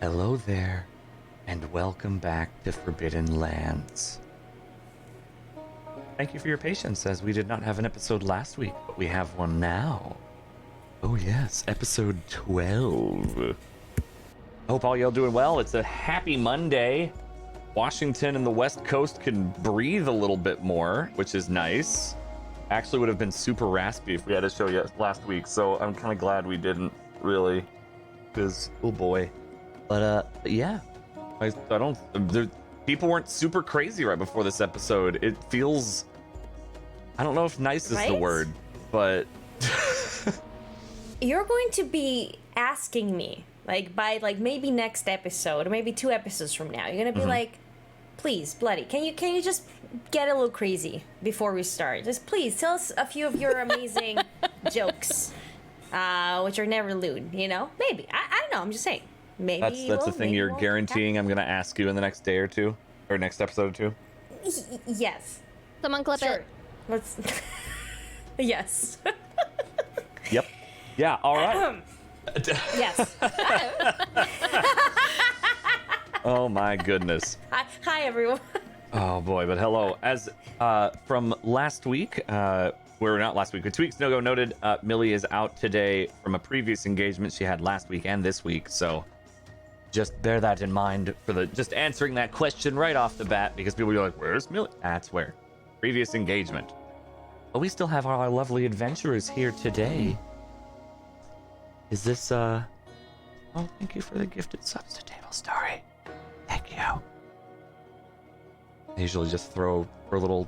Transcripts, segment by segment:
Hello there, and welcome back to Forbidden Lands. Thank you for your patience, as we did not have an episode last week, but we have one now. Oh yes, episode 12. Hope all y'all doing well. It's a happy Monday. Washington and the West Coast can breathe a little bit more, which is nice. Actually would have been super raspy if we had a show yet last week, so I'm kind of glad we didn't, really, because, oh boy. But yeah, I don't, people weren't super crazy right before this episode. It feels, I don't know if nice is the word, but... You're going to be asking me, by maybe next episode, or maybe 2 episodes from now, you're gonna be like, please, Bloody, can you just get a little crazy before we start? Just please tell us a few of your amazing jokes, which are never lewd, you know? Maybe. I don't know, I'm just saying. Maybe that's the thing you're guaranteeing I'm gonna ask you in the next day or two, or next episode or two? Yes. Someone clip it. Let's... Yes. Yep. Yeah, all right. Yes. Oh my goodness. Hi everyone. Oh boy, but hello. As from last week, we're not last week, but 2 weeks ago noted, Millie is out today from a previous engagement she had last week and this week, so just bear that in mind for just answering that question right off the bat, because people will be like, where's Millie? That's where. Previous engagement. But we still have our lovely adventurers here today. Is this, Oh, thank you for the gifted subs to Tablestory. Thank you. I usually just throw a little,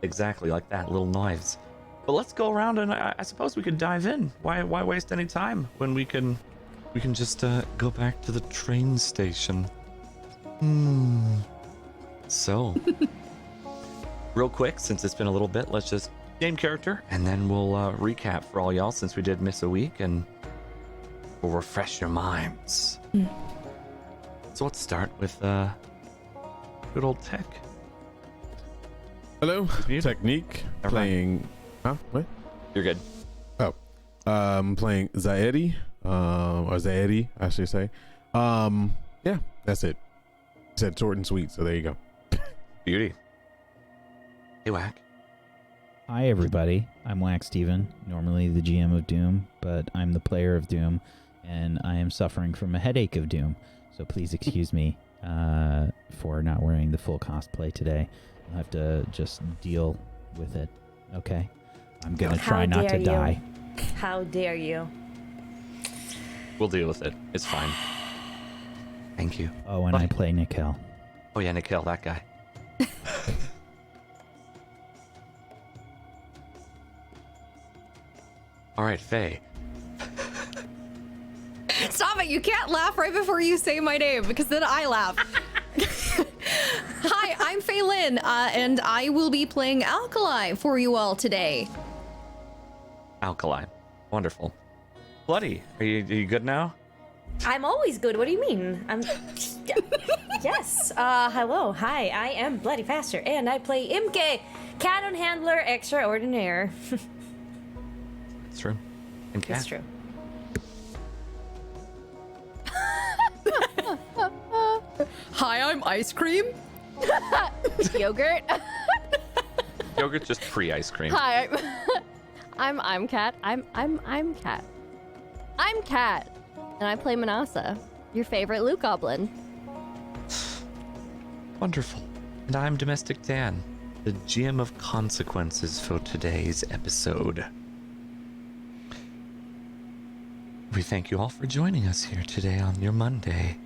exactly like that, little knives. But let's go around and I suppose we could dive in. Why waste any time when we can just go back to the train station? So, real quick, since it's been a little bit, let's just name character and then we'll recap for all y'all since we did miss a week, and we'll refresh your minds. So let's start with good old Tech. Hello, Technique. Playing. Huh? What? You're good. Oh, playing Zaedi, or Zaedi, I should say. Yeah, that's it. Said short and sweet, so there you go. Beauty. Hey, Whack. Hi, everybody. I'm Whack Steven, normally the GM of Doom, but I'm the player of Doom, and I am suffering from a headache of Doom. So please excuse me for not wearing the full cosplay today. I'll have to just deal with it, okay? I'm going to try not to die. How dare you? We'll deal with it. It's fine. Thank you. Oh, and I play Nikhil. Oh yeah, Nikhil, that guy. All right, Faye. Stop it! You can't laugh right before you say my name, because then I laugh. Hi, I'm Faye Lynn, and I will be playing Alkali for you all today. Alkaline. Wonderful. Bloody, are you good now? I'm always good. What do you mean? Yes. Hello. Hi. I am Bloody Faster, and I play Imke, Cannon Handler Extraordinaire. It's true. And Cat. It's true. Hi, I'm Ice Cream. Yogurt. Yogurt, just pre-ice cream. Hi, I'm Cat. I'm Cat. I'm Cat, and I play Manasa, your favorite loot goblin. Wonderful. And I'm Domestic Dan, the GM of Consequences for today's episode. We thank you all for joining us here today on your Monday.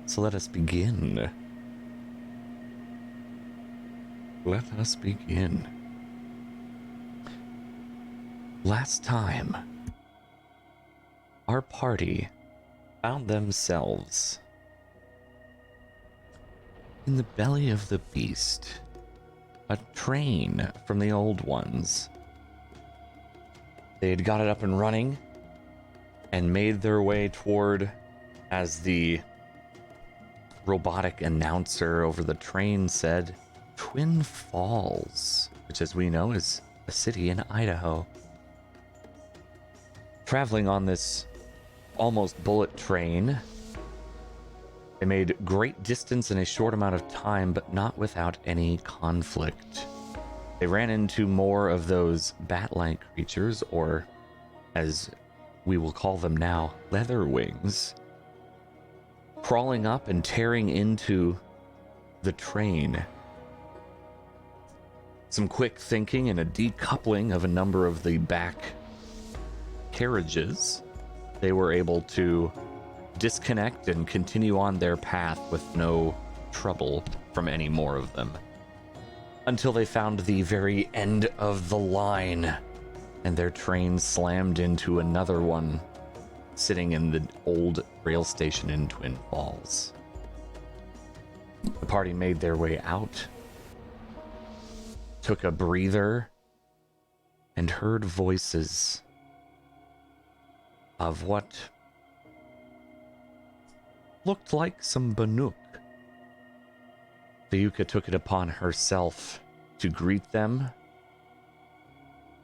So let us begin. Let us begin. Last time, our party found themselves in the belly of the beast, a train from the old ones. They had got it up and running and made their way toward, as the robotic announcer over the train said, Twin Falls, which as we know is a city in Idaho. Traveling on this almost bullet train, They made great distance in a short amount of time, but not without any conflict. They ran into more of those bat-like creatures, or as we will call them now, leatherwings, crawling up and tearing into the train. Some quick thinking and a decoupling of a number of the back carriages, they were able to disconnect and continue on their path with no trouble from any more of them, until they found the very end of the line and their train slammed into another one sitting in the old rail station in Twin Falls. The party made their way out, took a breather, and heard voices of what looked like some Banuk. Feuka took it upon herself to greet them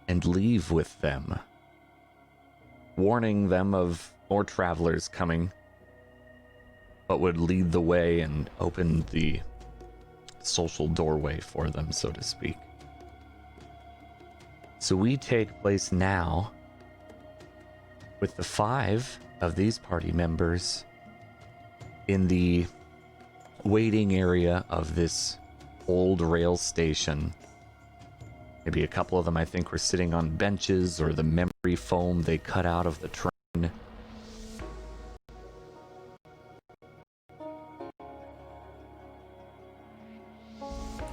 and leave with them, warning them of more travelers coming, but would lead the way and open the social doorway for them, so to speak. So we take place now with the 5 of these party members in the waiting area of this old rail station. Maybe a couple of them, I think, were sitting on benches or the memory foam they cut out of the train.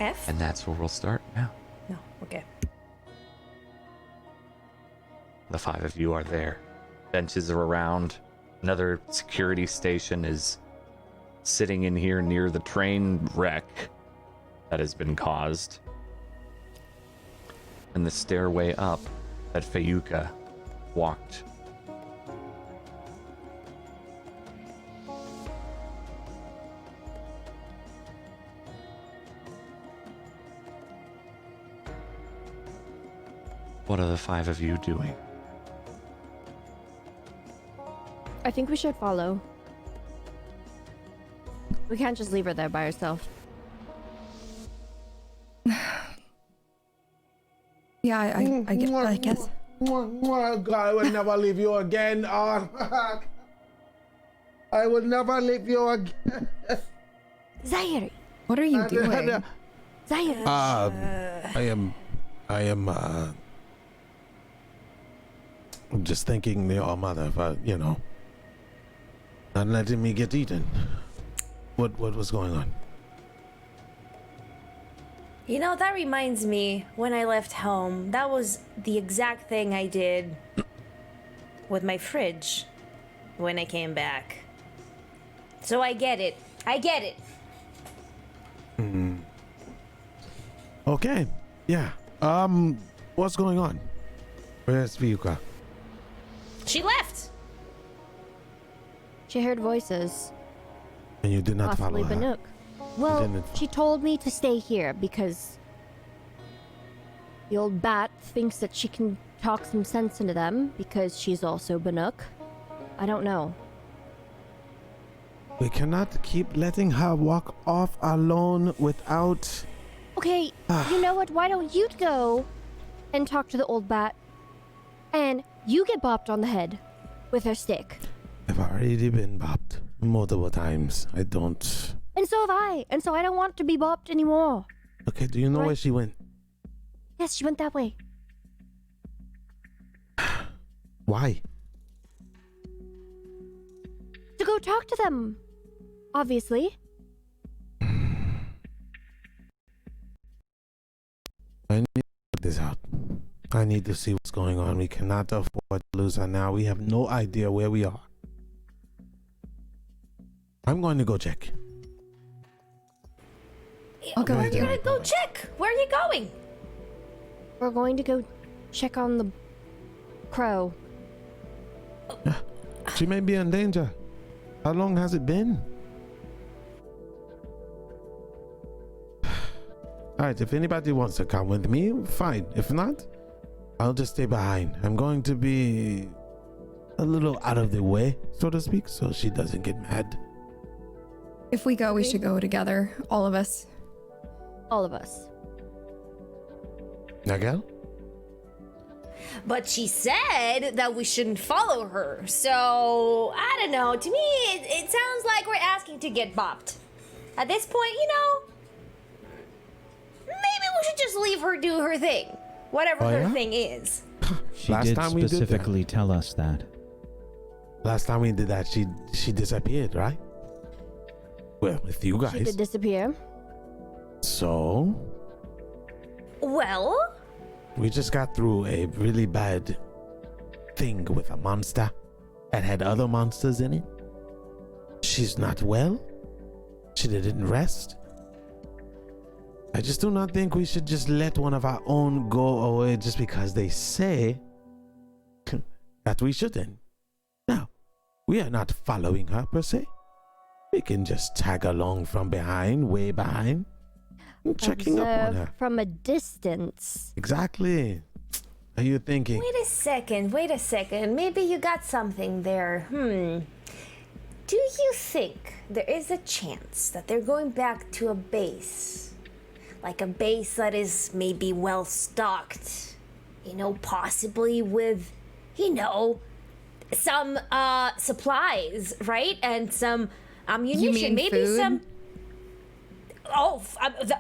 F? And that's where we'll start now. No, okay. The 5 of you are there. Benches are around. Another security station is sitting in here near the train wreck that has been caused. And the stairway up that Feuka walked. What are the 5 of you doing? I think we should follow. We can't just leave her there by herself. Yeah, I guess. God, I will never leave you again. Oh, I will never leave you again. Zaire! What are you doing? Zaire! I am I'm just thanking the All Mother for, not letting me get eaten. What was going on? You know, that reminds me, when I left home, that was the exact thing I did with my fridge when I came back. So I get it. I get it. Okay. Yeah. What's going on? Where's Feuka? She left. She heard voices. And you did not Possibly follow her. Banuk. Well, didn't. she told me to stay here because the old bat thinks that she can talk some sense into them because she's also Banuk. I don't know. We cannot keep letting her walk off alone without... Okay, you know what? Why don't you go and talk to the old bat and you get bopped on the head with her stick? I've already been bopped multiple times. I don't... And so have I. And so I don't want to be bopped anymore. Okay, do you know Right. where she went? Yes, she went that way. Why? To go talk to them. Obviously. I need to put this out. I need to see what's going on. We cannot afford to lose her now. We have no idea where we are. I'm going to go check. I'll go Where are with you you. gonna go check? Where are you going? We're going to go check on the crow. She may be in danger. How long has it been? Alright, if anybody wants to come with me, fine. If not, I'll just stay behind. I'm going to be a little out of the way, so to speak, so she doesn't get mad. If we go, we should go together. All of us. All of us. Nagel? But she said that we shouldn't follow her. So, I don't know. To me, it sounds like we're asking to get bopped. At this point, maybe we should just leave her do her thing. Whatever her thing is. She Last did time we did that. specifically tell us that. Last time we did that, she disappeared, right? Well, with you guys. She did disappear. So, Well, we just got through a really bad thing with a monster that had other monsters in it. She's not well. She didn't rest. I just do not think we should just let one of our own go away just because they say that we shouldn't. Now, we are not following her per se. We can just tag along from behind, way behind, and checking up on her. From a distance. Exactly. Are you thinking? wait a second. Maybe you got something there. Do you think there is a chance that they're going back to a base? Like a base that is maybe well stocked? Possibly with, some supplies, right? And some ammunition. You mean maybe food? some. Oh,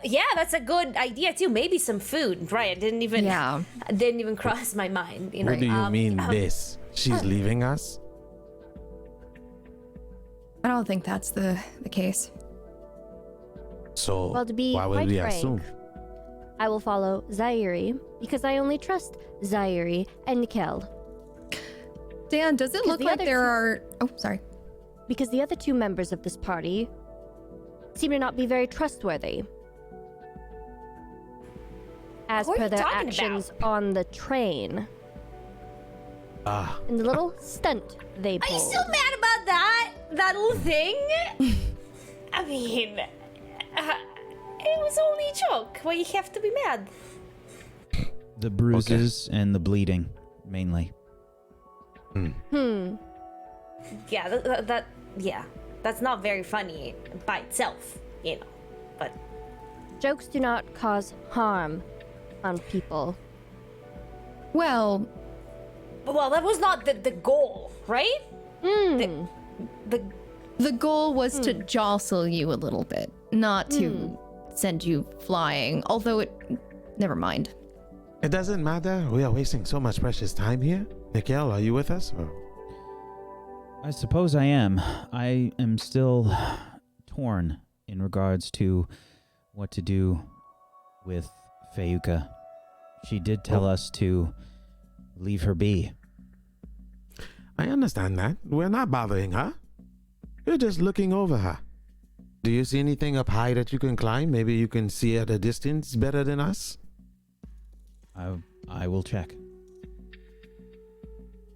yeah, that's a good idea too. Maybe some food, right? Didn't even cross my mind. What do you mean this? She's leaving us? I don't think that's the case. So Well, to be why would quite we frank, assume? I will follow Zairi because I only trust Zairi and Nikel. Dan, does it Because look the like other there two- are... Oh, sorry. Because the other two members of this party seem to not be very trustworthy. As Who are per you their talking actions on the train. Ah, And the little stunt they Are you pulled. still mad about that little thing? I mean, it was only a joke. Why you have to be mad? The bruises and the bleeding, mainly. Yeah, that's not very funny by itself, But Jokes do not cause harm on people. Well, that was not the goal, right? The the goal was to jostle you a little bit, not to send you flying. Although never mind. it doesn't matter. We are wasting so much precious time here. Nikel, are you with us? Or? I suppose I am. I am still torn in regards to what to do with Feuka. She did tell us to leave her be. I understand that. We're not bothering her. We're just looking over her. Do you see anything up high that you can climb? Maybe you can see at a distance better than us? I will check.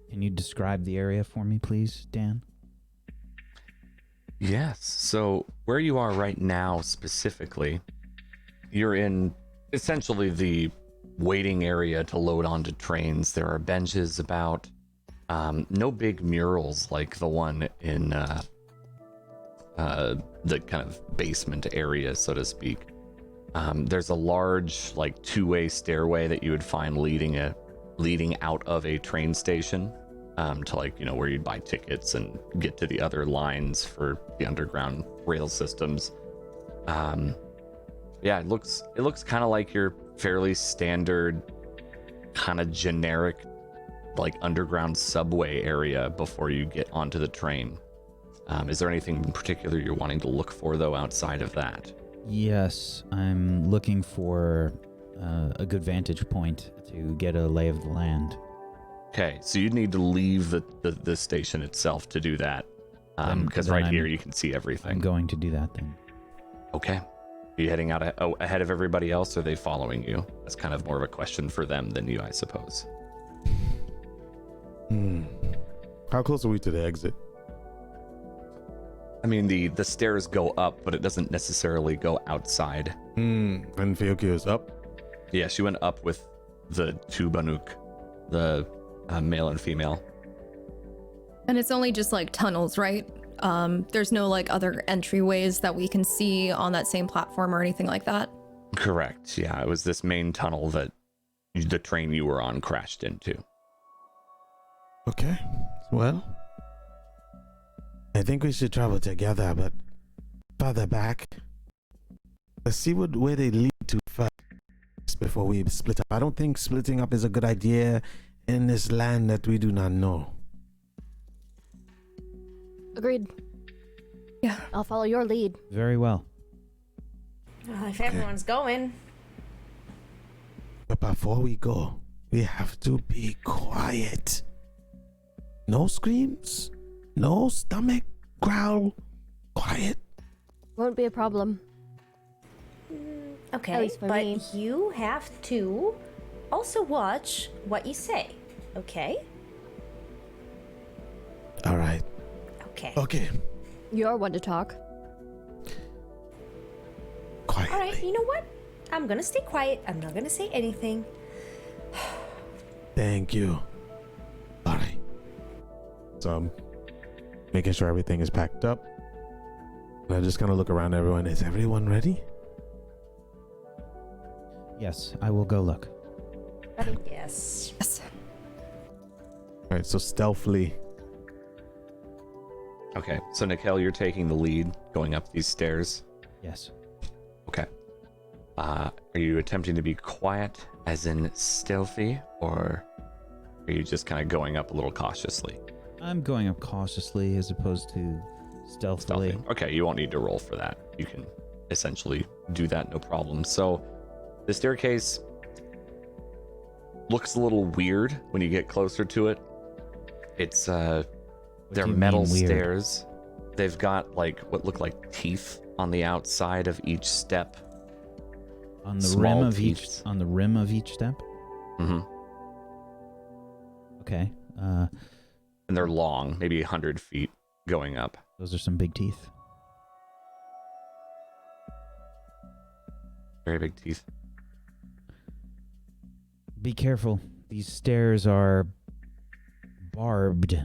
Can you describe the area for me, please, Dan? Yes. So where you are right now specifically, you're in essentially the waiting area to load onto trains. There are benches about, no big murals like the one in the kind of basement area, so to speak. There's a large two-way stairway that you would find leading out of a train station. To where you'd buy tickets and get to the other lines for the underground rail systems. It looks kind of like your fairly standard, kind of generic, underground subway area before you get onto the train. Is there anything in particular you're wanting to look for though outside of that? Yes, I'm looking for a good vantage point to get a lay of the land. Okay, so you'd need to leave the station itself to do that. Because Then right I'm- here you can see everything. I'm going to do that then. Okay. Are you heading out ahead of everybody else, or are they following you? That's kind of more of a question for them than you, I suppose. How close are we to the exit? I mean, the stairs go up, but it doesn't necessarily go outside. And Feuka is up. Yeah, she went up with the two Banuk, the male and female. And it's only just tunnels, right? There's no like other entryways that we can see on that same platform or anything like that. Correct. Yeah, it was this main tunnel that the train you were on crashed into. Okay. Well, I think we should travel together, but further back. Let's see where they lead to first before we split up. I don't think splitting up is a good idea in this land that we do not know. Agreed. Yeah. I'll follow your lead. Very well. Well, if everyone's going. But before we go, we have to be quiet. No screams, no stomach growl. Quiet. Won't be a problem. At Okay, least for but me. you have to also watch what you say. Okay? All right. Okay. Okay. You're one to talk. Quietly. All right, you know what? I'm gonna stay quiet. I'm not gonna say anything. Thank you. All right. So I'm making sure everything is packed up. And I just kind of look around everyone. Is everyone ready? Yes, I will go look. Yes. Yes. All right. So stealthily. Okay, so Nikel, you're taking the lead going up these stairs. Yes. Okay. Are you attempting to be quiet, as in stealthy, or are you just kind of going up a little cautiously? I'm going up cautiously as opposed to stealthily. Okay, you won't need to roll for that. You can essentially do that, no problem. So the staircase looks a little weird when you get closer to it. It's What they're do you metal mean weird? stairs. They've got like what look like teeth on the outside of each step. On the Small rim of teeth. each step. Mm-hmm. Okay. And they're long, maybe 100 feet going up. Those are some big teeth. Very big teeth. Be careful. These stairs are barbed.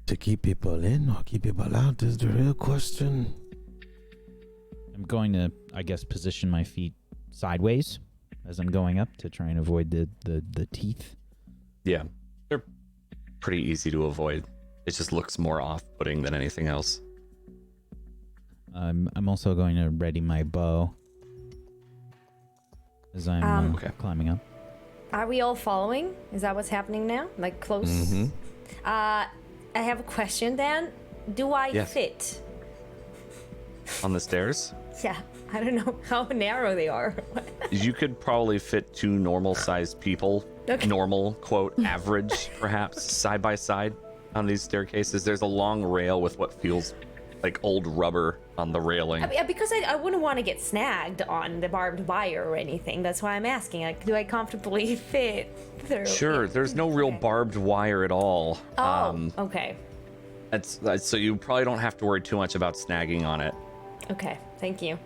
To keep people in or keep people out is the real question. I'm going to, I guess, position my feet sideways as I'm going up to try and avoid the teeth. Yeah, they're pretty easy to avoid. It just looks more off-putting than anything else. I'm also going to ready my bow as I'm Okay. climbing up. Are we all following? Is that what's happening now? Like close? Mm-hmm. I have a question, Dan. Do I Yes. fit? On the stairs, Yeah, I don't know how narrow they are. you could probably fit two normal-sized people. Okay. Normal, quote, average, perhaps, side by side on these staircases. There's a long rail with what feels like old rubber on the railing. Because I wouldn't want to get snagged on the barbed wire or anything. That's why I'm asking. Like, do I comfortably fit through? Sure, there's no real barbed wire at all. Oh, okay. That's so you probably don't have to worry too much about snagging on it. Okay, thank you.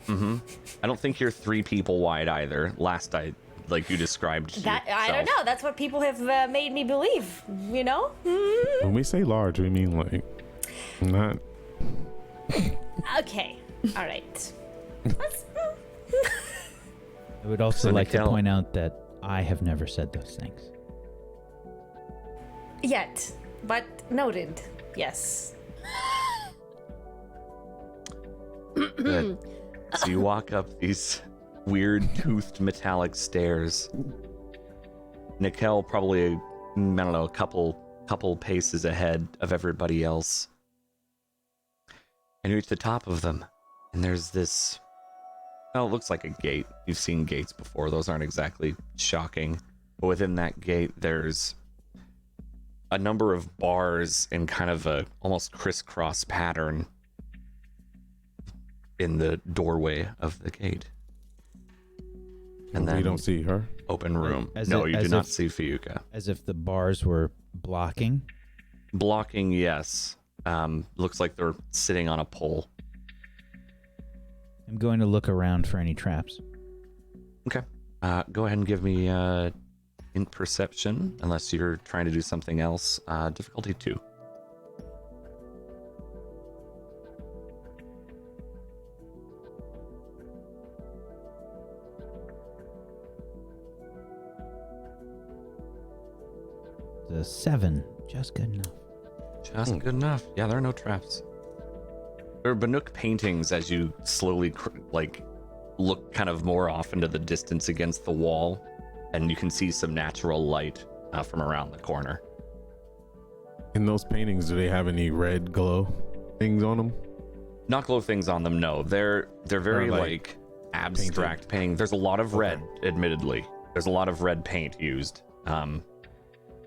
I don't think you're 3 people wide either. Last you described. That I don't know. That's what people have made me believe. You know? When we say large, we mean like not. Okay. All right. I would also So like to Nikel- point out that I have never said those things. Yet, but noted. Yes. Good. So you walk up these weird toothed metallic stairs. Nikel probably, I don't know, a couple paces ahead of everybody else. And you reach the top of them, and there's this. Oh, it looks like a gate. You've seen gates before. Those aren't exactly shocking. But within that gate, there's a number of bars in kind of a almost crisscross pattern in the doorway of the gate. And then We don't see her. open room. As No, if- you do as not if- see Feuka. As if the bars were blocking. Blocking, yes. Looks like they're sitting on a pole. I'm going to look around for any traps. Okay. Go ahead and give me in perception, unless you're trying to do something else. Difficulty 2. The 7, just good enough. Just good enough. Yeah, there are no traps. There are Banuk paintings as you slowly look kind of more off into the distance against the wall, and you can see some natural light from around the corner. In those paintings, do they have any red glow things on them? Not glow things on them, no. They're very like abstract painting. There's a lot of red, admittedly. There's a lot of red paint used.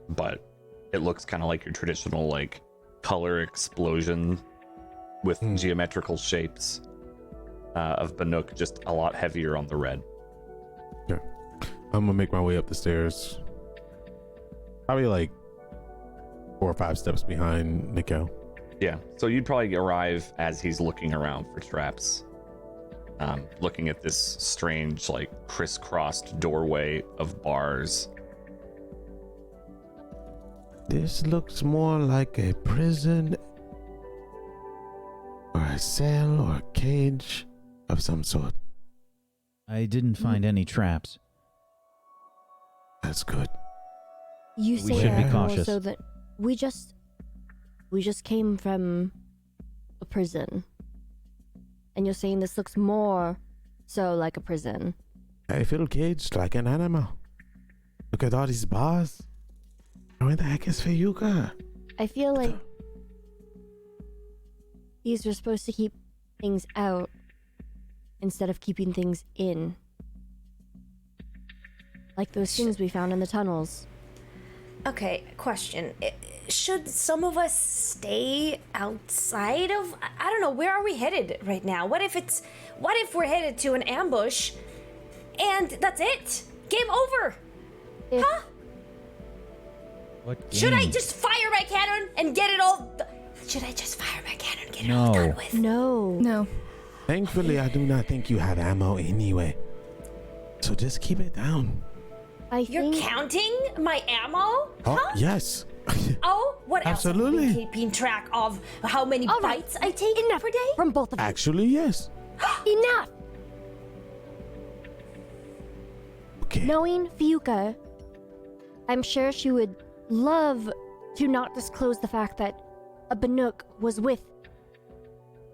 But it looks kind of like your traditional like color explosion with geometrical shapes of Banuk, just a lot heavier on the red. Okay. I'm gonna make my way up the stairs. Probably like 4 or 5 steps behind Nico. Yeah, so you'd probably arrive as he's looking around for traps, looking at this strange like crisscrossed doorway of bars. This looks more like a prison or a cell or a cage of some sort. I didn't find any traps. That's good. You We say should be that more cautious. so that we just came from a prison, and you're saying this looks more so like a prison. I feel caged like an animal. Look at all these bars. Where the heck is Feuka? I feel like these were supposed to keep things out instead of keeping things in. Like those things we found in the tunnels. Okay, question. Should some of us stay outside of... I don't know, where are we headed right now? What if we're headed to an ambush and that's it? Game over! If- Huh? What Should I game? just fire my cannon and get it all... Should I just fire my cannon and get it all No. done with? No. No. Thankfully, I do not think you have ammo anyway. So just keep it down. You're counting my ammo? Oh, Huh? yes. Oh, what else? Absolutely. Have you been keeping track of how many All right. bites I take Enough per day? from both of you. Actually, yes. Enough! Okay. Knowing Feuka, I'm sure she would love to not disclose the fact that a Banuk was with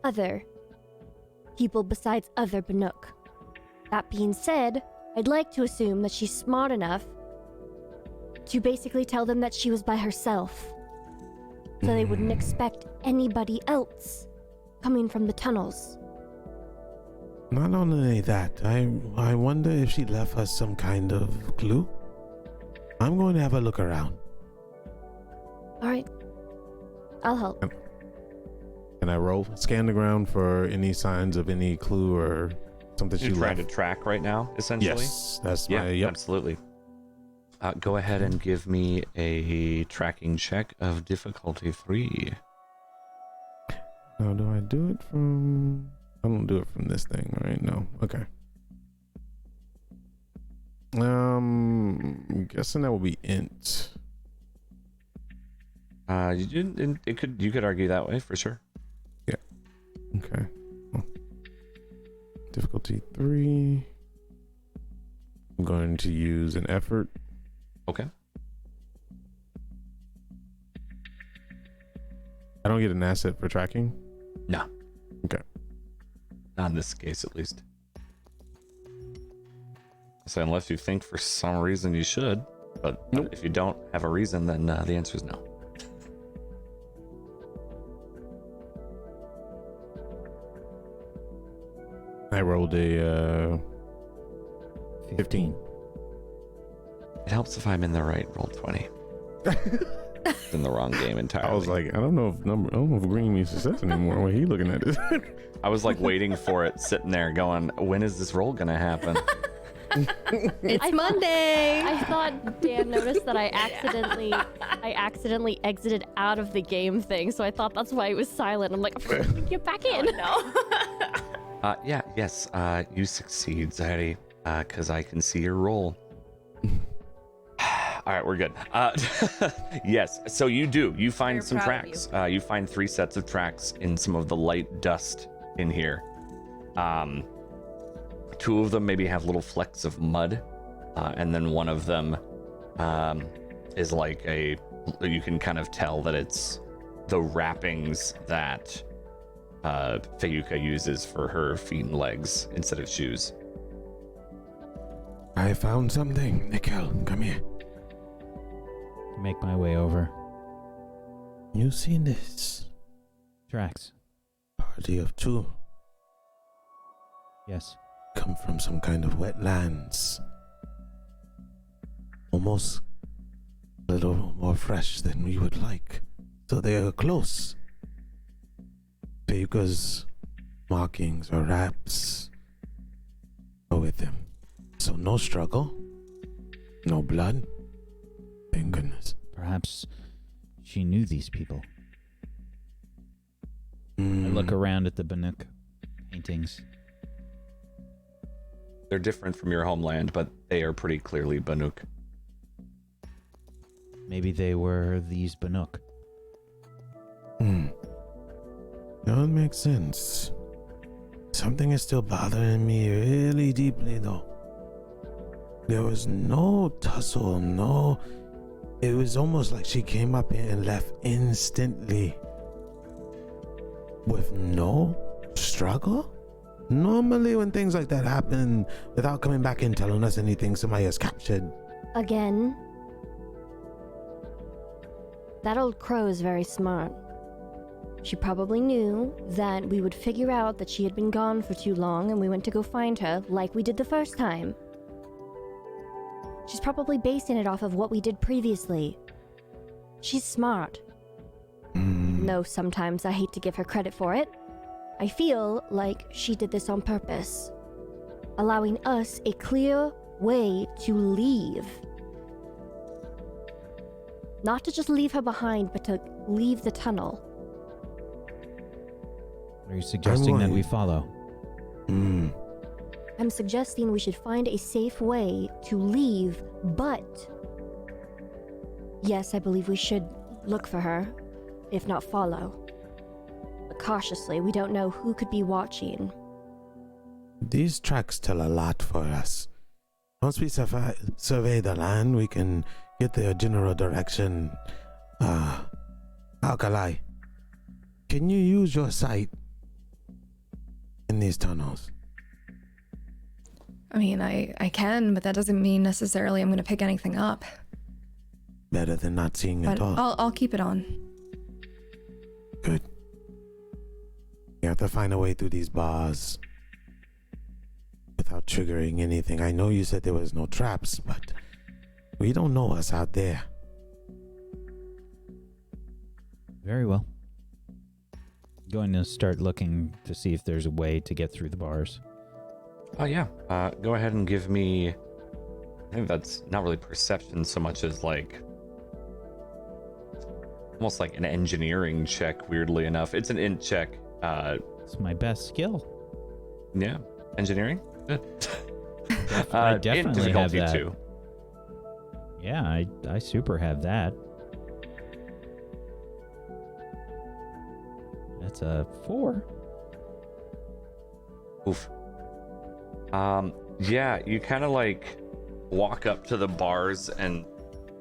other people besides other Banuk. That being said, I'd like to assume that she's smart enough to basically tell them that she was by herself, so they wouldn't expect anybody else coming from the tunnels. Not only that, I wonder if she left us some kind of clue. I'm going to have a look around. Alright. I'll help. Can I roll? Scan the ground for any signs of any clue or something she You're trying left. to track right now, essentially? Yes, that's Yeah, my, yep. absolutely. Go ahead and give me a tracking check of difficulty 3. Now, do I do it from... I don't do it from this thing, right? No. Okay. I'm guessing that will be int. You could argue that way for sure. Okay. Well, difficulty 3. I'm going to use an effort. Okay. I don't get an asset for tracking. No. Okay. Not in this case, at least. So unless you think for some reason you should, but if you don't have a reason, then the answer is no. I rolled a 15. It helps if I'm in the right roll 20. In the wrong game entirely. I was like, I don't know if green means success anymore. When he looking at this, I was like waiting for it, sitting there, going, "When is this roll gonna happen?" It's Monday. I thought Dan noticed that I accidentally exited out of the game thing, so I thought that's why it was silent. I'm like, get back in. Yes. You succeed, Zari, because I can see your roll. All right, we're good. Yes, so you do. You find We're some proud of you. tracks. You find 3 sets of tracks in some of the light dust in here. 2 of them maybe have little flecks of mud, and then one of them is like you can kind of tell that it's the wrappings that Feuka uses for her feet and legs instead of shoes. I found something. Nickel, come here. Make my way over. You seen this? Tracks. Party of 2 Yes. come from some kind of wetlands. Almost a little more fresh than we would like. So they are close. Feuka's markings or raps are with them. So no struggle. No blood. Thank goodness. Perhaps she knew these people. I Mm, look around at the Banuk paintings. They're different from your homeland, but they are pretty clearly Banuk. Maybe they were these Banuk. That would make sense. Something is still bothering me really deeply, though. There was no tussle, no. It was almost like she came up here and left instantly. With no struggle? Normally, when things like that happen, without coming back and telling us anything, somebody is captured. Again, that old crow is very smart. She probably knew that we would figure out that she had been gone for too long and we went to go find her like we did the first time. She's probably basing it off of what we did previously. She's smart. No, sometimes I hate to give her credit for it. I feel like she did this on purpose, allowing us a clear way to leave. Not to just leave her behind, but to leave the tunnel. Are you suggesting that we follow? I'm suggesting we should find a safe way to leave, but yes, I believe we should look for her, if not follow. But cautiously, we don't know who could be watching. These tracks tell a lot for us. Once we survey the land, we can get the general direction. Alkali, can you use your sight in these tunnels? I mean, I can, but that doesn't mean necessarily I'm going to pick anything up. Better than not seeing But at all. I'll keep it on. Good. We have to find a way through these bars without triggering anything. I know you said there was no traps, but we don't know what's out there. Very well. Going to start looking to see if there's a way to get through the bars. Oh yeah. Go ahead and give me. I think that's not really perception so much as like almost like an engineering check. Weirdly enough, it's an int check. It's my best skill. Yeah, engineering. Good. I Int definitely have difficulty that. 2. Yeah, I super have that. That's a 4. Oof. Yeah, you kind of like walk up to the bars, and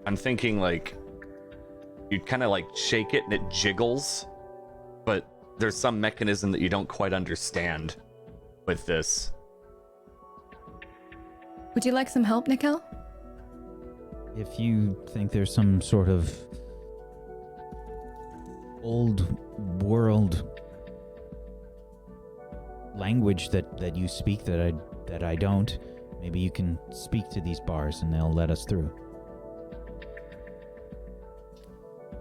I'm thinking like you kind of like shake it and it jiggles, but there's some mechanism that you don't quite understand with this. Would you like some help, Nikel? If you think there's some sort of old world language that you speak that I don't, maybe you can speak to these bars and they'll let us through.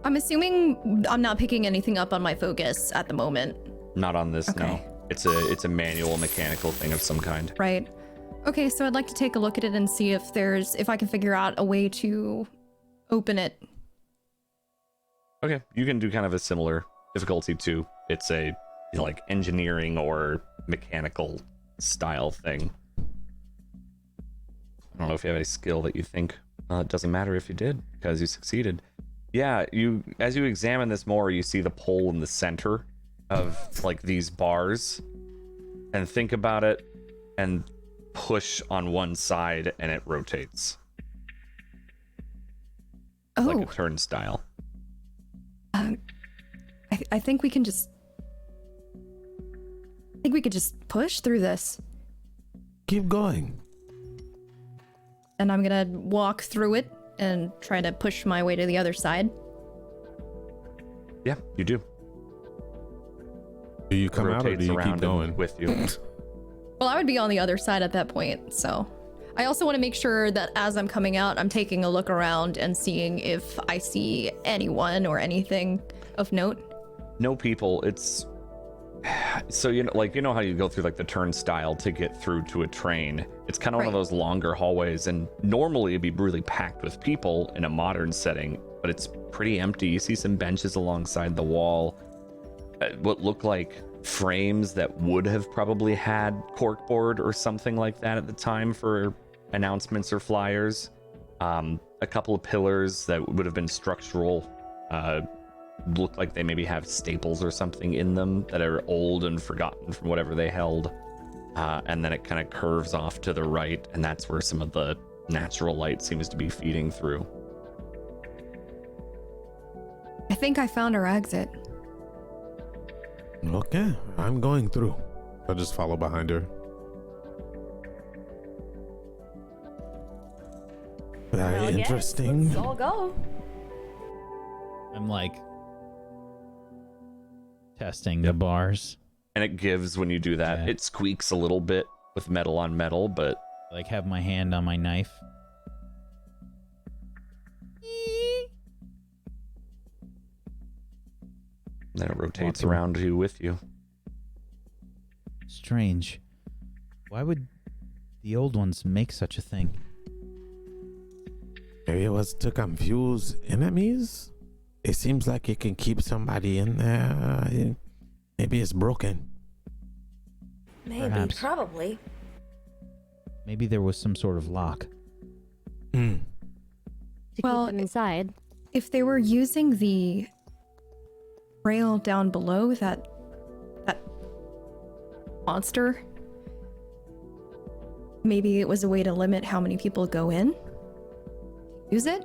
I'm assuming I'm not picking anything up on my focus at the moment, Not on this, Okay. no. It's a manual mechanical thing of some kind. right? Okay, so I'd like to take a look at it and see if I can figure out a way to open it. Okay, you can do kind of a similar difficulty too. It's a like engineering or mechanical style thing. I don't know if you have any skill that you think It doesn't matter if you did, because you succeeded. Yeah, as you examine this more, you see the pole in the center of like these bars, and think about it, and push on one side, and it rotates like a turnstile. I think we can just. I think we could just push through this. Keep going. And I'm gonna walk through it and try to push my way to the other side. Yeah, you do. Do you come out or do you keep going? With you? Well, I would be on the other side at that point, so. I also want to make sure that as I'm coming out, I'm taking a look around and seeing if I see anyone or anything of note. No people. It's so you know how you go through like the turnstile to get through to a train. It's kind of one of those longer hallways, and normally it'd be really packed with people in a modern setting, but it's pretty empty. You see some benches alongside the wall, what look like frames that would have probably had corkboard or something like that at the time for announcements or flyers. A couple of pillars that would have been structural, look like they maybe have staples or something in them that are old and forgotten from whatever they held. And then it kind of curves off to the right, and that's where some of the natural light seems to be feeding through. I think I found our exit. Okay, I'm going through. I'll just follow behind her. Very Well, interesting. Let's all go. I'm like testing the bars. And it gives when you do that. Yeah. It squeaks a little bit with metal on metal, but Like have my hand on my knife. then it rotates around you with you. Strange. Why would the old ones make such a thing? Maybe it was to confuse enemies? It seems like it can keep somebody in there. Maybe it's broken. Maybe, Perhaps. probably. Maybe there was some sort of lock. To Well, keep them inside. If they were using the rail down below that monster, maybe it was a way to limit how many people go in. Use it?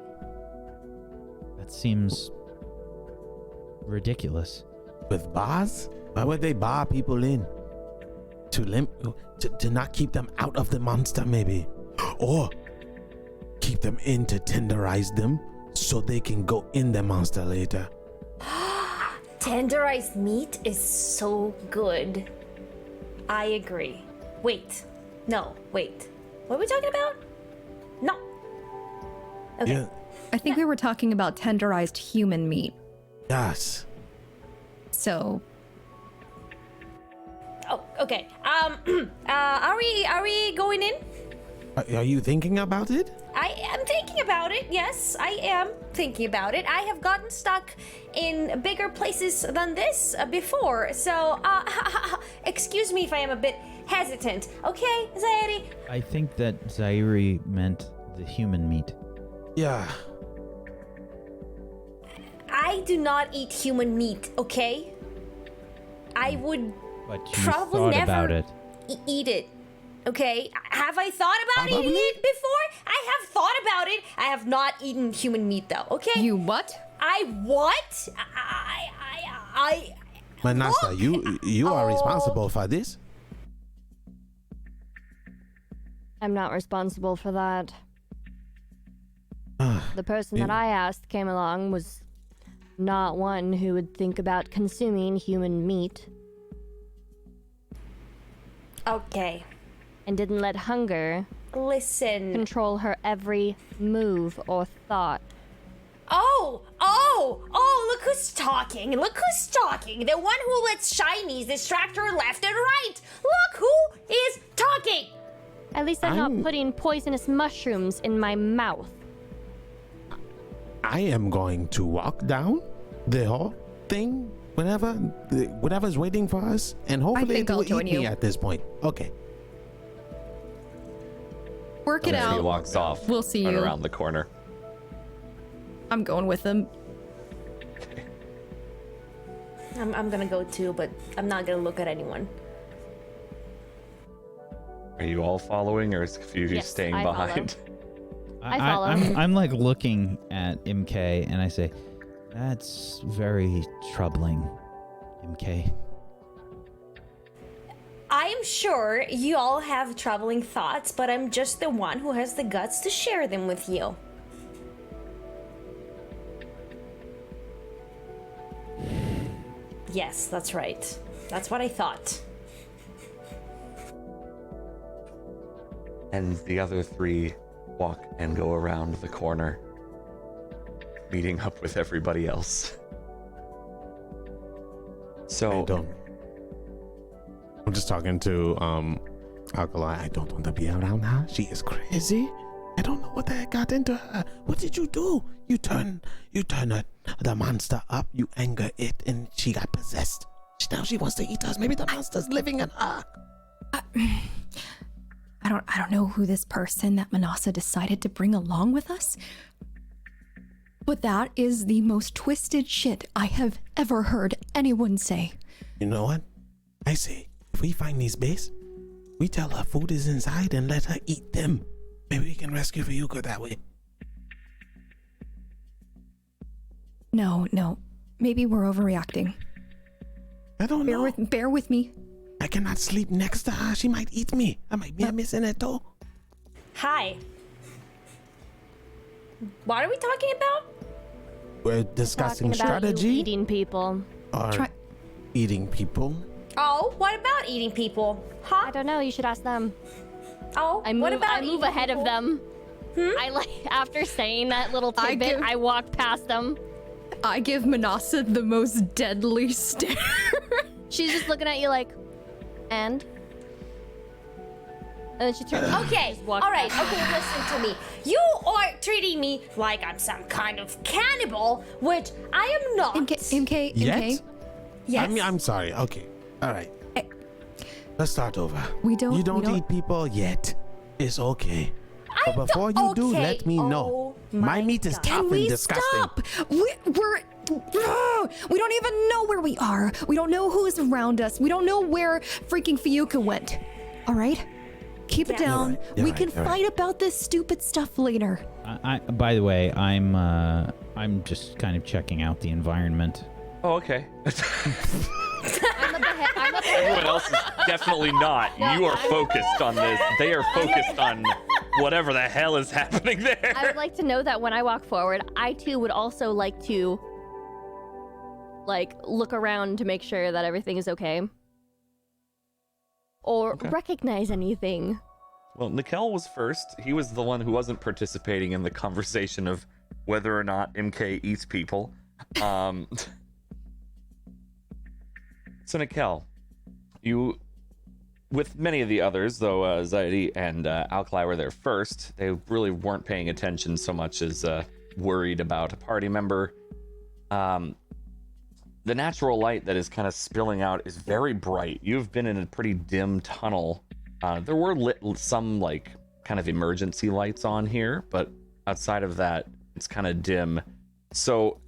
That seems ridiculous. With bars? Why would they bar people in? To not keep them out of the monster, maybe. Or keep them in to tenderize them so they can go in the monster later. Tenderized meat is so good. I agree. Wait. No, wait. What are we talking about? No. Okay. Yeah. I think we were talking about tenderized human meat. Yes. So Oh, okay. Are we going in? Are you thinking about it? I am thinking about it. Yes, I am thinking about it. I have gotten stuck in bigger places than this before, so excuse me if I am a bit hesitant. Okay, Zairi? I think that Zairi meant the human meat. Yeah. I do not eat human meat. Okay, I would But you probably thought never about it. eat it. Okay, have I thought about eating Probably. it before? I have thought about it. I have not eaten human meat though. Okay. you what? I what? I Manasa, Look! you are Oh. responsible for this. I'm not responsible for that. Ah, The person that I asked came along was not one who would think about consuming human meat Okay. and didn't let hunger Listen. control her every move or thought. Oh, look who's talking. Look who's talking. The one who lets shinies distract her left and right. Look who is talking. At least I'm not putting poisonous mushrooms in my mouth. I am going to walk down the whole thing, whatever's waiting for us, and hopefully think it I'll will join eat you. me at this point. Okay. Work it As he out. walks off. We'll see and you. around the corner. I'm going with him. I'm gonna go too, but I'm not gonna look at anyone. Are you all following, or is Feuka Yes, staying I follow. behind? I follow. I'm like looking at MK and I say, that's very troubling, MK. I am sure you all have troubling thoughts, but I'm just the one who has the guts to share them with you. Yes, that's right. That's what I thought. And the other three walk and go around the corner, meeting up with everybody else. So I'm just talking to Alkali. I don't want to be around her. She is crazy. I don't know what the heck got into her. What did you do? You turn the monster up. You anger it, and she got possessed. Now she wants to eat us. Maybe the monster's living in her. I don't know who this person that Manasa decided to bring along with us, but that is the most twisted shit I have ever heard anyone say. You know what? I say, if we find these base, we tell her food is inside and let her eat them. Maybe we can rescue Feuka that way. No. Maybe we're overreacting. I don't know. Bear with me. I cannot sleep next to her. She might eat me. I might be missing a toe. Hi. What are we talking about? We're discussing Talking about strategy you eating people. or eating people. Oh, what about eating people? Huh? I don't know. You should ask them. Oh, I what about move eating ahead people? of them. I like after saying that little tidbit, I walk past them. I give Manasa the most deadly stare. She's just looking at you like, and then she turns. Okay, walk alright, past okay, listen to me. You are treating me like I'm some kind of cannibal, which I am not. MK. Yet? Yes. I'm sorry. Okay. All right. Let's start over. We don't- You don't we don't- eat people yet. It's okay. But I before don't- you do, okay, let me know. oh My my meat is God. tough Can and we disgusting. stop? We don't even know where we are. We don't know who is around us. We don't know where freaking Feuka went. All right? Keep it Yeah. down. You're right, you're We right, can you're right. fight about this stupid stuff later. By the way, I'm just kind of checking out the environment. Oh, okay. I'm up ahead. Everyone else is definitely not. You are focused on this. They are focused on whatever the hell is happening there. I would like to know that when I walk forward, I too would also like to look around to make sure that everything is okay. Or Okay. recognize anything. Well, Nikel was first. He was the one who wasn't participating in the conversation of whether or not MK eats people. So Nikel, you, with many of the others, though Zaidi and Alkali were there first, they really weren't paying attention so much as worried about a party member. The natural light that is kind of spilling out is very bright. You've been in a pretty dim tunnel. There were lit some kind of emergency lights on here, but outside of that, it's kind of dim. So,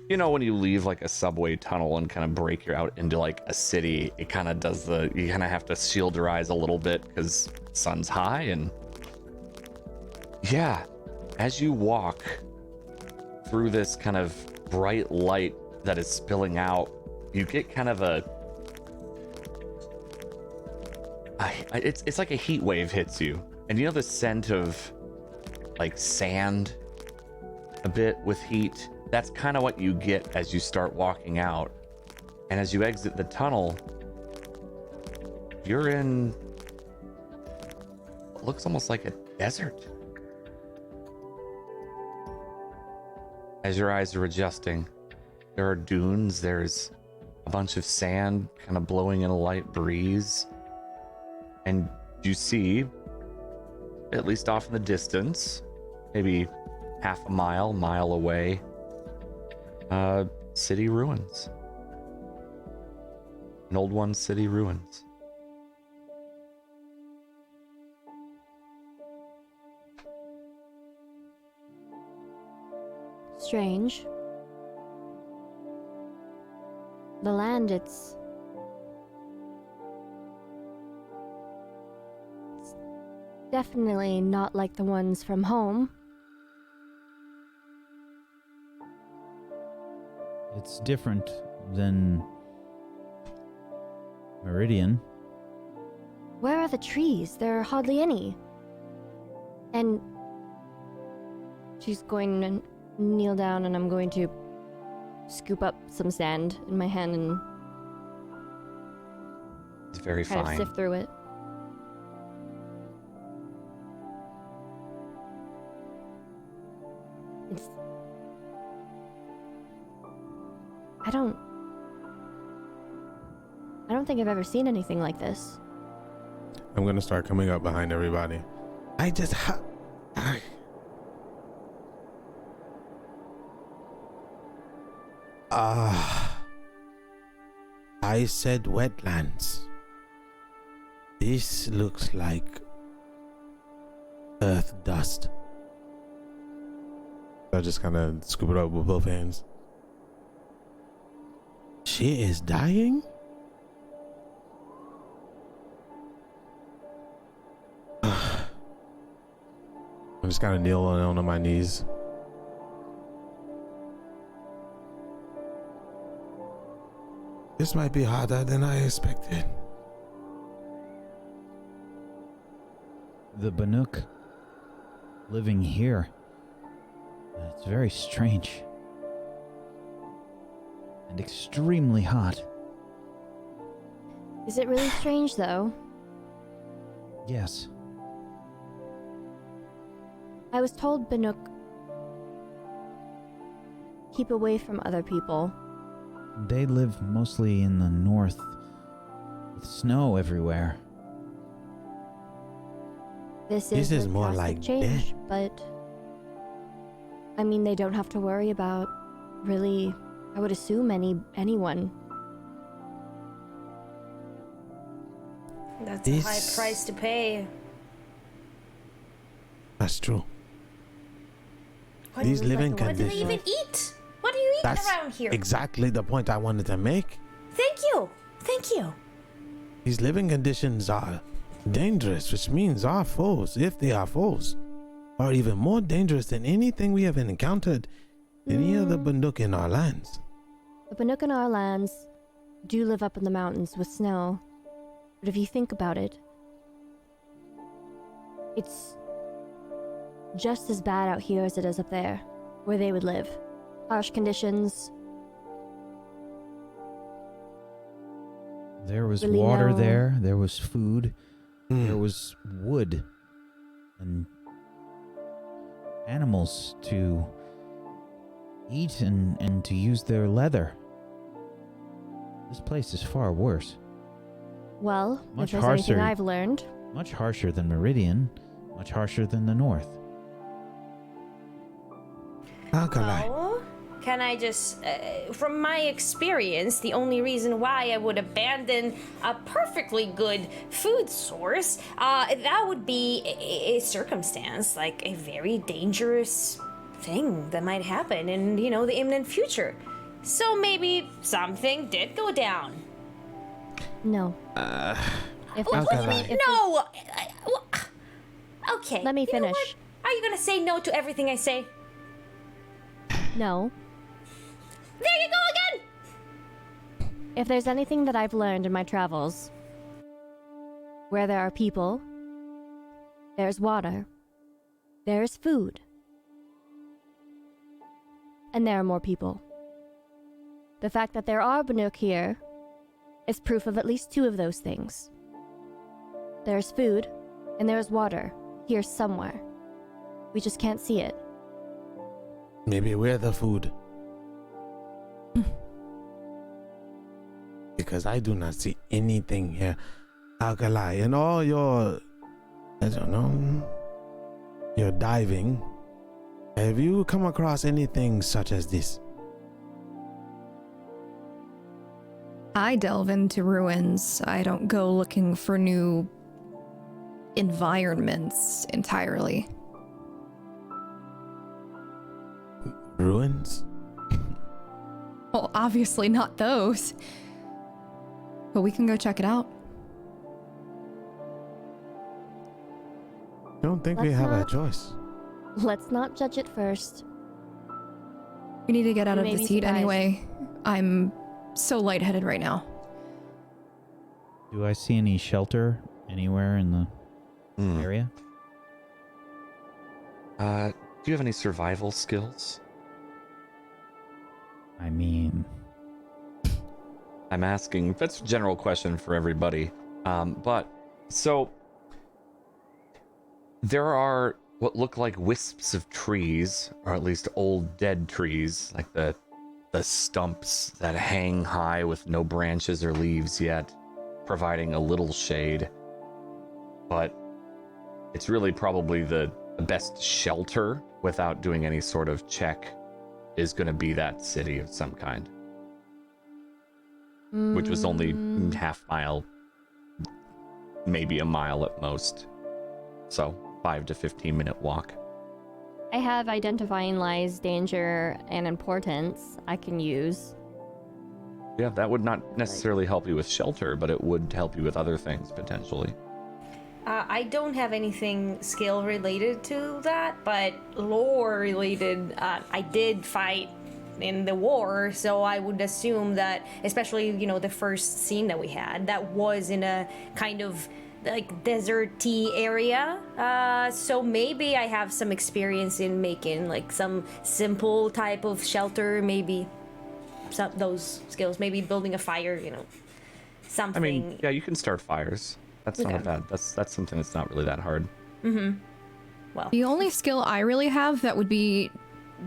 you know, when you leave a subway tunnel and kind of break out into a city, it kind of does you kind of have to shield your eyes a little bit because sun's high. And yeah, as you walk through this kind of bright light that is spilling out, you get kind of it's like a heat wave hits you, and you know the scent of sand a bit with heat. That's kind of what you get as you start walking out, and as you exit the tunnel, you're in what looks almost like a desert. As your eyes are adjusting, there are dunes, there's a bunch of sand kind of blowing in a light breeze. And you see, at least off in the distance, maybe half a mile away, city ruins. An old one city ruins. strange. The land, it's definitely not like the ones from home. It's different than Meridian. Where are the trees? There are hardly any. And she's going to kneel down, and I'm going to scoop up some sand in my hand and It's very kind of fine. sift through it. It's... I don't think I've ever seen anything like this. I'm gonna start coming up behind everybody. I just I said wetlands. This looks like earth dust. I just kind of scoop it up with both hands. She is dying? I'm just kind of kneeling on my knees. This might be harder than I expected. The Banuk living here. It's very strange. And extremely hot. Is it really strange, though? Yes. I was told Banuk keep away from other people. They live mostly in the north, with snow everywhere. This This is a more drastic like change, but I mean, they don't have to worry about really, I would assume, anyone. That's a high price to pay. That's true. What These do you- living What do they conditions. even eat? What do you eat That's around here? exactly the point I wanted to make. Thank you. Thank you. These living conditions are dangerous, which means our foes, if they are foes, are even more dangerous than anything we have encountered any other Banuk in our lands. The Banuk in our lands do live up in the mountains with snow, but if you think about it, it's just as bad out here as it is up there, where they would live. Harsh conditions. There was Really water no- there, there was food, there was wood, and animals to eat and to use their leather. This place is far worse. Well, Much if there's anything harsher. I've learned, Much harsher than Meridian, much harsher than the north. Alkali. Well, can I just, from my experience, the only reason why I would abandon a perfectly good food source, that would be a circumstance, like a very dangerous thing that might happen in, the imminent future. So maybe something did go down. no. If there's Okay. anything- if No! Okay. Let me you know finish. what? Are you gonna say no to everything I say? No. There you go again! If there's anything that I've learned in my travels, where there are people, there's water, there's food, and there are more people. The fact that there are Banuk here is proof of at least two of those things. There's food, and there's water here somewhere. We just can't see it. Maybe we're the food. Because I do not see anything here. Alkali, in all your, I don't know, your diving, have you come across anything such as this? I delve into ruins. I don't go looking for new environments entirely. ruins? Well, obviously not those. But we can go check it out. I don't think we Let's have a not- choice. Let's not judge it first. We need to get out You of may this be heat surprised. anyway. I'm so lightheaded right now. Do I see any shelter anywhere in the area? Do you have any survival skills? I mean, I'm asking. That's a general question for everybody. But so there are what look like wisps of trees, or at least old dead trees, like the stumps that hang high with no branches or leaves yet, providing a little shade. But it's really probably the best shelter without doing any sort of check is going to be that city of some kind, which was only half mile, maybe a mile at most. So 5 to 15 minute walk. I have identifying lies, danger, and importance I can use. Yeah, that would not necessarily help you with shelter, but it would help you with other things potentially. I don't have anything skill related to that, but lore related. I did fight in the war, so I would assume that, especially the first scene that we had, that was in a kind of like desert-y area. So maybe I have some experience in making like some simple type of shelter, maybe some those skills, maybe building a fire, something. I mean, yeah, you can start fires. That's not a Okay. bad. That's something that's not really that hard. Well, The only skill I really have that would be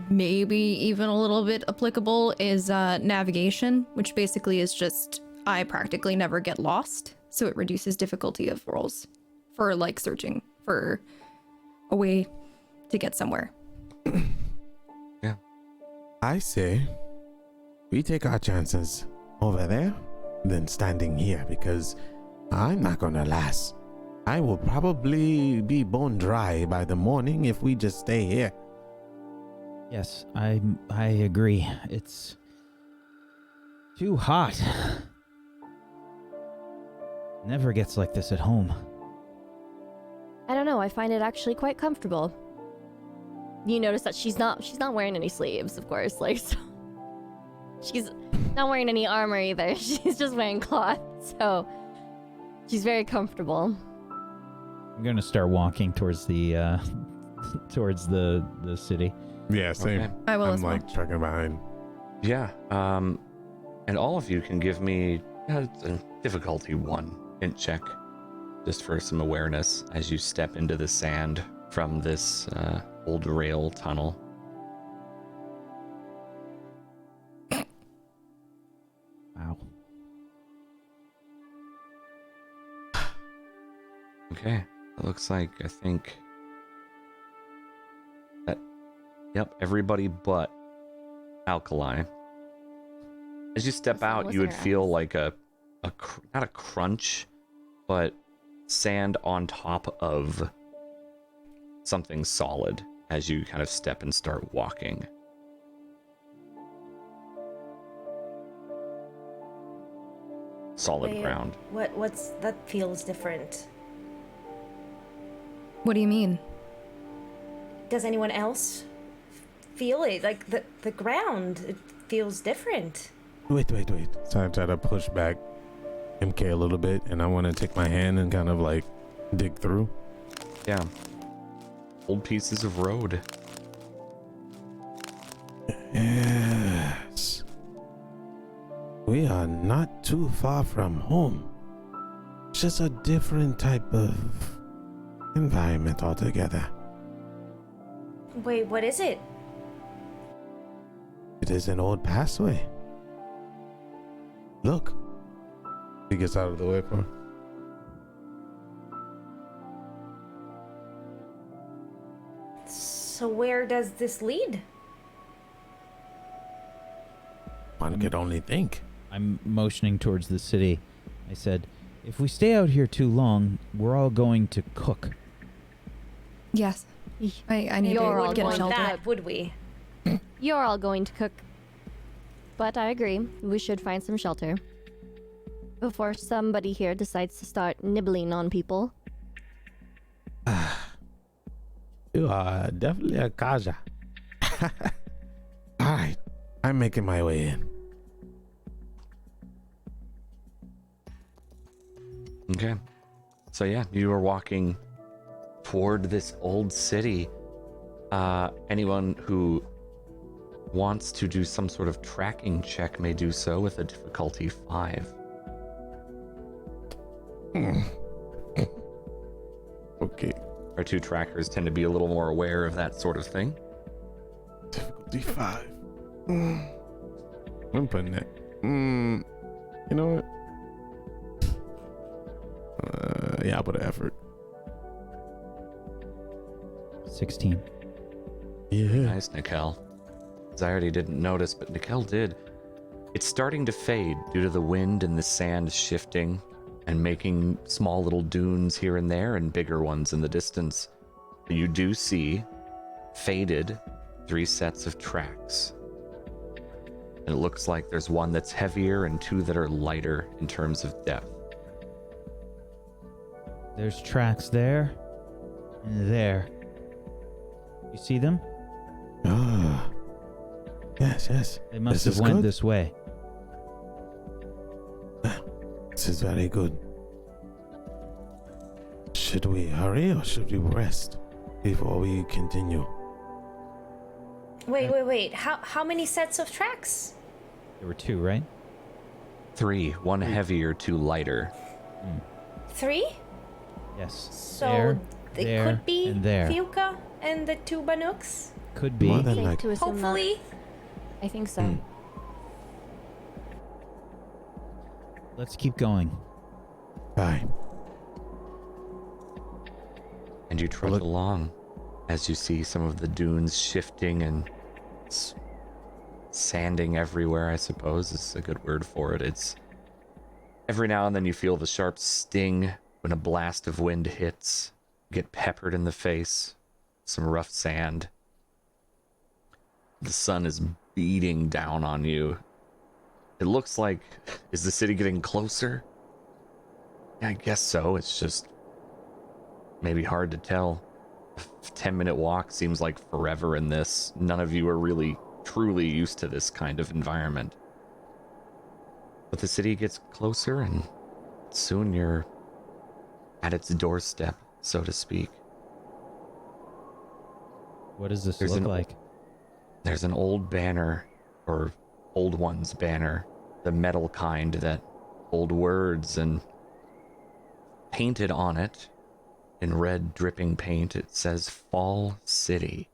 maybe even a little bit applicable is navigation, which basically is just I practically never get lost, so it reduces difficulty of rolls for like searching for a way to get somewhere. Yeah. I say we take our chances over there than standing here, because I'm not gonna last. I will probably be bone dry by the morning if we just stay here. yes, I agree. It's too hot. Never gets like this at home. I don't know, I find it actually quite comfortable. You notice that she's not wearing any sleeves, of course, like so. She's not wearing any armor either. She's just wearing cloth, so she's very comfortable. I'm gonna start walking towards the towards the city. Yeah, same. Okay. I will I'm as well. like checking behind. Yeah. And all of you can give me a difficulty 1 int check, just for some awareness as you step into the sand from this old rail tunnel. Wow. Okay. It looks like, I think that, yep, everybody but Alkali. As you step So out, was you would there feel ice? like not a crunch, but sand on top of something solid as you kind of step and start walking. Solid wait, ground. What's that feels different? What do you mean? Does anyone else feel it? Like the ground, it feels different. Wait. So I try to push back MK a little bit, and I want to take my hand and kind of like dig through. Yeah. Old pieces of road. Yes. We are not too far from home. It's just a different type of environment altogether. Wait, what is it? It is an old passway. Look. He gets out of the way for her. So where does this lead? One could only think. I'm motioning towards the city. I said, if we stay out here too long, we're all going to cook. Yes. I need You're all to get a going shelter. That would we? you're all going to cook. But I agree, we should find some shelter. Before somebody here decides to start nibbling on people. You are definitely a Kaja. Alright, I'm making my way in. Okay. So yeah, you are walking toward this old city. Anyone who wants to do some sort of tracking check may do so with a difficulty 5. Okay. Our 2 trackers tend to be a little more aware of that sort of thing. Difficulty 5. I'm putting that. You know what? Yeah, I'll put an effort. 16. Yeah. Nice, Nikel. I already didn't notice, but Nikel did. It's starting to fade due to the wind and the sand shifting and making small little dunes here and there and bigger ones in the distance. You do see faded 3 sets of tracks. And it looks like there's one that's heavier and 2 that are lighter in terms of depth. There's tracks there and there. You see them? Ah. Yes. They must This have is went good. this way. This is very good. Should we hurry or should we rest before we continue? Wait. How many sets of tracks? There were 2, right? 3, 1 heavier, 2 lighter. 3? Yes. So there, they there, could be and there. Feuka and the 2 Banooks? Could be. More I than think like to assume that. Hopefully. I think so. Let's keep going. Bye. And you trudge along as you see some of the dunes shifting and sanding everywhere, I suppose is a good word for it. It's every now and then you feel the sharp sting when a blast of wind hits. You get peppered in the face, some rough sand. The sun is beating down on you. It looks like, is the city getting closer? Yeah, I guess so. It's just maybe hard to tell. A 10-minute walk seems like forever in this. None of you are really truly used to this kind of environment. But the city gets closer and soon you're at its doorstep, so to speak. What does this There's look an- like? There's an old banner, or old one's banner, the metal kind that hold words, and painted on it in red dripping paint, it says Fall City.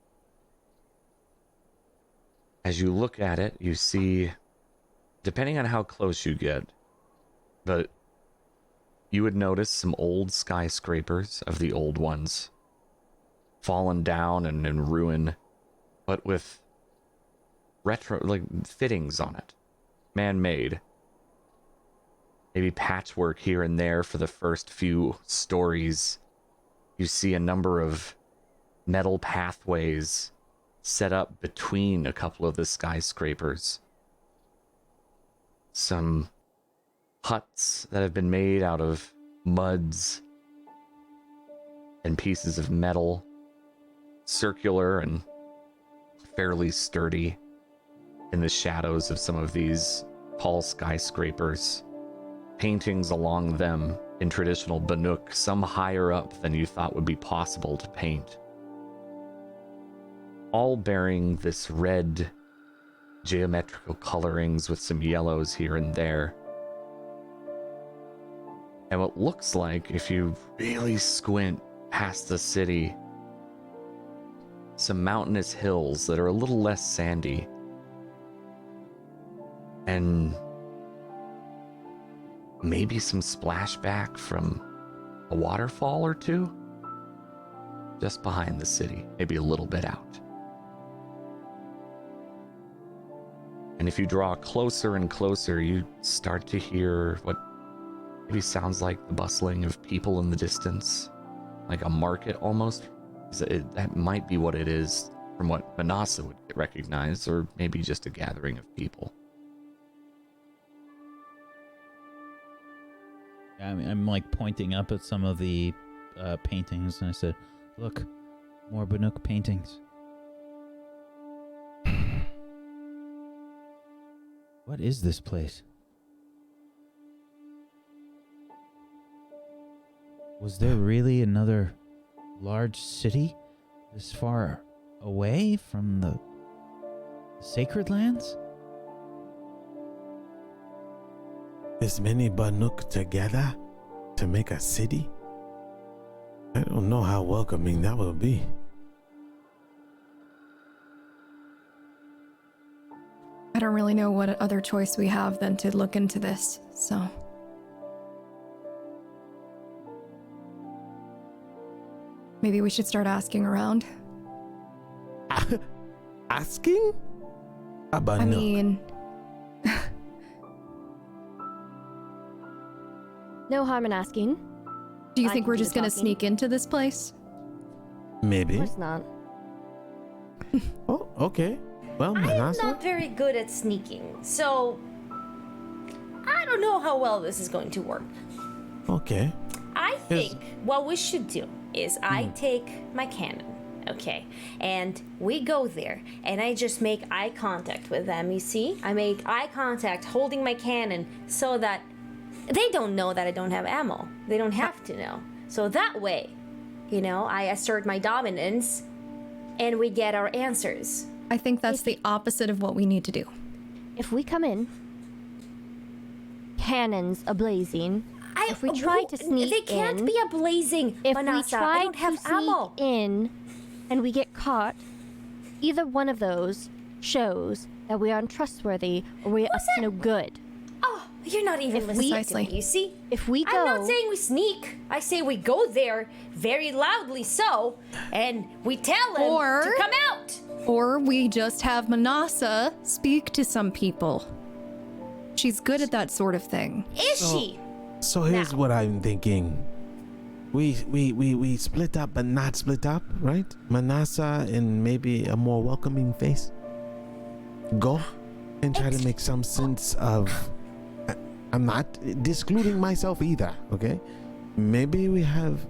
As you look at it, you see, depending on how close you get, but you would notice some old skyscrapers of the old ones, fallen down and in ruin, but with retro, like, fittings on it. Man-made. Maybe patchwork here and there for the first few stories. You see a number of metal pathways set up between a couple of the skyscrapers. Some huts that have been made out of muds and pieces of metal. Circular and fairly sturdy in the shadows of some of these tall skyscrapers. Paintings along them in traditional Banuk, some higher up than you thought would be possible to paint. All bearing this red geometrical colorings with some yellows here and there. And what looks like, if you really squint past the city, some mountainous hills that are a little less sandy. And maybe some splashback from a waterfall or 2 just behind the city, maybe a little bit out. And if you draw closer and closer, you start to hear what maybe sounds like the bustling of people in the distance, like a market almost. That might be what it is from what Manasa would recognize, or maybe just a gathering of people. I'm like pointing up at some of the paintings, and I said, "Look, more Banuk paintings." What is this place? Was there really another large city this far away from the sacred lands? This many Banuk together to make a city? I don't know how welcoming that will be. I don't really know what other choice we have than to look into this, so. Maybe we should start asking around. Asking? A Banuk. I mean, No harm in asking. do you I think can we're do just the gonna talking. sneak into this place? Of Maybe. course not. Oh, okay. Well, I am Manasa. not very good at sneaking, so I don't know how well this is going to work. Okay. I think what we should do is I take my cannon, okay, and we go there, and I just make eye contact with them, you see? I make eye contact holding my cannon so that they don't know that I don't have ammo. They don't have to know. So that way, you know, I assert my dominance and we get our answers. I think that's the opposite of what we need to do. If we come in, cannons ablazing. If we try to sneak they can't in, be a blazing, if Manasa. we try I don't have to sneak ammo. in and we get caught, either one of those shows that we are untrustworthy or we are up to no good. Oh, you're not even If listening to Precisely. me, you see? If we go, I'm not saying we sneak. I say we go there very loudly so, and we tell them Or- to come out. Or we just have Manasa speak to some people. She's good at that sort of thing. Is she? So here's Now. what I'm thinking. We split up but not split up, right? Manasa in maybe a more welcoming face. Go and try to make some sense of I'm not discluding myself either, okay? Maybe we have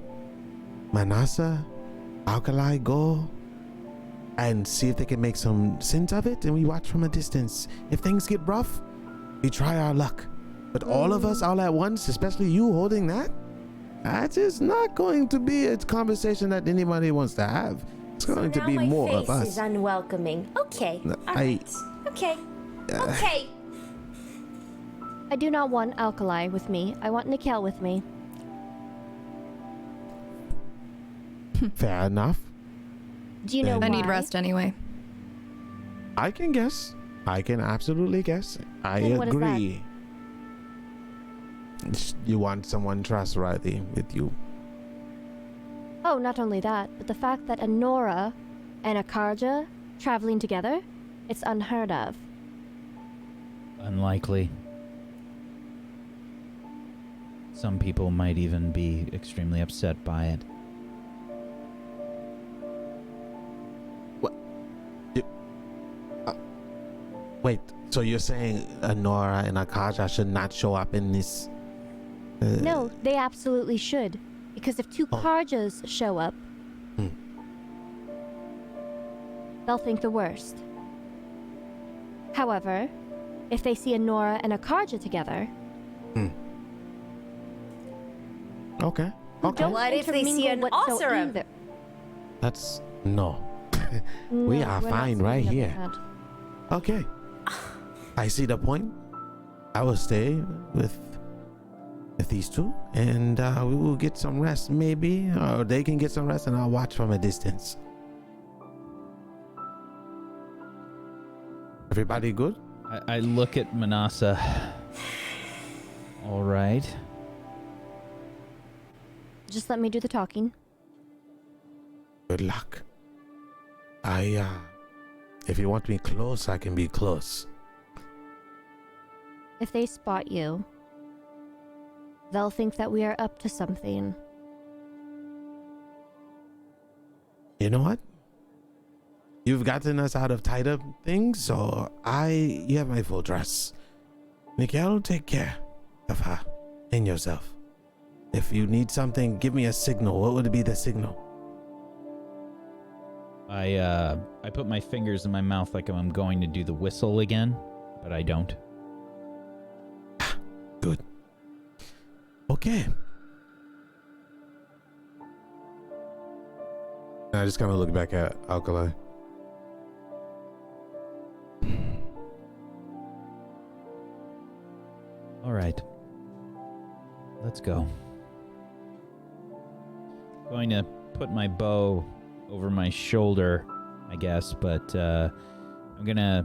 Manasa, Alkali go and see if they can make some sense of it, and we watch from a distance. If things get rough, we try our luck. But all of us all at once, especially you holding that is not going to be a conversation that anybody wants to have. It's going to Now be my more face of us. is unwelcoming. Okay. No, All right. Okay. Okay. I do not want Alkali with me. I want Nikel with me. Fair enough. Do you know why? I need rest anyway. I can guess. I can absolutely guess. I Then what is that? agree. You want someone trustworthy with you. Oh, not only that, but the fact that a Nora and a Karja traveling together, it's unheard of. Unlikely. Some people might even be extremely upset by it. Wait, so you're saying Nora and Akaja should not show up in this? No, they absolutely should. Because if two Oh. Karjas show up, they'll think the worst. However, if they see a Nora and a Karja together, Okay. who Okay. don't What if they see intermingle an whatsoever Oseram? either. That's no. We No, are we're not fine saying right that here. bad. Okay. I see the point. I will stay with these two, and we will get some rest, maybe, or they can get some rest, and I'll watch from a distance. Everybody good? I look at Manasa. All right. Just let me do the talking. Good luck. If you want me close, I can be close. If they spot you, they'll think that we are up to something. You know what? You've gotten us out of tied up things, so you have my full trust. Miguel, take care of her and yourself. If you need something, give me a signal. What would be the signal? I put my fingers in my mouth like I'm going to do the whistle again, but I don't. Good. Okay. I just kind of look back at Alkali. All right. Let's go. Going to put my bow over my shoulder, I guess, but I'm going to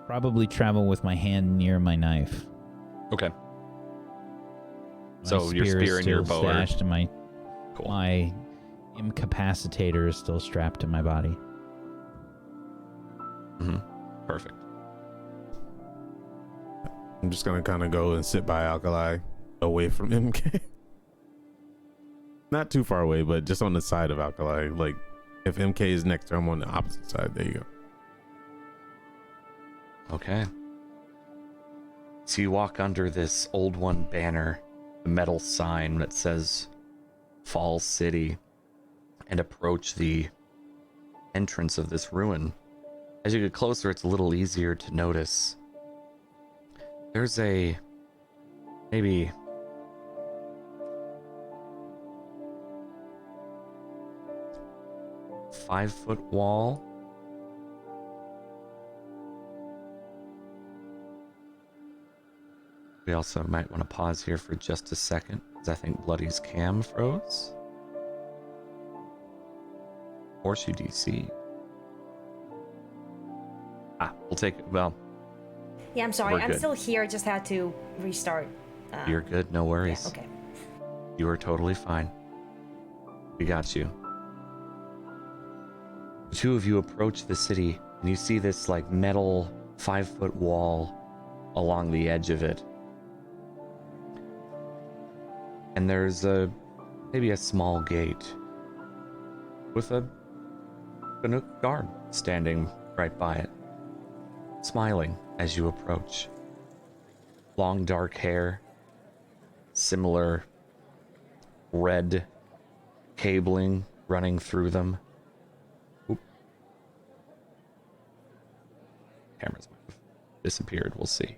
probably travel with my hand near my knife. Okay. My So your is spear and your still bow are... stashed, and my Cool. my incapacitator is still strapped to my body. Mm-hmm. Perfect. I'm just gonna kind of go and sit by Alkali, away from MK. Not too far away, but just on the side of Alkali. Like, if MK is next to him, I'm on the opposite side. There you go. Okay. So you walk under this old one banner, a metal sign that says Fall City, and approach the entrance of this ruin. As you get closer, it's a little easier to notice. There's a maybe 5-foot wall. We also might want to pause here for just a second, because I think Bloody's cam froze. Horseshoe DC. We'll take it. Well, Yeah, I'm sorry. We're I'm good. still here. Just had to restart. you're good. No Yeah, worries. okay. You are totally fine. We got you. The two of you approach the city, and you see this like metal 5-foot wall along the edge of it. And there's maybe a small gate with a Chinook guard standing right by it, smiling as you approach. Long dark hair, similar red cabling running through them. Oop. Cameras might have disappeared, we'll see.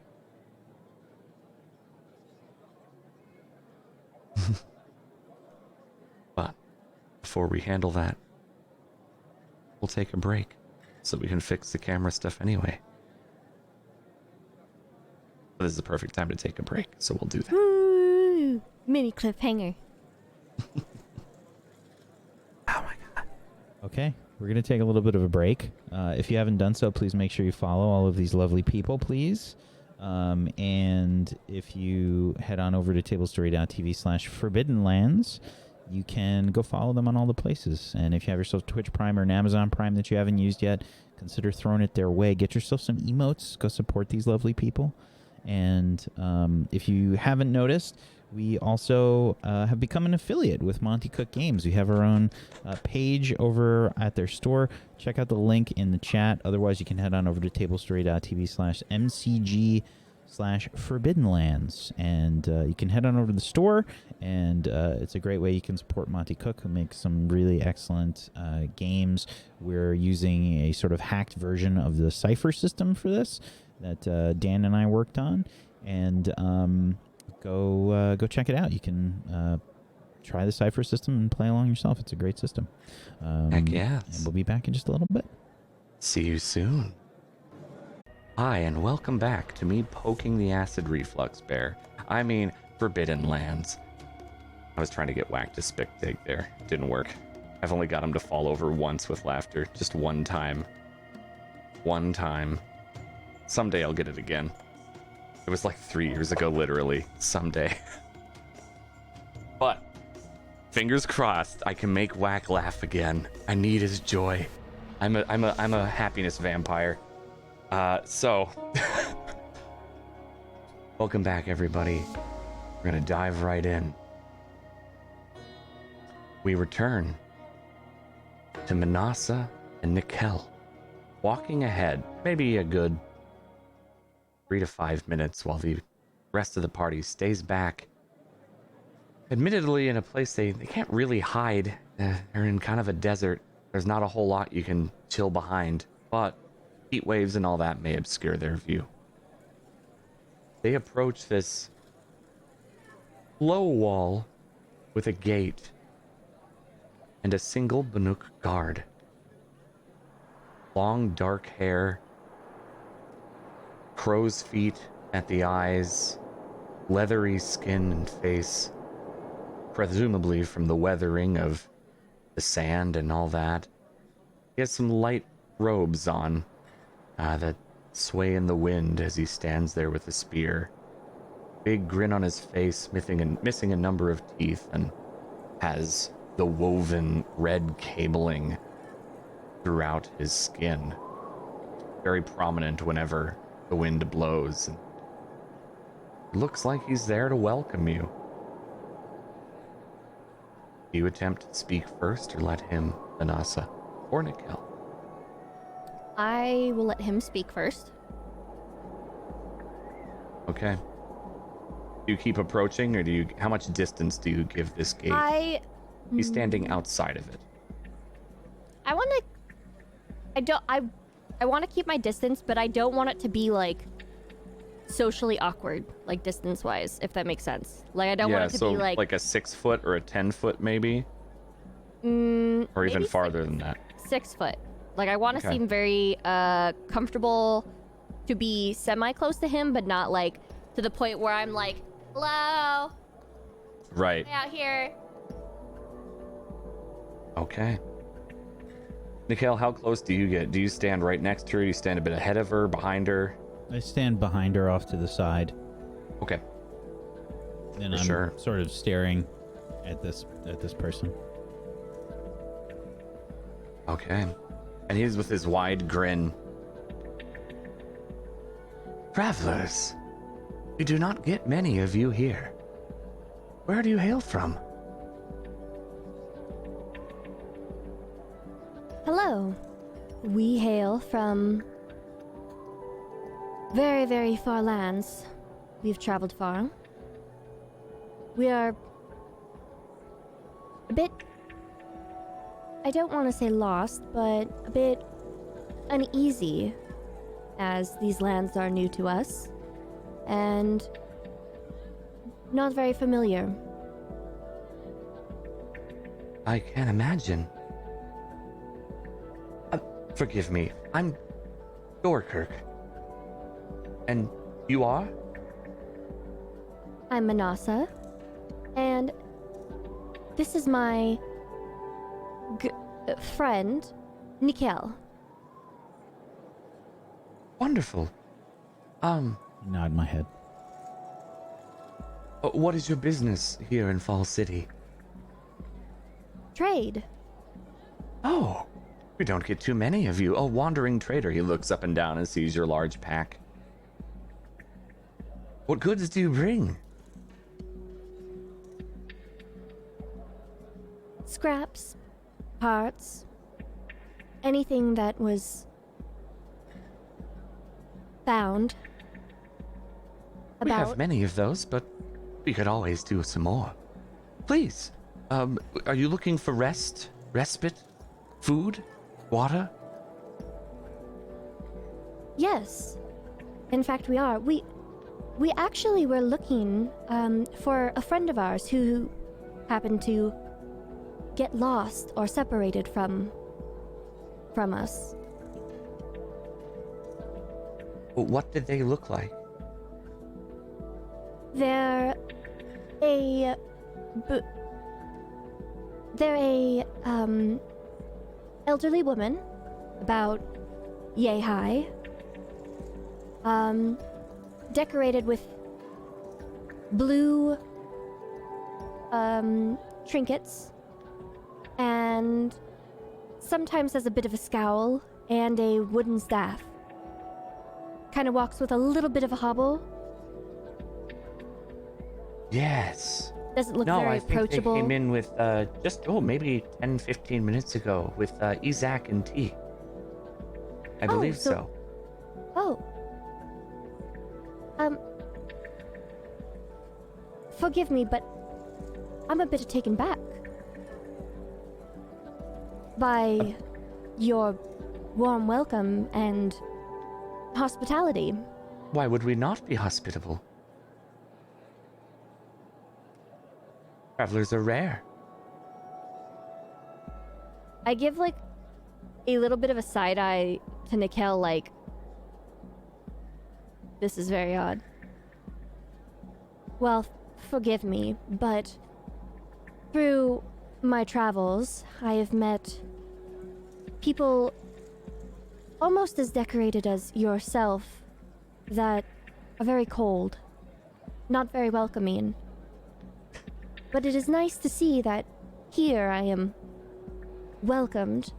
But before we handle that, we'll take a break so we can fix the camera stuff anyway. This is the perfect time to take a break, so we'll do that. Woo! Mini cliffhanger. Okay, we're going to take a little bit of a break. If you haven't done so, please make sure you follow all of these lovely people, please. And if you head on over to tablestory.tv/forbiddenlands, you can go follow them on all the places. And if you have yourself Twitch Prime or an Amazon Prime that you haven't used yet, consider throwing it their way. Get yourself some emotes. Go support these lovely people. And if you haven't noticed, we also have become an affiliate with Monty Cook Games. We have our own page over at their store. Check out the link in the chat. Otherwise, you can head on over to tablestory.tv/mcg/forbiddenlands. And you can head on over to the store. And it's a great way you can support Monty Cook, who makes some really excellent games. We're using a sort of hacked version of the Cypher System for this that Dan and I worked on. And go check it out. You can try the Cypher System and play along yourself. It's a great system. Heck yes. And we'll be back in just a little bit. See you soon. Hi, and welcome back to me poking the acid reflux bear. I mean, Forbidden Lands. I was trying to get Whack to spectate there. Didn't work. I've only got him to fall over once with laughter. Just one time. One time. Someday I'll get it again. It was like 3 years ago, literally. Someday. But, fingers crossed, I can make Whack laugh again. I need his joy. I'm a happiness vampire. So, welcome back, everybody. We're gonna dive right in. We return to Manasa and Nikel walking ahead, maybe a good 3 to 5 minutes while the rest of the party stays back. Admittedly, in a place they can't really hide. They're in kind of a desert. There's not a whole lot you can chill behind, but heat waves and all that may obscure their view. They approach this low wall with a gate and a single Banuk guard. Long dark hair, crow's feet at the eyes, leathery skin and face, presumably from the weathering of the sand and all that. He has some light robes on that sway in the wind as he stands there with a spear. Big grin on his face, missing a number of teeth, and has the woven red cabling throughout his skin. Very prominent whenever the wind blows. And looks like he's there to welcome you. Do you attempt to speak first or let him, Anasa, or Nikel? I will let him speak first. Okay. Do you keep approaching, or how much distance do you give this gate? He's standing outside of it. I want to keep my distance, but I don't want it to be like socially awkward, like distance-wise, if that makes sense. Like I don't want it to be like a 6 foot or a 10 foot maybe, or even farther than that. 6 foot. Like I want to Okay. seem very comfortable to be semi-close to him, but not like to the point where I'm like, hello, Right. out here. Okay. Nikel, how close do you get? Do you stand right next to her? Do you stand a bit ahead of her, behind her? I stand behind her off to the side, Okay. and For I'm sure. sort of staring at this person. Okay. And he's with his wide grin. Travelers, we do not get many of you here. Where do you hail from? Hello. We hail from very, very far lands. We've traveled far. We are a bit, I don't want to say lost, but a bit uneasy, as these lands are new to us and not very familiar. I can't imagine. Forgive me, I'm Dorkirk. And you are? I'm Manasa, and this is my friend, Nikel. Wonderful. Nod my head. What is your business here in Fall City? Trade. Oh, we don't get too many of you. A wandering trader. He looks up and down and sees your large pack. What goods do you bring? Scraps, parts, anything that was found. We have many of those, but we could always do some more. Please, are you looking for rest, respite, food, water? Yes. In fact, we are. We actually were looking for a friend of ours who happened to get lost or separated from us. What did they look like? They're a elderly woman, about yay high, decorated with blue trinkets, and sometimes has a bit of a scowl and a wooden staff. Kind of walks with a little bit of a hobble. Yes. Doesn't look No, very I think approachable. they came in with maybe 10, 15 minutes ago with Isaac and tea. I believe so. Oh. Forgive me, but I'm a bit taken back by your warm welcome and hospitality. Why would we not be hospitable? Travelers are rare. I give like a little bit of a side eye to Nikel, like, this is very odd. Well, forgive me, but through my travels, I have met people almost as decorated as yourself that are very cold, not very welcoming. But it is nice to see that here I am welcomed.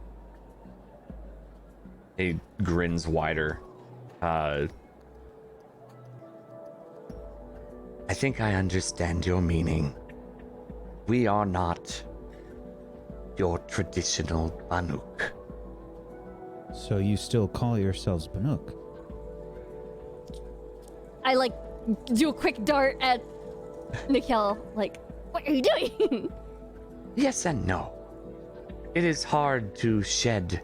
He grins wider. I think I understand your meaning. We are not your traditional Banuk. So you still call yourselves Banuk? I like do a quick dart at Nikel, like, what are you doing? Yes and no. It is hard to shed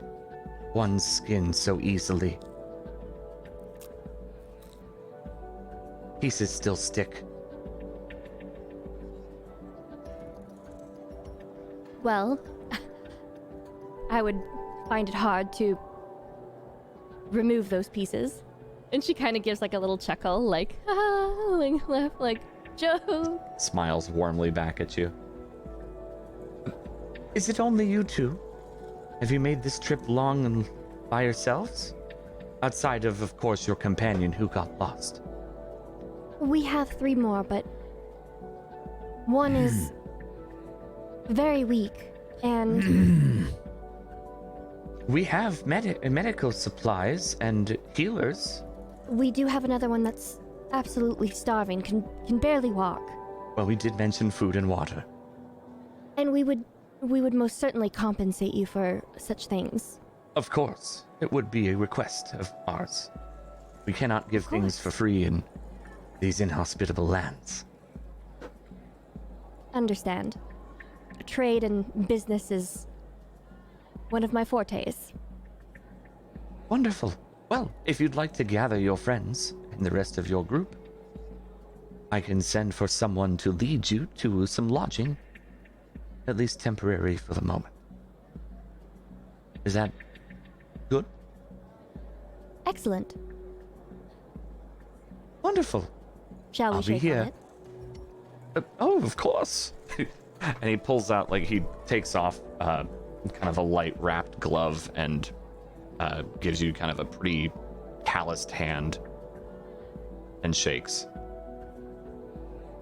one's skin so easily. Pieces still stick. Well, I would find it hard to remove those pieces. And she kind of gives like a little chuckle, like, like, laugh, like, joke. Smiles warmly back at you. Is it only you two? Have you made this trip long and by yourselves? Outside of course, your companion who got lost. We have 3 more, but one is very weak, and We have medical supplies and healers. we do have another one that's absolutely starving, can barely walk. Well, we did mention food and water. And we would most certainly compensate you for such things. Of course, it would be a request of ours. We cannot give things for free in these inhospitable lands. Understand. Trade and business is one of my fortes. Wonderful. Well, if you'd like to gather your friends and the rest of your group, I can send for someone to lead you to some lodging, at least temporary for the moment. Is that good? Excellent. Wonderful. Shall we I'll be shake here. on it? Oh, of course. And he pulls out, like, he takes off kind of a light wrapped glove and gives you kind of a pretty calloused hand and shakes.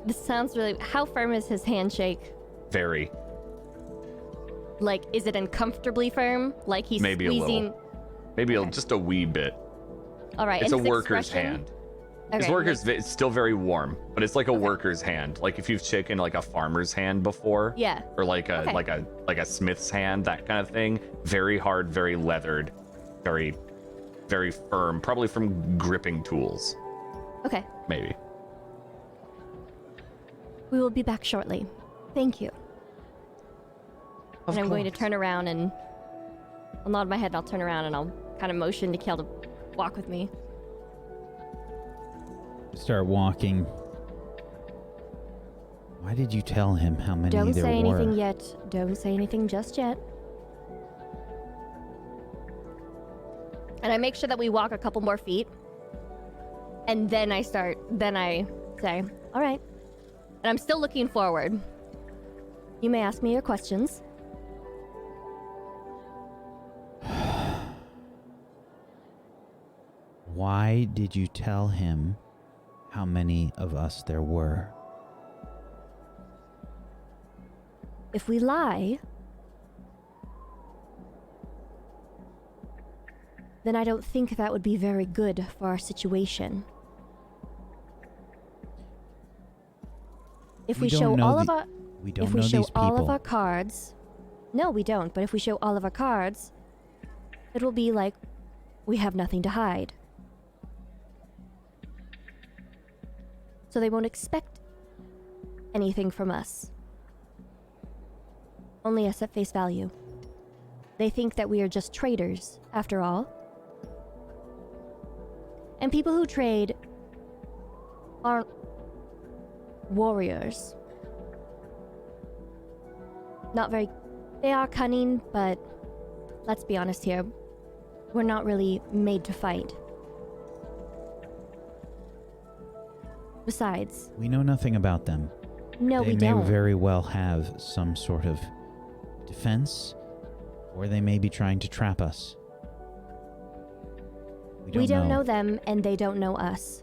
This sounds really... How firm is his handshake? Very. Like, is it uncomfortably firm? Like he's Maybe squeezing... a little. Maybe just a wee bit. All right. It's and a his worker's expression? hand. Okay. His worker's it's still very warm, but it's like a worker's hand. Like if you've shaken like a farmer's hand before. Yeah. Or like a Okay. like a smith's hand, that kind of thing. Very hard, very leathered, very very firm, probably from gripping tools. Okay. Maybe. We will be back shortly. Thank you. Of And I'm going to course. turn around and... I'll nod my head and I'll turn around and I'll kind of motion to Kel to walk with me. Start walking. Why did you tell him how many Don't there say were? anything yet. Don't say anything just yet. And I make sure that we walk a couple more feet. And then I say, all right. And I'm still looking forward. You may ask me your questions. Why did you tell him how many of us there were? If we lie, then I don't think that would be very good for our situation. If we don't show know all of the- our We don't if know we show these people. all of our cards, no, we don't. But if we show all of our cards, it will be like we have nothing to hide. So they won't expect anything from us. Only us at face value. They think that we are just traders, after all. And people who trade aren't warriors. Not very... They are cunning, but let's be honest here. We're not really made to fight. Besides... We know nothing about them. No, we They don't. may very well have some sort of defense, or they may be trying to trap us. We don't know them, and they don't know us.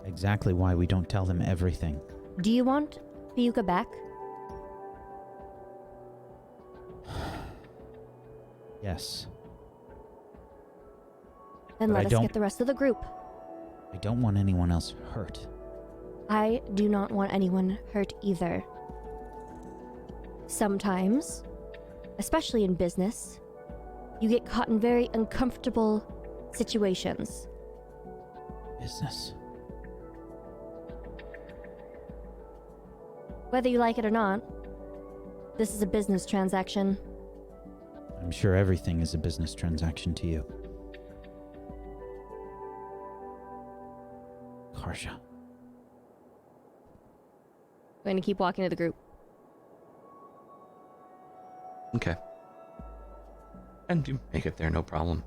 Exactly why we don't tell them everything. Do you want Feuka back? Yes. Then But let I us don't- get the rest of the group. I don't want anyone else hurt. I do not want anyone hurt either. Sometimes, especially in business, you get caught in very uncomfortable situations. Business. Whether you like it or not, this is a business transaction. I'm sure everything is a business transaction to you. Karsha. I'm going to keep walking to the group. Okay. And you make it there, no problem.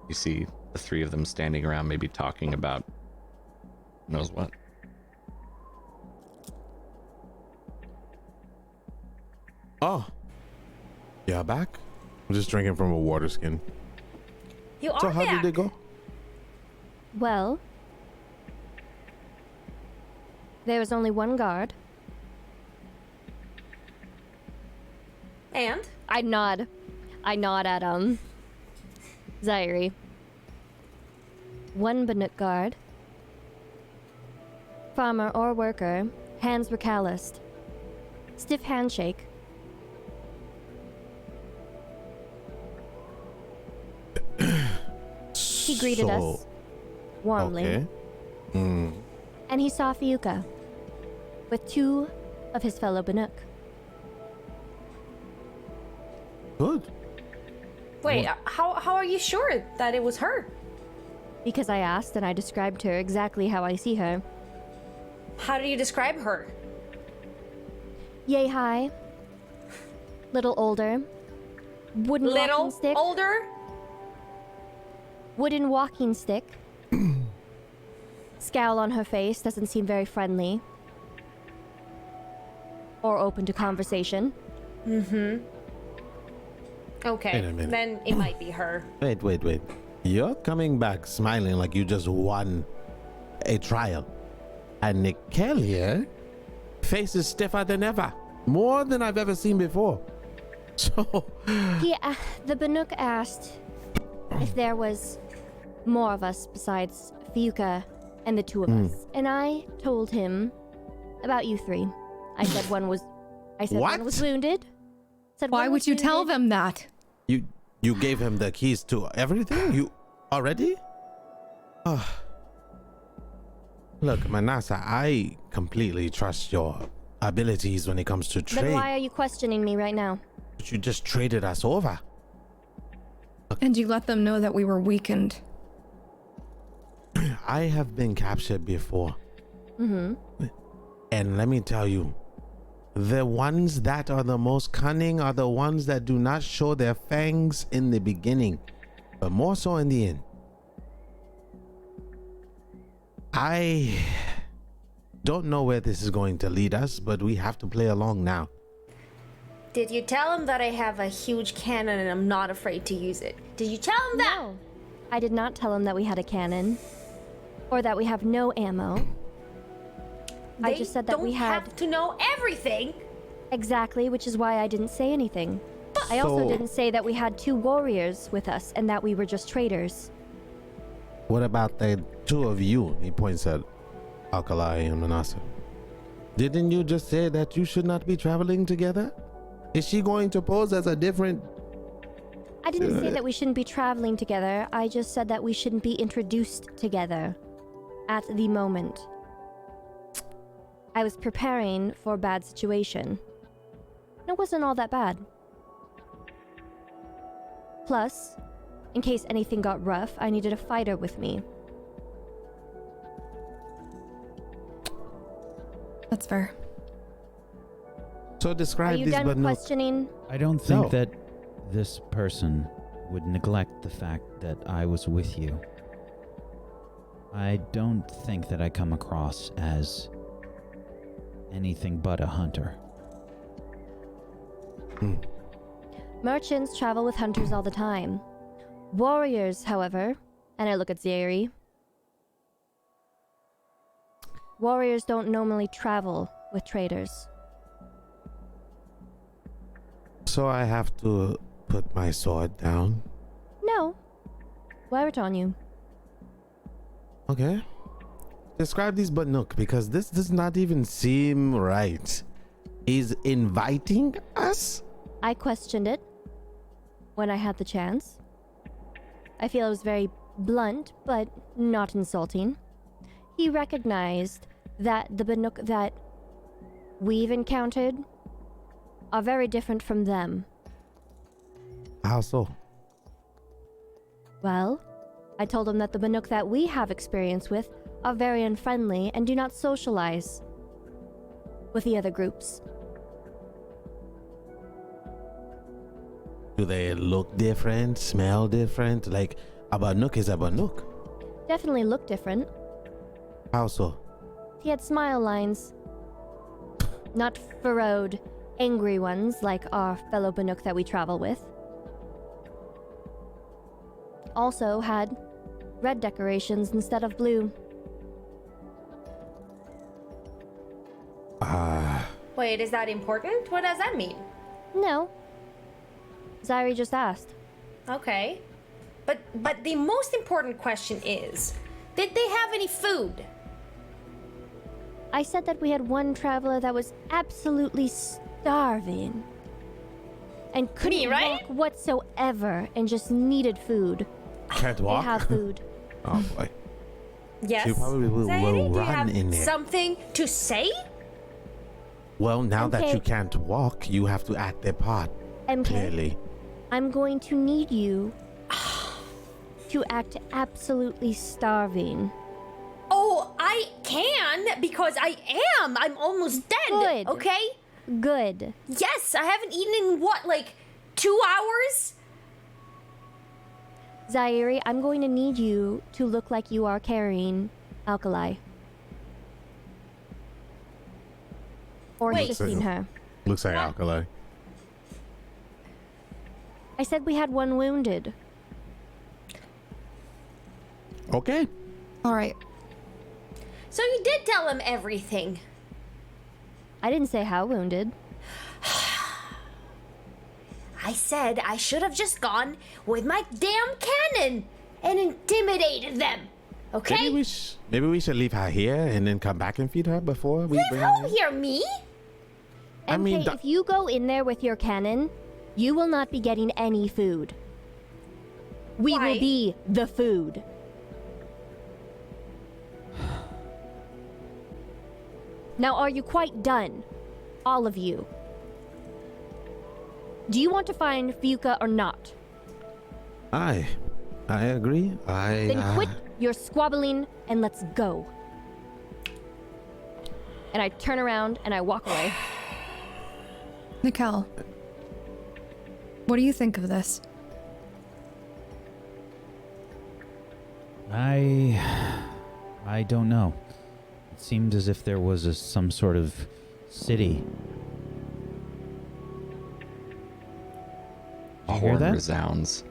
You see the three of them standing around, maybe talking about who knows what. Oh, yeah, back. I'm just drinking from a water skin. You are So how back. did it go? Well, there was only one guard. And? I nod at Zairi. One Banuk guard. Farmer or worker, hands were calloused. Stiff handshake. He greeted us warmly, Okay. and he saw Feuka with two of his fellow Banuk. Good. Wait, how are you sure that it was her? Because I asked and I described her exactly how I see her. How do you describe her? Yay high, little older, wooden Little? walking stick, Older? wooden walking stick. Scowl on her face, doesn't seem very friendly or open to conversation. Okay, Wait a minute. then it might be her. Wait. You're coming back smiling like you just won a trial. And Nickel here, face is stiffer than ever. More than I've ever seen before. So, The Banuk asked if there was more of us besides Feuka and the two of us. And I told him about you three. I said one was What? one was wounded. Said Why one would was you tell wounded. them that? you gave him the keys to everything? You already? Look, Manasa, I completely trust your abilities when it comes to Then trade. why are you questioning me right now? But you just traded us over. And you let them know that we were weakened. I have been captured before. And let me tell you, the ones that are the most cunning are the ones that do not show their fangs in the beginning, but more so in the end. I don't know where this is going to lead us, but we have to play along now. Did you tell him that I have a huge cannon and I'm not afraid to use it? Did you tell him that? No. I did not tell him that we had a cannon or that we have no ammo. I They just said that we don't had have to know everything. exactly, which is why I didn't say anything. I also So- didn't say that we had two warriors with us and that we were just traders. What about the two of you? He points at Alkali and Manasa. Didn't you just say that you should not be traveling together? Is she going to pose as a different I didn't say that we shouldn't be traveling together. I just said that we shouldn't be introduced together at the moment. I was preparing for a bad situation. It wasn't all that bad. Plus, in case anything got rough, I needed a fighter with me. That's fair. So Are describe you this done Banuk. questioning? I don't think No. that this person would neglect the fact that I was with you. I don't think that I come across as anything but a hunter. Merchants travel with hunters all the time. Warriors, however, and I look at Zairi. Warriors don't normally travel with traders. So I have to put my sword down. No. Wear it on you. Okay. Describe this Banuk, because this does not even seem right. He's inviting us? I questioned it when I had the chance. I feel it was very blunt, but not insulting. He recognized that the Banuk that we've encountered are very different from them. How so? Well, I told him that the Banuk that we have experience with are very unfriendly and do not socialize with the other groups. Do they look different, smell different? Like, a Banuk is a Banuk. Definitely look different. How so? He had smile lines. Not furrowed, angry ones like our fellow Banuk that we travel with. Also had red decorations instead of blue. Wait, is that important? What does that mean? No. Zairi just asked. Okay. But the most important question is, did they have any food? I said that we had one traveler that was absolutely starving. And couldn't Me, right? walk whatsoever and just needed food. Can't They walk? have food. Oh boy. Yes. You probably will Zairi, do you run have in there. something to say? Well, now that Okay. you can't walk, you have to act their part. MK, Clearly. I'm going to need you to act absolutely starving. Oh, I can because I am. I'm almost dead. Good. Okay? Good. Yes, I haven't eaten in what, like 2 hours? Zairi, I'm going to need you to look like you are carrying Alkali. Or Wait. assisting her. Looks like alkali. I said we had one wounded. Okay. All right. So you did tell him everything. I didn't say how wounded. I said I should have just gone with my damn cannon and intimidated them. Okay? Maybe we should leave her here and then come back and feed her before we Leave bring her who in. here, me? I mean, MK, if you go in there with your cannon, you will not be getting any food. We Why? will be the food. Now, are you quite done? All of you. Do you want to find Feuka or not? I agree. Then quit your squabbling and let's go. And I turn around and I walk away. Nikel, what do you think of this? I don't know. It seemed as if there was some sort of city. A Did you hear horn that? resounds.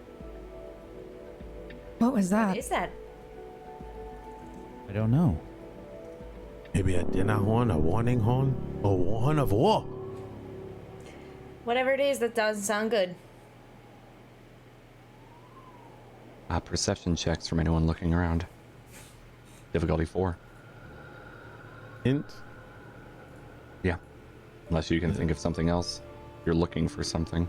What was What that? is that? I don't know. Maybe a dinner horn, a warning horn, a horn of war. Whatever it is, that doesn't sound good. Perception checks from anyone looking around. Difficulty 4. Hint. Yeah. Unless you can think of something else. You're looking for something.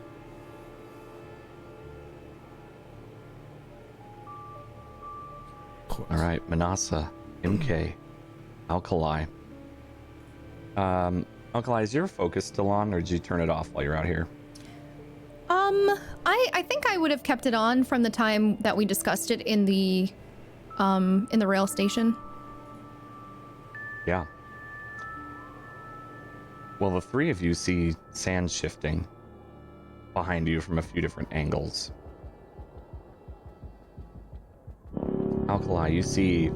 course. All right, Manasa, MK, Alkali. Alkali, is your focus still on, or did you turn it off while you're out here? I think I would have kept it on from the time that we discussed it in the rail station. Yeah. Well, the three of you see sand shifting behind you from a few different angles. Alkali, you see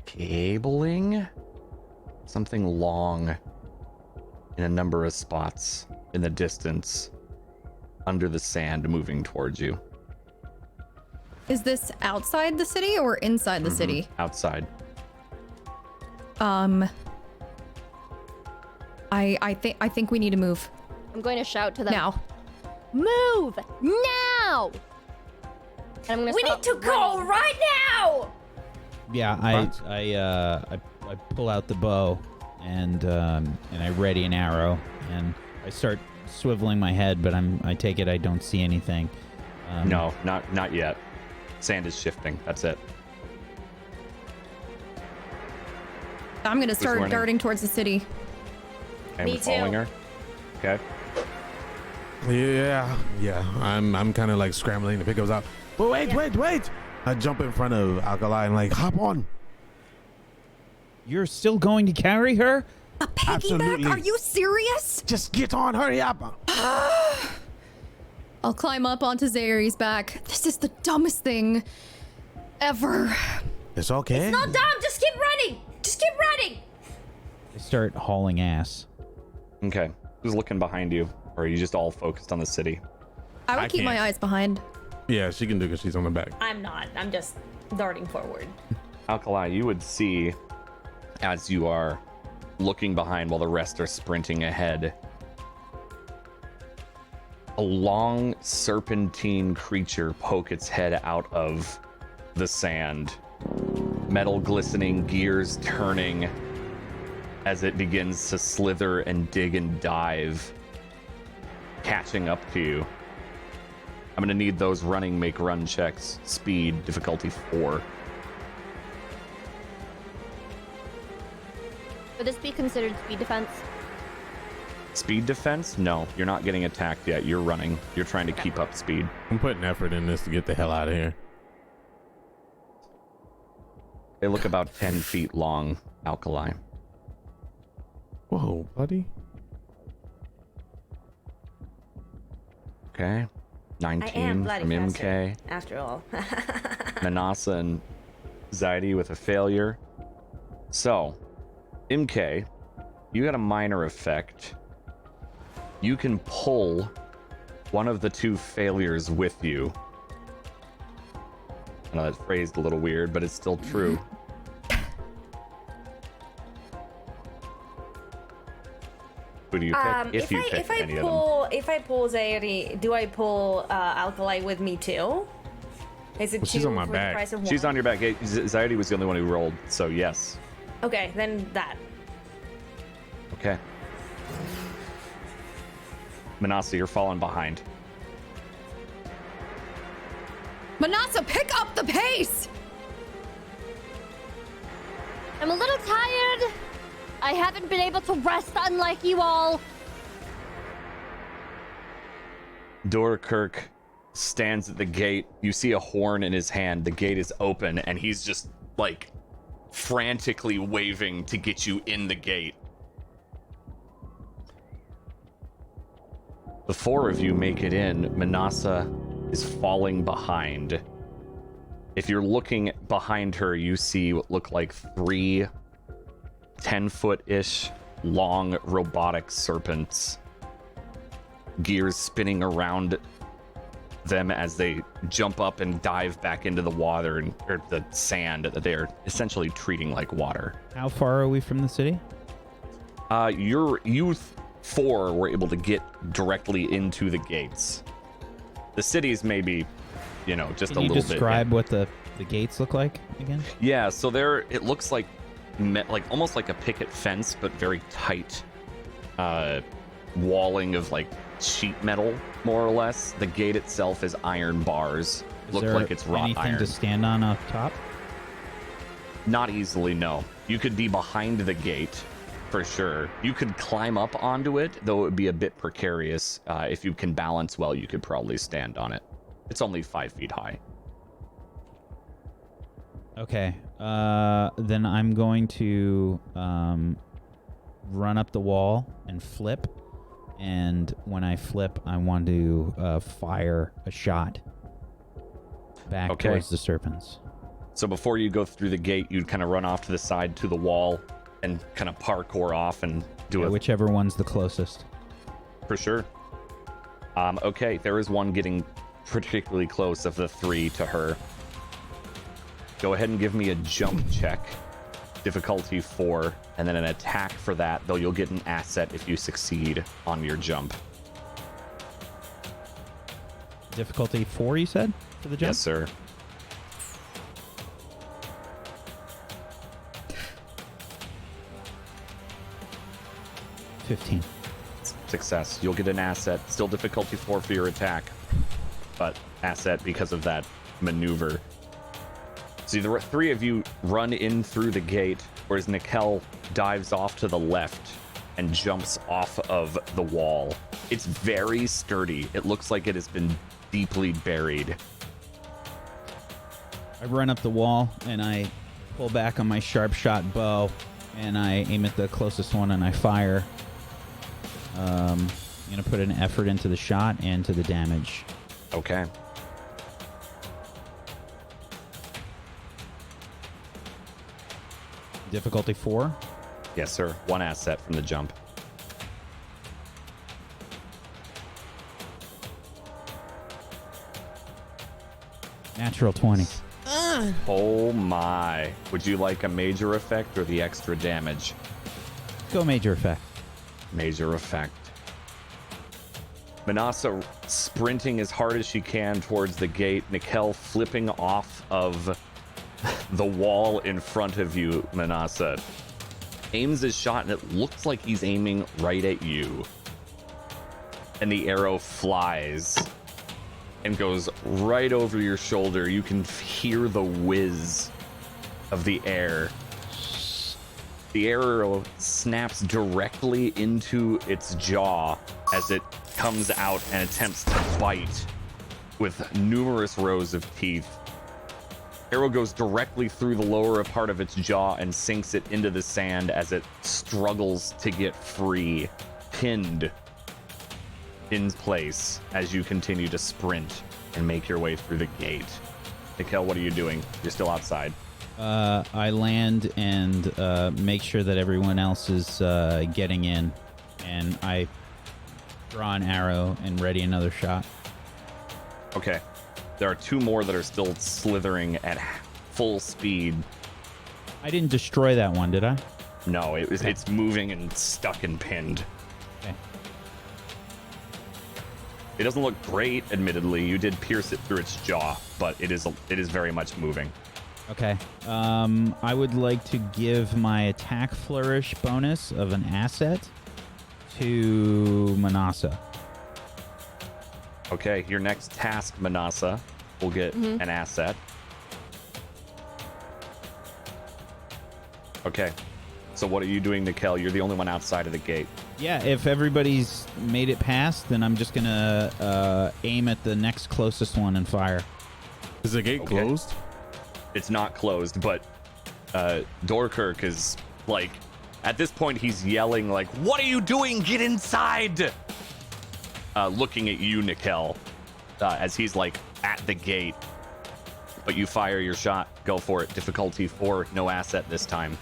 cabling? Something long in a number of spots in the distance under the sand moving towards you. Is this outside the city or inside the city? Outside. I think we need to move I'm going to shout to them. now. Move now! And I'm gonna We start need to go running. right now! Yeah, I pull out the bow and I ready an arrow and I start swiveling my head, but I take it I don't see anything. No, not yet. Sand is shifting. That's it. I'm gonna start running? darting towards the city. And Me we're following too. her. Okay. Yeah. I'm kind of like scrambling to pick us up. But wait! I jump in front of Alkali and like hop on. You're still going to carry her? A piggyback? Absolutely. Are you serious? Just get on, hurry up. I'll climb up onto Zairi's back. This is the dumbest thing ever. It's okay. Not dumb, just keep running! Just keep running! I start hauling ass. Okay. Who's looking behind you? Or are you just all focused on the city? I would I keep my can't. eyes behind. Yeah, she can do because she's on the back. I'm not. I'm just darting forward. Alkali, you would see as you are looking behind while the rest are sprinting ahead, a long serpentine creature poke its head out of the sand. Metal glistening, gears turning as it begins to slither and dig and dive, catching up to you. I'm gonna need those running make run checks. Speed, difficulty 4. Would this be considered speed defense? Speed defense? No, you're not getting attacked yet. You're running. You're trying to keep up speed. I'm putting effort in this to get the hell out of here. They look about 10 feet long, Alkali. Whoa, buddy. Okay. I am 19 bloody from faster, MK. after all. Manasa and Zaidi with a failure. So, MK, you got a minor effect. You can pull one of the two failures with you. I know that's phrased a little weird, but it's still true. Who do you pick? If you pick any of them. If I pull Zairi, do I pull Alkali with me too? Is it Well, she's two on my for back. the price of one? She's on your back. Zaidi was the only one who rolled, so yes. Okay, then that. Okay. Manasa, you're falling behind. Manasa, pick up the pace! I'm a little tired. I haven't been able to rest unlike you all. Dorkirk stands at the gate. You see a horn in his hand. The gate is open, and he's just, like, frantically waving to get you in the gate. The four of you make it in. Manasa is falling behind. If you're looking behind her, you see what look like 3 10-foot-ish long robotic serpents. Gears spinning around them as they jump up and dive back into the water or the sand that they are essentially treating like water. How far are we from the city? You 4 were able to get directly into the gates. The cities maybe, just Can a you little bit. describe what the gates look like again? Yeah, so it looks like almost like a picket fence, but very tight walling of like sheet metal, more or less. The gate itself is iron bars. Looks there like it's wrought anything iron. to stand on up top? Not easily, no. You could be behind the gate, for sure. You could climb up onto it, though it would be a bit precarious. If you can balance well, you could probably stand on it. It's only 5 feet high. Okay. Then I'm going to run up the wall and flip. And when I flip, I want to fire a shot back towards the serpents. So before you go through the gate, you'd kind of run off to the side to the wall and kind of parkour off and do it. Whichever one's the closest. For sure. Okay, there is one getting particularly close of the 3 to her. Go ahead and give me a jump check. Difficulty 4, and then an attack for that, though you'll get an asset if you succeed on your jump. Difficulty 4, you said, for the jump? Yes, sir. $15. Success. You'll get an asset. Still difficulty 4 for your attack, but asset because of that maneuver. So the 3 of you run in through the gate, whereas Nikel dives off to the left and jumps off of the wall. It's very sturdy. It looks like it has been deeply buried. I run up the wall and I pull back on my sharp shot bow and I aim at the closest one and I fire. I'm going to put an effort into the shot and to the damage. Okay. Difficulty 4? Yes, sir. 1 asset from the jump. Natural 20. Oh my. Would you like a major effect or the extra damage? Go major effect. Major effect. Manasa sprinting as hard as she can towards the gate. Nikel flipping off of the wall in front of you, Manasa. Aims his shot and it looks like he's aiming right at you. And the arrow flies and goes right over your shoulder. You can hear the whiz of the air. The arrow snaps directly into its jaw as it comes out and attempts to bite with numerous rows of teeth. Arrow goes directly through the lower part of its jaw and sinks it into the sand as it struggles to get free, pinned in place as you continue to sprint and make your way through the gate. Nikel, what are you doing? You're still outside. I land and make sure that everyone else is getting in, and I draw an arrow and ready another shot. Okay. There are 2 more that are still slithering at full speed. I didn't destroy that one, did I? No, it's moving and stuck and pinned. Okay. It doesn't look great, admittedly. You did pierce it through its jaw, but it is very much moving. Okay. I would like to give my attack flourish bonus of an asset to Manasa. Okay, your next task, Manasa, will get an asset. Okay. So what are you doing, Nikel? You're the only one outside of the gate. Yeah, if everybody's made it past, then I'm just going to aim at the next closest one and fire. Is the gate closed? It's not closed, but Dorkirk is like, at this point, he's yelling like, "What are you doing? Get inside!" Looking at you, Nikel, as he's like at the gate. But you fire your shot. Go for it. Difficulty 4, no asset this time.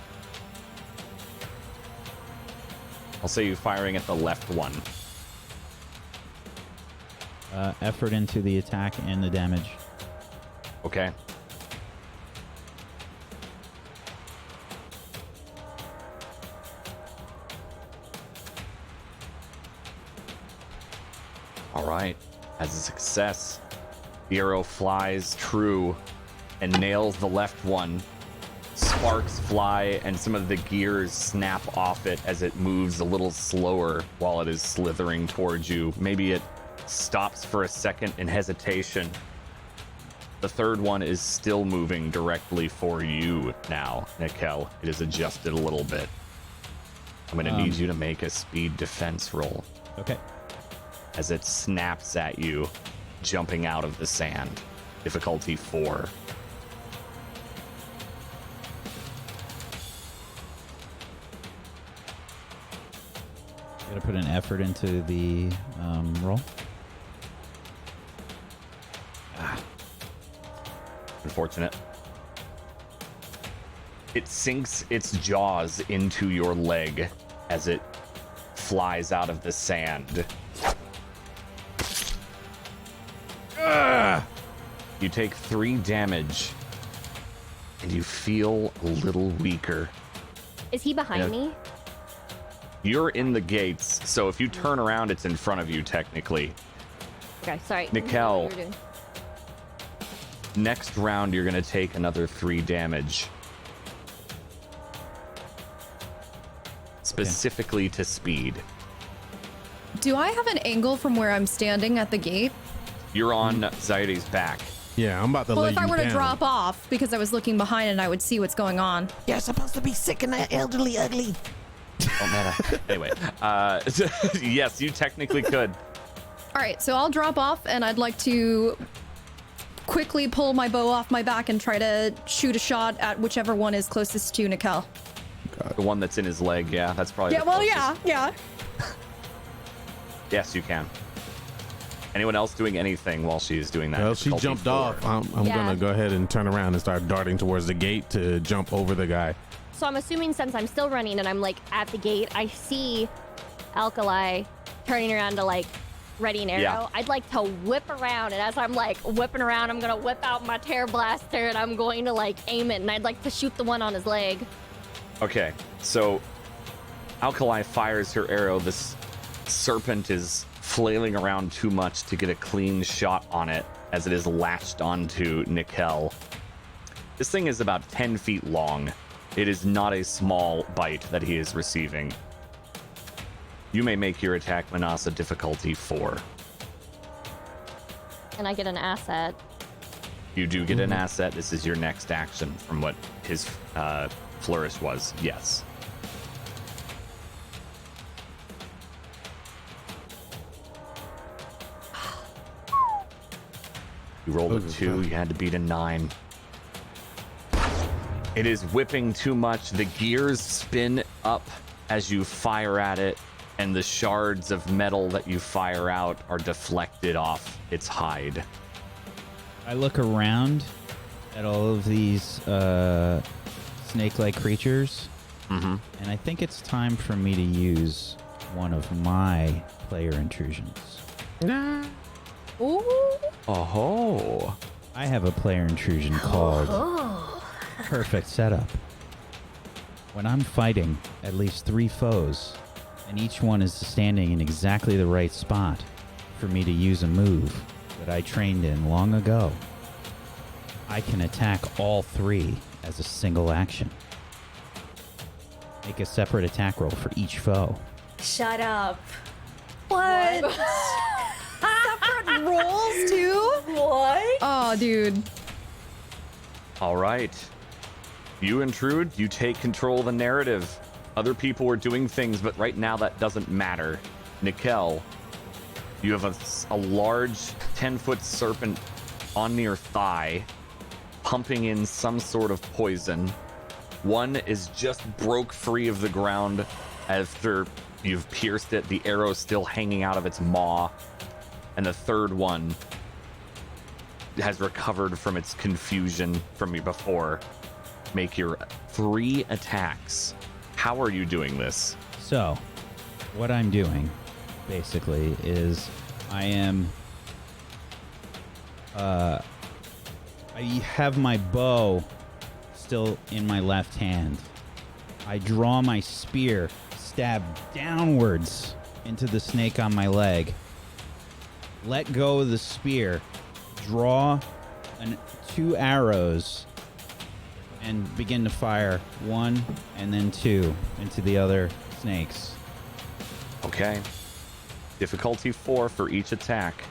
I'll say you firing at the left one. Effort into the attack and the damage. Okay. All right. As a success, the arrow flies true and nails the left one, sparks fly and some of the gears snap off it as it moves a little slower while it is slithering towards you. Maybe it stops for a second in hesitation. The third one is still moving directly for you now, Nikel. It is adjusted a little bit. I'm going to need you to make a speed defense roll. Okay. As it snaps at you, jumping out of the sand. Difficulty 4. Gotta put an effort into the roll. Unfortunate. It sinks its jaws into your leg as it flies out of the sand. You take 3 damage, and you feel a little weaker. Is he behind me? You're in the gates, so if you turn around, it's in front of you, technically. Okay, sorry. Nikel. What were you doing? Next round, you're going to take another 3 damage. Specifically to speed. Do I have an angle from where I'm standing at the gate? You're on Zaire's back. Yeah, I'm about to Well, lay if I you were to down. drop off because I was looking behind and I would see what's going on. You're supposed to be sick and elderly ugly. Don't matter. Anyway, yes, you technically could. All right, so I'll drop off and I'd like to quickly pull my bow off my back and try to shoot a shot at whichever one is closest to Nikel. The one that's in his leg, yeah, that's probably Yeah, the well, closest. yeah. Yes, you can. Anyone else doing anything while she's doing that? Well, she Difficulty jumped 4. off. I'm Yeah. gonna go ahead and turn around and start darting towards the gate to jump over the guy. So I'm assuming since I'm still running and I'm like at the gate, I see Alkali turning around to like ready an arrow. Yeah. I'd like to whip around, and as I'm like whipping around, I'm gonna whip out my tear blaster and I'm going to like aim it, and I'd like to shoot the one on his leg. Okay, so Alkali fires her arrow. This serpent is flailing around too much to get a clean shot on it as it is latched onto Nikel. This thing is about 10 feet long. It is not a small bite that he is receiving. You may make your attack, Manasa, difficulty 4. And I get an asset. You do get an asset. This is your next action from what his flourish was. Yes. You rolled a 2. You had to beat a 9. It is whipping too much. The gears spin up as you fire at it, and the shards of metal that you fire out are deflected off its hide. I look around at all of these snake-like creatures, and I think it's time for me to use one of my player intrusions. Ooh. Oh. I have a player intrusion called Perfect Setup. When I'm fighting at least 3 foes, and each one is standing in exactly the right spot for me to use a move that I trained in long ago, I can attack all 3 as a single action. Make a separate attack roll for each foe. Shut up. What? Separate rolls too? What? Oh, dude. All right. You intrude, you take control of the narrative. Other people are doing things, but right now that doesn't matter. Nikel, you have a large 10-foot serpent on your thigh, pumping in some sort of poison. One is just broke free of the ground after you've pierced it, the arrow still hanging out of its maw. And the third one has recovered from its confusion from me before. Make your 3 attacks. How are you doing this? So, what I'm doing, basically, is I am... I have my bow still in my left hand. I draw my spear, stab downwards into the snake on my leg, let go of the spear, draw 2 arrows, and begin to fire 1 and then 2 into the other snakes. Okay. Difficulty 4 for each attack.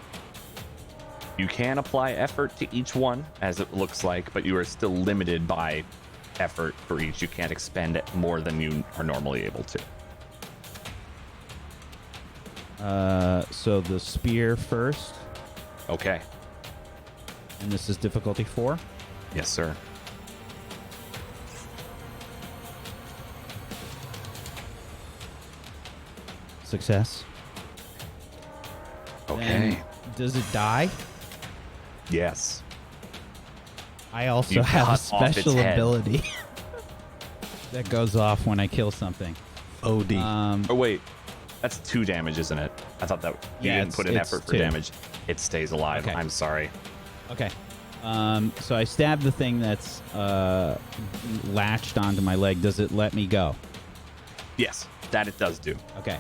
You can apply effort to each one, as it looks like, but you are still limited by effort for each. You can't expend more than you are normally able to. So the spear first, Okay. and this is difficulty 4. Yes, sir. Success. Okay. Then, does it die? Yes. I also You have a cut off its special head. ability that goes off when I kill something. OD. Oh, wait. That's 2 damage, isn't it? I thought that you Yeah, didn't put in it's effort for 2. damage. It stays alive. Okay. I'm sorry. Okay. So I stab the thing that's latched onto my leg. Does it let me go? Yes, that it does do. Okay.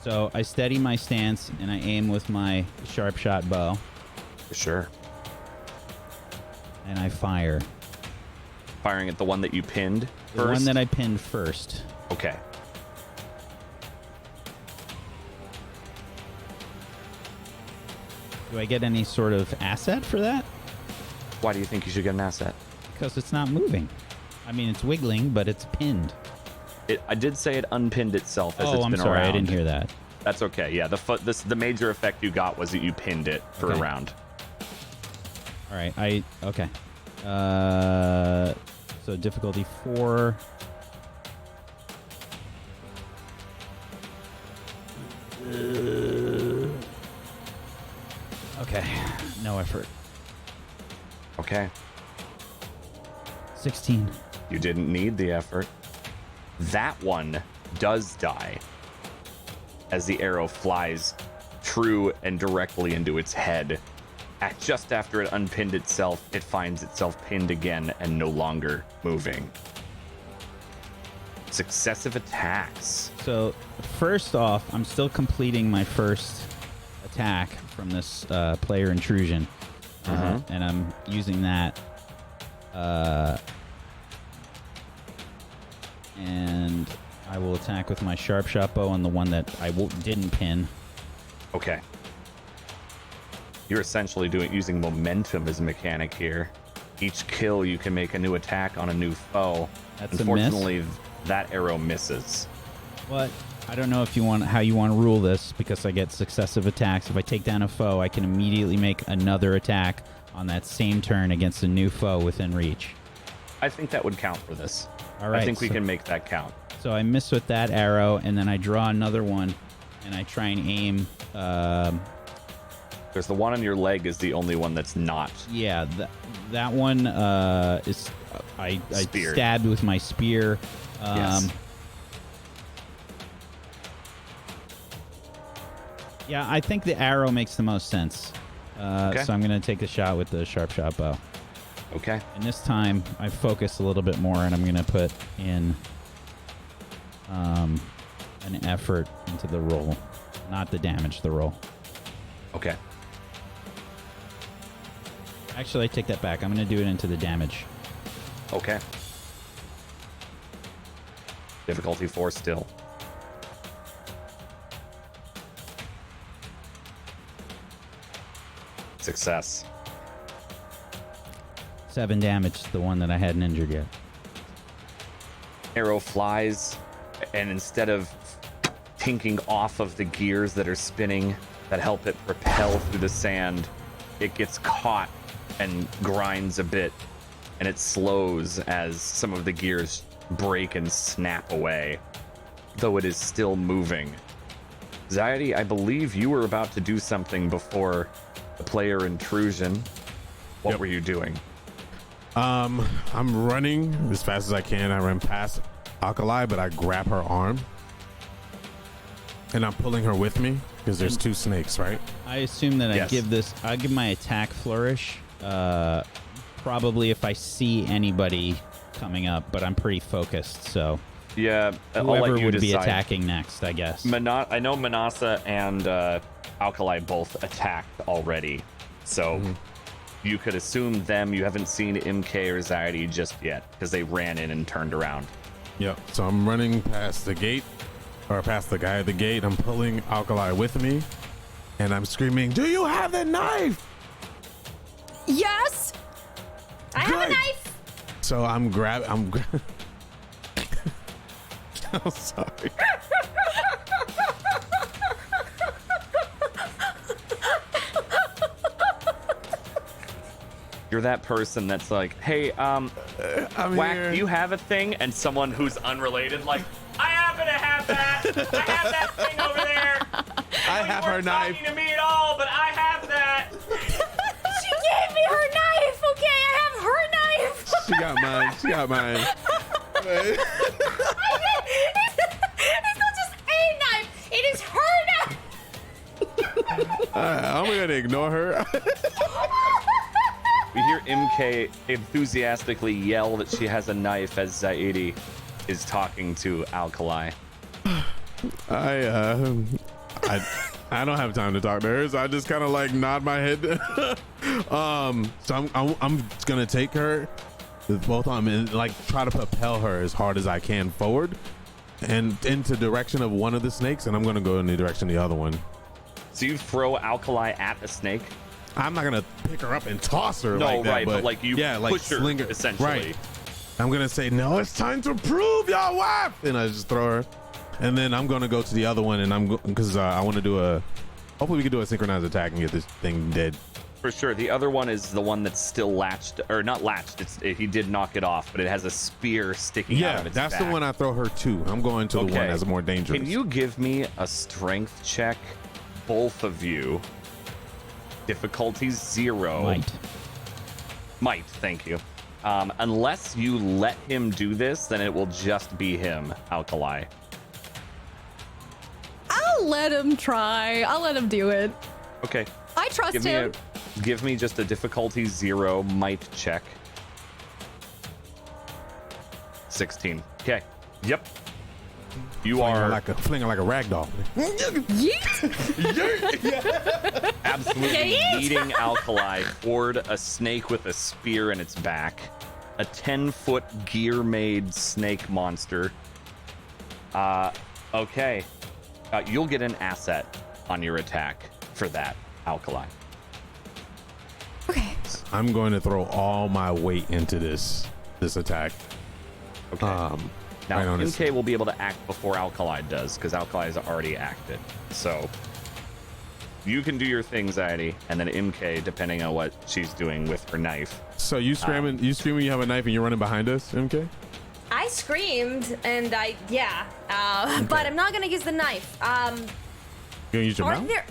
So I steady my stance and I aim with my sharp shot bow For sure. and I fire. Firing at the one that you pinned The first? one that I pinned first. Okay. Do I get any sort of asset for that? Why do you think you should get an asset? Because it's not moving. I mean, it's wiggling, but it's pinned. I did say it unpinned itself as Oh, it's I'm been sorry. around. I didn't hear that. That's okay. Yeah, the major effect you got was that you pinned it for Okay. a round. All right. Okay. So difficulty 4. Okay. No effort. Okay. 16. You didn't need the effort. That one does die as the arrow flies true and directly into its head. Just after it unpinned itself, it finds itself pinned again and no longer moving. Successive attacks. So first off, I'm still completing my first attack from this player intrusion, and I'm using that. And I will attack with my sharp shot bow on the one that I didn't pin. Okay. You're essentially using momentum as a mechanic here. Each kill, you can make a new attack on a new foe. That's a miss. Unfortunately, that arrow misses. But I don't know if how you want to rule this, because I get successive attacks. If I take down a foe, I can immediately make another attack on that same turn against a new foe within reach. I think that would count for this. All right. I think we can make that count. So I miss with that arrow, and then I draw another one, and I try and aim. There's the one on your leg is the only one that's not. Yeah, that one is I Speared. stabbed with my spear. Yes. Yeah, I think the arrow makes the most sense. Okay. So I'm going to take a shot with the sharp shot bow. Okay. And this time I focus a little bit more, and I'm going to put in an effort into the roll, not the damage, the roll. Okay. Actually, I take that back. I'm going to do it into the damage. Okay. Difficulty 4 still. Success. 7 damage, the one that I hadn't injured yet. Arrow flies, and instead of tinking off of the gears that are spinning that help it propel through the sand, it gets caught and grinds a bit, and it slows as some of the gears break and snap away, though it is still moving. Anxiety, I believe you were about to do something before the player intrusion. What Yep. were you doing? I'm running as fast as I can. I run past Alkali, but I grab her arm and I'm pulling her with me because there's 2 snakes, right? I assume that Yes. I give my attack flourish. Probably if I see anybody coming up, but I'm pretty focused, so Yeah, I'll whoever let you would be decide. attacking next, I guess. I know Manasa and Alkali both attacked already, so you could assume them. You haven't seen MK or Zaidi just yet because they ran in and turned around. Yep. So I'm running past the gate, or past the guy at the gate. I'm pulling Alkali with me, and I'm screaming, "Do you have the knife?" Yes. I have a Good. knife. So I'm I'm sorry. You're that person that's like, hey, I'm Whack, here. do you have a thing? And someone who's unrelated, like, I happen to have that. I have that thing over there. I have her knife. Talking to me at all, but I have that. She gave me her knife. Okay, I have her knife. She got mine. She got mine. It's not just a knife. It is her knife. I'm gonna ignore her. We hear MK enthusiastically yell that she has a knife as Zaidi is talking to Alkali. I don't have time to talk to her, so I just kind of like nod my head. So I'm gonna take her with both arms and like try to propel her as hard as I can forward and into direction of one of the snakes, and I'm gonna go in the direction of the other one. So you throw Alkali at the snake? I'm not gonna pick her up and toss her No, like that, right, but like you push her, sling her essentially. Right. I'm gonna say, no, it's time to prove your wife, and I just throw her, and then I'm gonna go to the other one, and because I want to do hopefully we can do a synchronized attack and get this thing dead. For sure. The other one is the one that's still latched, or not latched. He did knock it off, but it has a spear sticking out of its that's back. the one I throw her to. I'm going to the one that's more dangerous. Can you give me a strength check, both of you? Difficulty 0. Might, thank you. Unless you let him do this, then it will just be him, Alkali. I'll let him try. I'll let him do it. Okay. I trust him. Give me just a difficulty 0 might check. 16. Okay. Yep. You are flinging like a rag doll. absolutely leading Alkali toward a snake with a spear in its back. A 10-foot gear-made snake monster. Okay. You'll get an asset on your attack for that, Alkali. Okay. I'm going to throw all my weight into this attack. Okay. Now, right on his- MK will be able to act before Alkali does, because Alkali has already acted. So, you can do your thing, Zaidi, and then MK, depending on what she's doing with her knife. So you screaming you have a knife and you're running behind us, MK? I screamed and but I'm not gonna use the knife. You gonna use your Are mouth? there?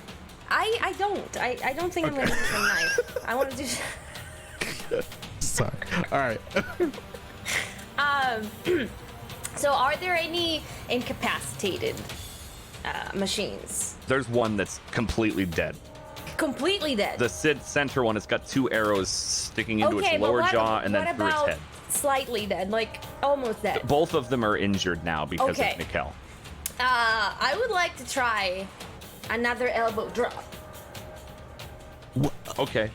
I don't. I don't think I'm gonna use the knife. I want to do. Sorry. All right. So, are there any incapacitated machines? There's one that's completely dead. Completely dead. The center one, it's got 2 arrows sticking into its lower jaw and then through its head. Slightly dead, like almost dead. Both of them are injured now because Okay. of Mikkel. I would like to try another elbow drop. Okay.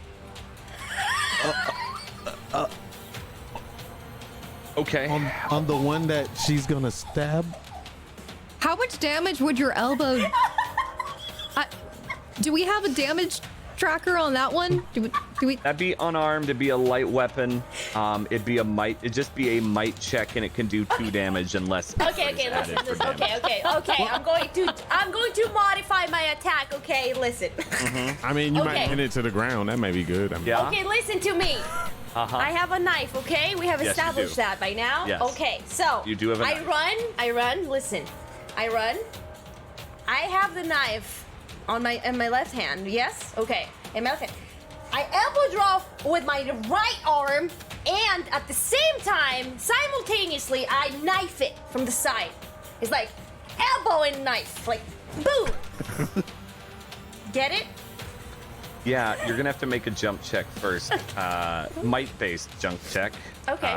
Okay. On the one that she's gonna stab. How much damage would your elbow? Do we have a damage tracker on that one? Do we? That'd be unarmed. It'd be a light weapon. It'd be a might. It'd just be a might check, and it can do 2 damage unless. Okay, listen. Okay. I'm going to modify my attack. Okay, listen. I mean, you Okay. might pin it to the ground. That may be good. I mean, Yeah. Okay, listen to me. I have a knife, okay? We have Yes, you established do. that by now. Yes. Okay, so You do have a knife. I run, listen. I run. I have the knife in my left hand, yes? Okay, in my left hand. I elbow draw with my right arm, and at the same time, simultaneously, I knife it from the side. It's like elbow and knife, like boom. Get it? Yeah, you're gonna have to make a jump check first. Might-based jump check. Okay.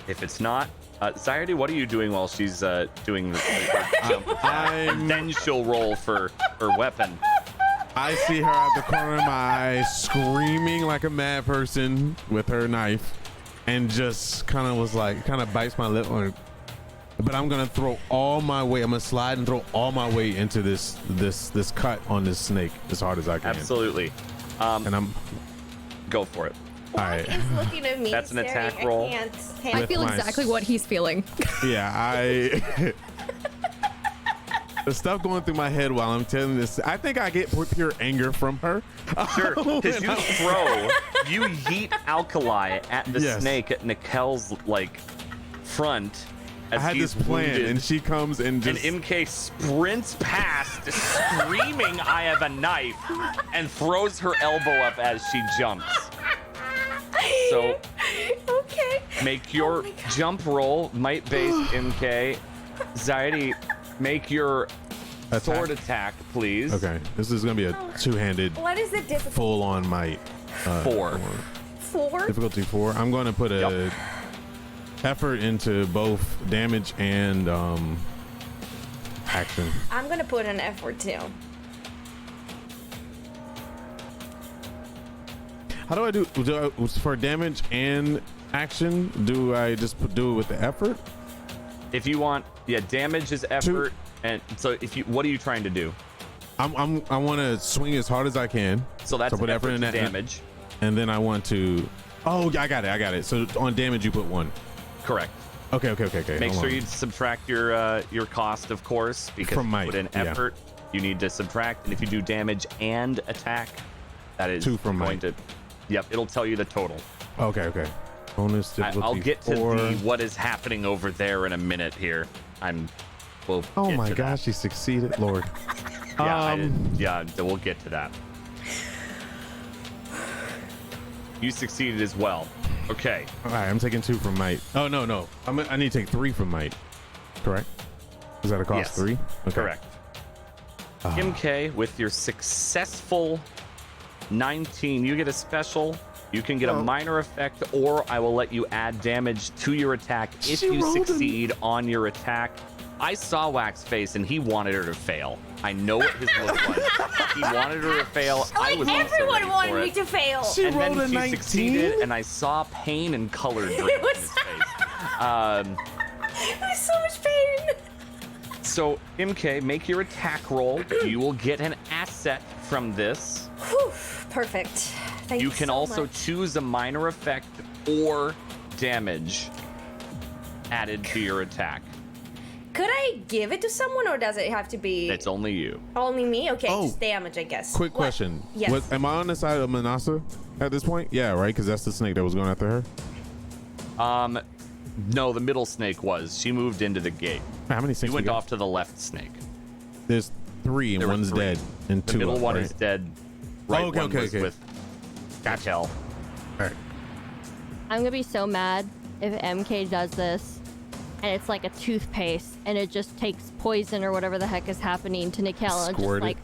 If it's not, Zaidi, what are you doing while she's doing the jump attack? Then she'll roll for her weapon. I see her at the corner of my eye, screaming like a mad person with her knife, and just kind of bites my lip on it. But I'm gonna throw all my weight. I'm gonna slide and throw all my weight into this cut on this snake as hard as I can. Absolutely. And I'm Go for it. all right. He's looking at me. That's an staring. attack roll. I can't. I feel my exactly what he's feeling. Yeah, the stuff going through my head while I'm telling this. I think I get pure anger from her. Sure, because you yeet alkali at the Yes. snake at Nikel's like front. As I had he's this plan, wounded, and she comes and and just. MK sprints past, screaming, "I have a knife," and throws her elbow up as she jumps. So Okay. make your jump roll, might based MK. Zaidi, make your sword attack, please. Okay, this is gonna be a two-handed, What is the difficulty? full-on might. 4. 4? Difficulty 4. I'm going to put a effort into both damage and action. I'm gonna put an effort too. How do I do for damage and action? Do I just do it with the effort? If you want, damage is effort, and so what are you trying to do? I want to swing as hard as I can. So that's put effort in to that damage. And then I want to. Oh, I got it. So on damage, you put 1. Correct. Okay. Make Hold sure on. you subtract your cost, of course, because From you might, put in yeah. effort. You need to subtract, and if you do damage and attack, that is 2 from going might. to. Yep, it'll tell you the total. Okay. Bonus difficulty. I'll get to 4. what is happening over there in a minute here. We'll Oh get my to gosh, he succeeded, Lord. that. We'll get to that. You succeeded as well. Okay. All right, I'm taking 2 from might. Oh no. I need to take 3 from might. Correct? Is that a cost? Yes. 3? Okay. Correct. MK, with your successful 19, you get a special. You can get a minor effect, or I will let you add damage to your attack if She you rolled succeed on your attack. I saw Wax's face, and he wanted her to fail. I know what his look was. He wanted her to fail. I was also Everyone ready wanted for me it. to fail. She And rolled then a she 19? succeeded, and I saw pain and color drain in was- his face. There's so much pain. So, MK, make your attack roll. You will get an asset from this. Whew, perfect. Thank you You can so also much. choose a minor effect or damage added to your attack. Could I give it to someone, or does it have to be It's only you. only me? Okay, Oh. just damage, I guess. Quick What? question. Yes. Am I on the side of Manasa at this point? Yeah, right? Because that's the snake that was going after her. No, the middle snake was. She moved into the gate. How many snakes You went we got? off to the left snake. There's 3 and There were one's 3. dead and The 2 middle up, one right? is dead. Right okay, one okay, was okay. with Gatel. All right. I'm gonna be so mad if MK does this and it's like a toothpaste and it just takes poison or whatever the heck is happening to Nikel and just Squirt it. like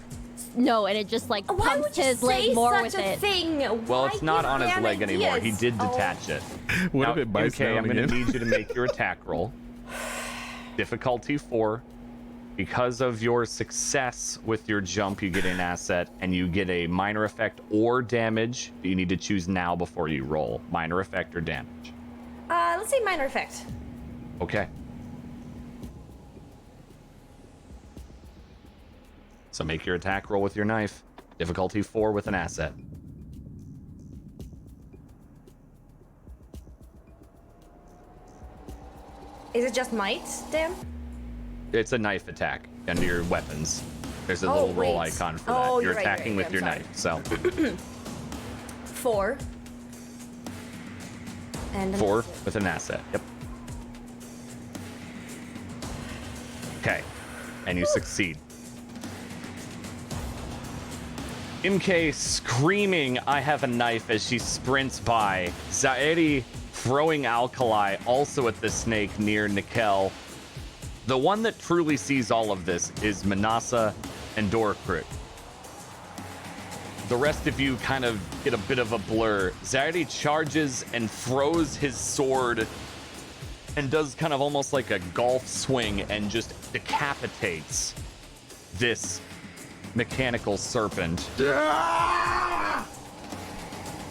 no, and it just like Why pumps would you his say leg more such with a it. thing? Well, Why it's not give on his bad leg anymore. He ideas? did Oh. detach it. What Now, if it bites MK, down I'm going to again? need you to make your attack roll. Difficulty 4. Because of your success with your jump, you get an asset, and you get a minor effect or damage. You need to choose now before you roll. Minor effect or damage. Let's say minor effect. Okay. So make your attack roll with your knife. Difficulty 4 with an asset. Is it just might, Dan? It's a knife attack under your weapons. There's a Oh, little roll wait. icon for Oh, that. you're You're right, attacking you're with right, your I'm knife. So 4. And 4 with an asset. Yep. Okay. And you succeed. MK screaming, "I have a knife," as she sprints by. Zaeri throwing alkali also at the snake near Nikel. The one that truly sees all of this is Manasa and Dorkrut. The rest of you kind of get a bit of a blur. Zaeri charges and throws his sword and does kind of almost like a golf swing and just decapitates this mechanical serpent.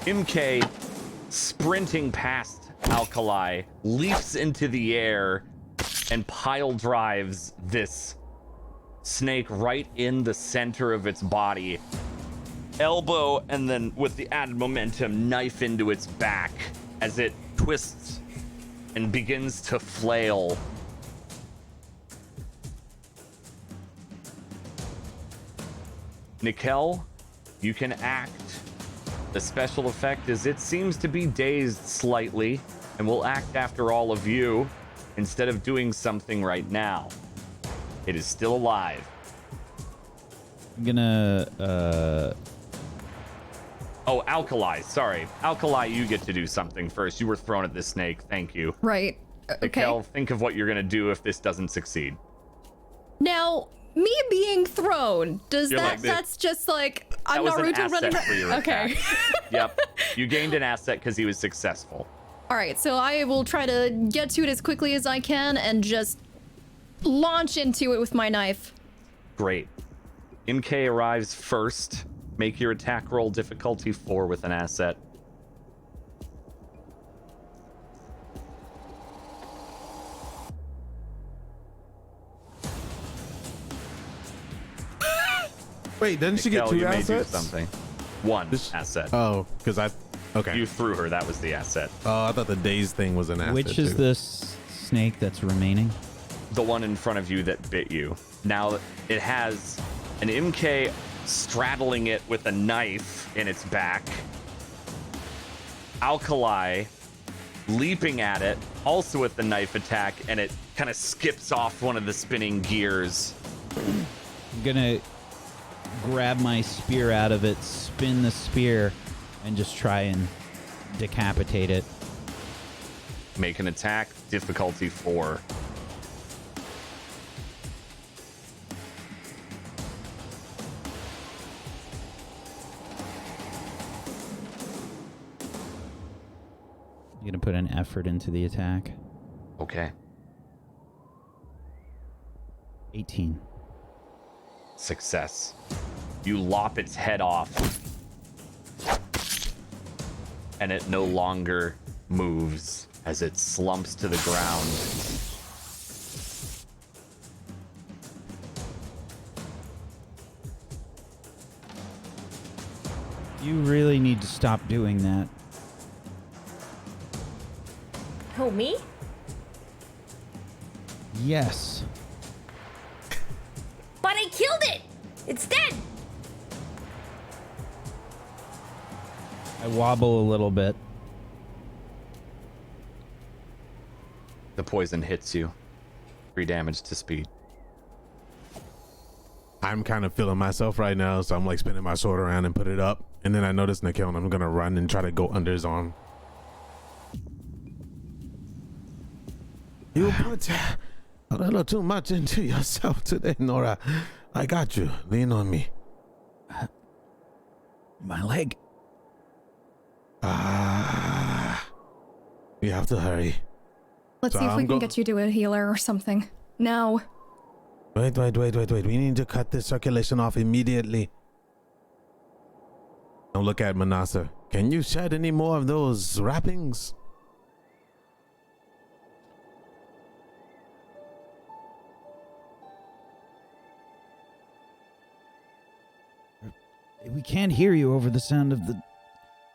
MK, sprinting past Alkali, leaps into the air and pile drives this snake right in the center of its body. Elbow, and then with the added momentum, knife into its back as it twists and begins to flail. Nikel, you can act. The special effect is it seems to be dazed slightly and will act after all of you instead of doing something right now. It is still alive. I'm gonna, Oh, Alkali, sorry. Alkali, you get to do something first. You were thrown at this snake. Thank you. Right. Okay. Nikel, think of what you're gonna do if this doesn't succeed. Now, me being thrown, does You're that, like this. that's just like, I'm That was not an rude to running. asset for your Okay. attack. Yep. You gained an asset because he was successful. All right, so I will try to get to it as quickly as I can and just launch into it with my knife. Great. MK arrives first. Make your attack roll difficulty 4 with an asset. Wait, didn't she get Nikel, two you may do assets? something. One This- asset. Oh, because I. Okay. You threw her. That was the asset. Oh, I thought the daze thing was an asset. which is too. the snake that's remaining? The one in front of you that bit you. Now it has an MK straddling it with a knife in its back. Alkali leaping at it, also with the knife attack, and it kind of skips off one of the spinning gears. I'm gonna grab my spear out of it, spin the spear, and just try and decapitate it. Make an attack, difficulty 4. You gonna put an effort into the attack? Okay. 18. Success. You lop its head off. And it no longer moves as it slumps to the ground. You really need to stop doing that. Who, me? Yes. But I killed it! It's dead! I wobble a little bit. The poison hits you. 3 damage to speed. I'm kind of feeling myself right now, so I'm like spinning my sword around and put it up. And then I notice Nikel, and I'm gonna run and try to go under his arm. You put a little too much into yourself today, Nora. I got you. Lean on me. My leg. We have to hurry. Let's So see if we I'm can go- get you to a healer or something. Now. Wait. We need to cut this circulation off immediately. Now look at Manasa. Can you shed any more of those wrappings? We can't hear you over the sound of the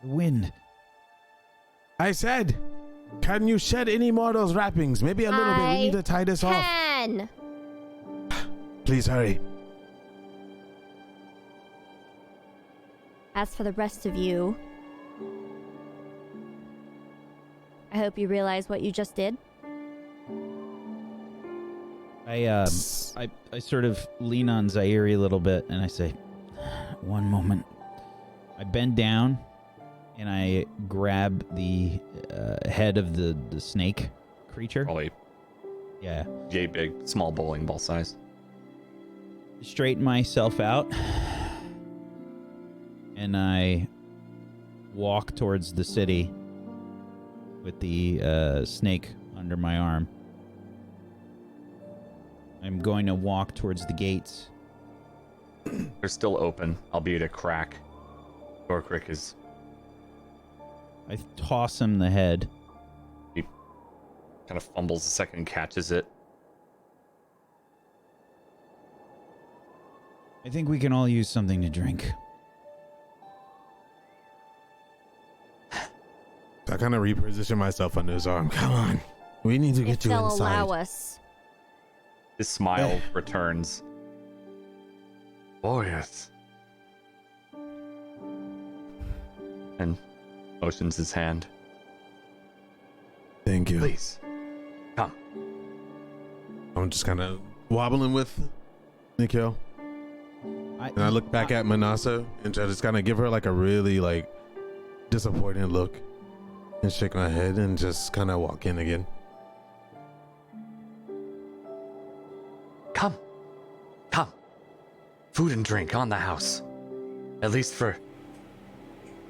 wind. I said, can you shed any more of those wrappings? Maybe a little bit. We need to tie this off. Can. Please hurry. As for the rest of you, I hope you realize what you just did. I sort of lean on Zaire a little bit and I say, one moment. I bend down and I grab the head of the snake creature. Probably Yeah. yay big, small bowling ball size. Straighten myself out and I walk towards the city with the snake under my arm. I'm going to walk towards the gates They're still open, albeit a crack. Gorkrick is... I toss him the head. He kind of fumbles a second and catches it. I think we can all use something to drink. I kind of reposition myself under his arm. Come on. We need to If get you they'll inside. allow us. His smile returns. Oh, yes. And motions his hand. Thank you. Please, come. I'm just kind of wobbling with Nikhil. And I look back at Manasa and I just kind of give her like a really like disappointed look and shake my head and just kind of walk in again. Come. Come. Food and drink on the house. At least for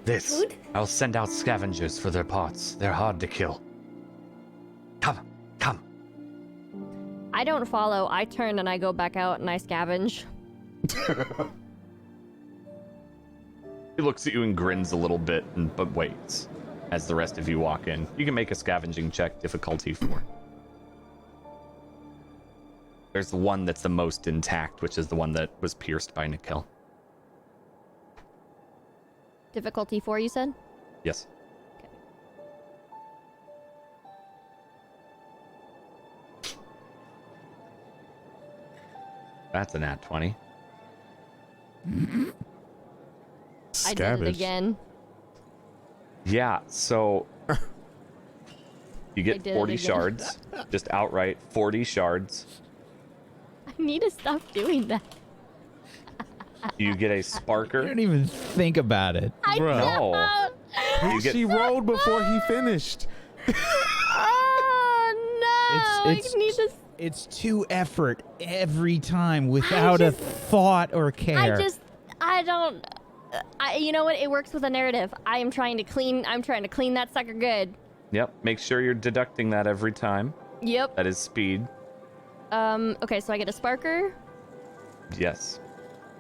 this. Food? I'll send out scavengers for their parts. They're hard to kill. Come. Come. I don't follow. I turn and I go back out and I scavenge. He looks at you and grins a little bit, but waits as the rest of you walk in. You can make a scavenging check, difficulty 4. There's the one that's the most intact, which is the one that was pierced by Nikhil. Difficulty 4, you said? Yes. That's a nat 20. I did it again. Yeah, so you I get did it 40 again. shards. Just outright 40 shards. I need to stop doing that. You get a I sparker. don't even think about it. I No. don't. You get She rolled before he finished. Oh no! It's- I need to. It's 2 effort every time without a thought or care. I don't. You know what? It works with a narrative. I'm trying to clean that sucker good. Yep, make sure you're deducting that every time. Yep. That is speed. Okay, so I get a sparker. Yes.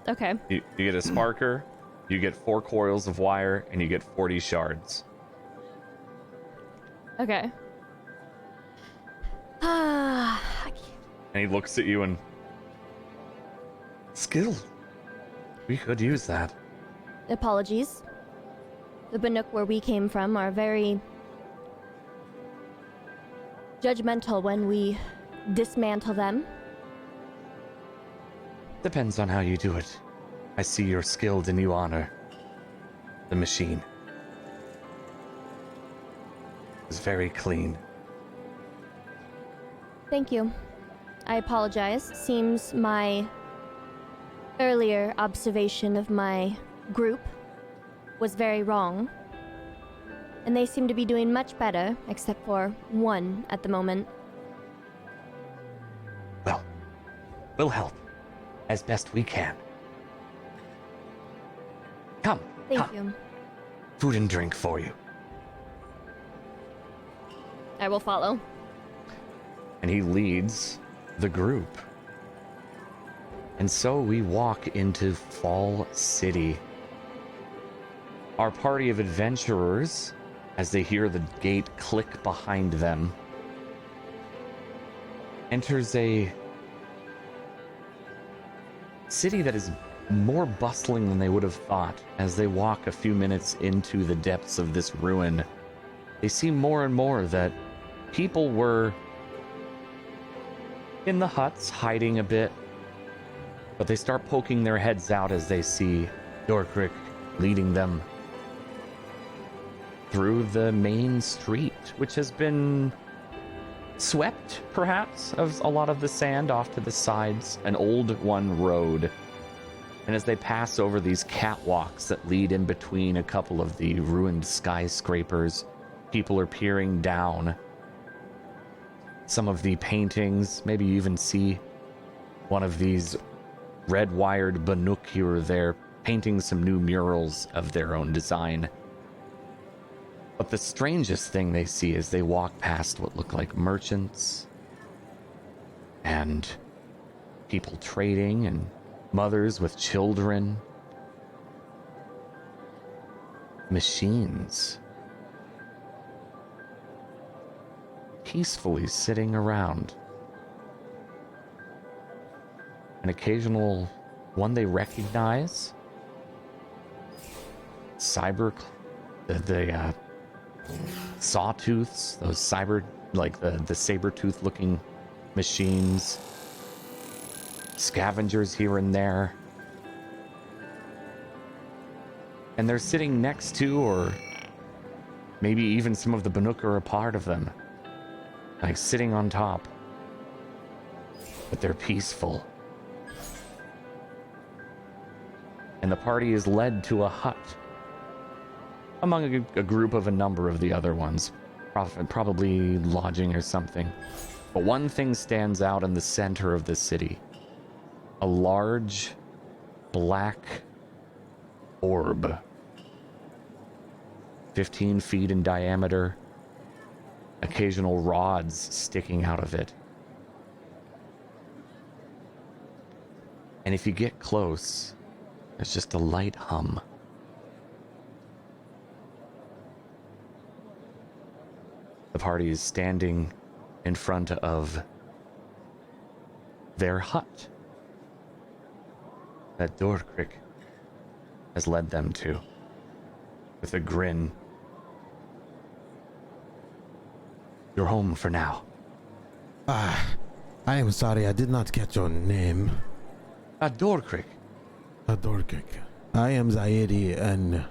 Okay. You get a sparker, you get 4 coils of wire, and you get 40 shards. Okay. And he looks at you and... Skill. We could use that. Apologies. The Banuk where we came from are very judgmental when we dismantle them. Depends on how you do it. I see you're skilled and you honor the machine. It's very clean. Thank you. I apologize. Seems my earlier observation of my group was very wrong. And they seem to be doing much better, except for one at the moment. Well, we'll help as best we can. Come. Thank come. you. Food and drink for you. I will follow. And he leads the group. And so we walk into Fall City. Our party of adventurers, as they hear the gate click behind them, enters a city that is more bustling than they would have thought. As they walk a few minutes into the depths of this ruin, they see more and more that people were in the huts, hiding a bit, but they start poking their heads out as they see Dorkrick leading them through the main street, which has been swept, perhaps, of a lot of the sand off to the sides, an old one road. And as they pass over these catwalks that lead in between a couple of the ruined skyscrapers, people are peering down. Some of the paintings, maybe you even see one of these red-wired Banuk here or there painting some new murals of their own design. But the strangest thing they see as they walk past what look like merchants and people trading and mothers with children, machines, peacefully sitting around. An occasional one they recognize. The sawtooths, those the saber-tooth looking machines. Scavengers here and there. And they're sitting next to, or maybe even some of the Banuk are a part of them. Like sitting on top. But they're peaceful. And the party is led to a hut among a group of a number of the other ones, probably lodging or something. But one thing stands out in the center of the city. A large black orb, 15 feet in diameter, occasional rods sticking out of it. And if you get close, there's just a light hum. The party is standing in front of their hut that Dorkrick has led them to, with a grin. You're home for now. I am sorry, I did not catch your name. Dorkrick. Dorkik. I am Zaidi, and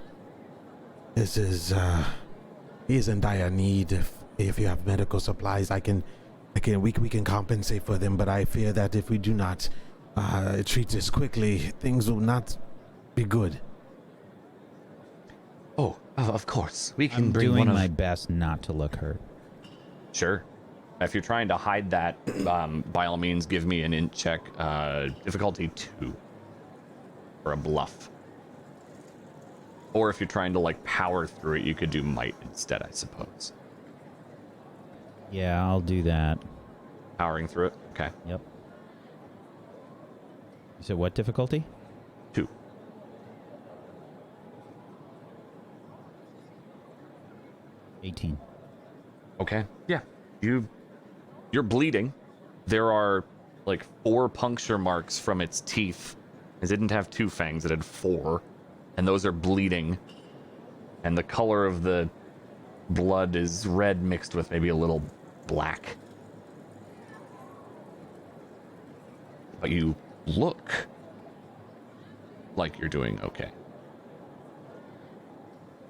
this is, he's in dire need. If you have medical supplies, we can compensate for them, but I fear that if we do not treat this quickly, things will not be good. Oh, of course. We can I'm bring doing one of... my best not to look hurt. Sure. If you're trying to hide that, by all means, give me an int check. Difficulty 2. Or a bluff. Or if you're trying to, like, power through it, you could do might instead, I suppose. Yeah, I'll do that. Powering through it? Okay. Yep. You said what difficulty? 2. $18. Okay. Yeah. You're bleeding. There are, like, 4 puncture marks from its teeth. It didn't have 2 fangs, it had 4. And those are bleeding. And the color of the blood is red mixed with maybe a little black. But you look like you're doing okay.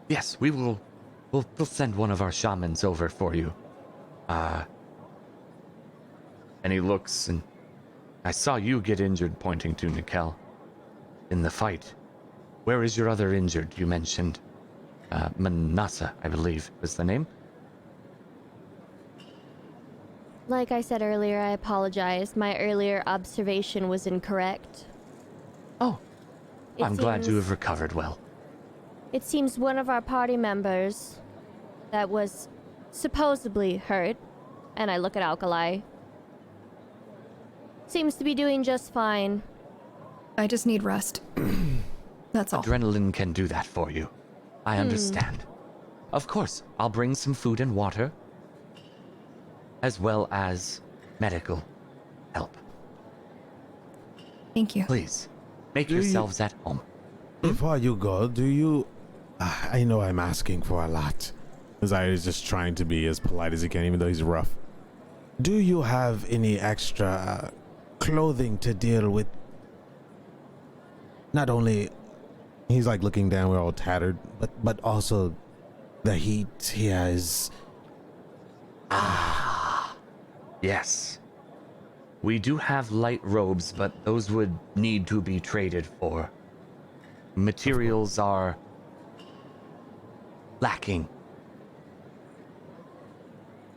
Yes, we'll send one of our shamans over for you. And he looks, and I saw you get injured, pointing to Nikel, in the fight. Where is your other injured? You mentioned Manasa, I believe, was the name. Like I said earlier, I apologize. My earlier observation was incorrect. Oh, I'm glad you seems- have recovered well. It seems one of our party members that was supposedly hurt, and I look at Alkali, seems to be doing just fine. I just need rest. That's all. Adrenaline can do that for you. I understand. Of course, I'll bring some food and water, as well as medical help. Thank you. Please, make Do you- yourselves at home. Before you go, do you... I know I'm asking for a lot. Zaidi is just trying to be as polite as he can, even though he's rough. Do you have any extra clothing to deal with? Not only... He's like looking down, we're all tattered, but also the heat here is... Yes. We do have light robes, but those would need to be traded for. Materials are lacking.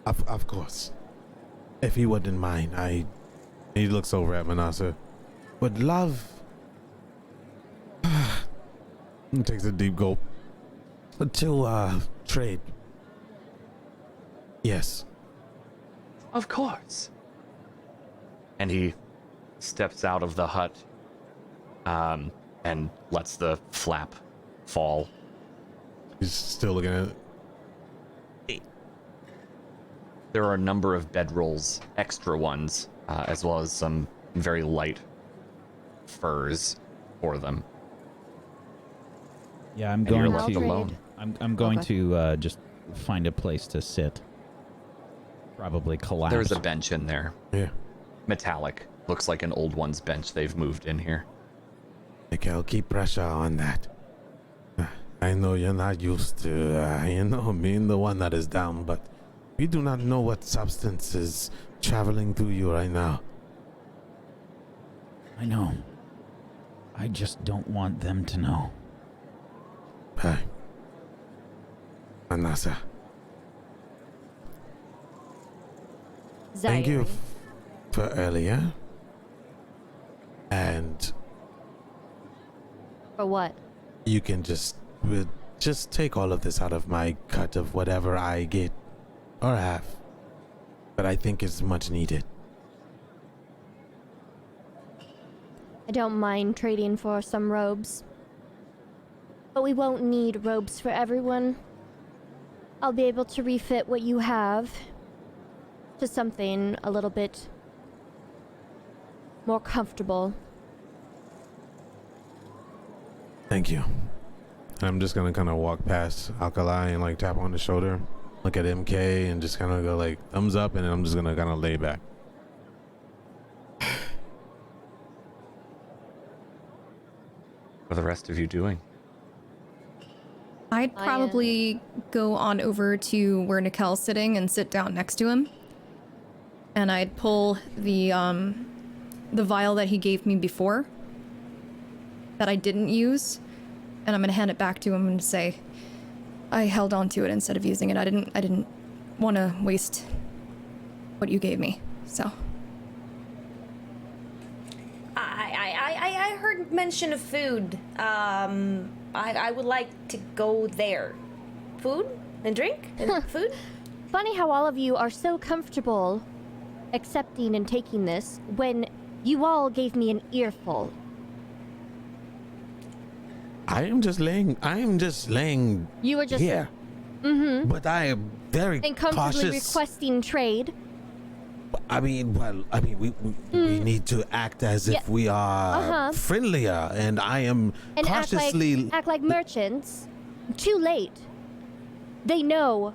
Of course. If you wouldn't mind, He looks over at Manasa. Would love... He takes a deep gulp. To, trade. Yes. Of course. And he steps out of the hut and lets the flap fall. He's still looking at it. There are a number of bedrolls, extra ones, as well as some very light furs for them. Yeah, I'm And you're going left to. alone. I'm going Okay. to just find a place to sit. Probably collapse. There's a bench in there, Yeah. metallic. Looks like an old one's bench they've moved in here. Mikhail, keep pressure on that. I know you're not used to, being the one that is down, but we do not know what substance is traveling through you right now. I know. I just don't want them to know. Hey. Manasa, thank you Zaire. for earlier. And For what? you can we'll just take all of this out of my cut of whatever I get or have. But I think it's much needed. I don't mind trading for some robes. But we won't need robes for everyone. I'll be able to refit what you have to something a little bit more comfortable. Thank you. I'm just gonna kind of walk past Alkali and like tap on the shoulder, look at MK, and just kind of go like thumbs up, and then I'm just gonna kind of lay back. What are the rest of you doing? I'd probably go on over to where Nikel's sitting and sit down next to him. And I'd pull the vial that he gave me before that I didn't use, and I'm gonna hand it back to him and say, I held on to it instead of using it. I didn't want to waste what you gave me. So I heard mention of food. I would like to go there. Food and drink and food. Funny how all of you are so comfortable accepting and taking this when you all gave me an earful. I am just laying You were just here. But I am very and comfortably cautious. requesting trade. we need to act as Yeah. if we are friendlier, and I am And cautiously. act like merchants. Too late. They know.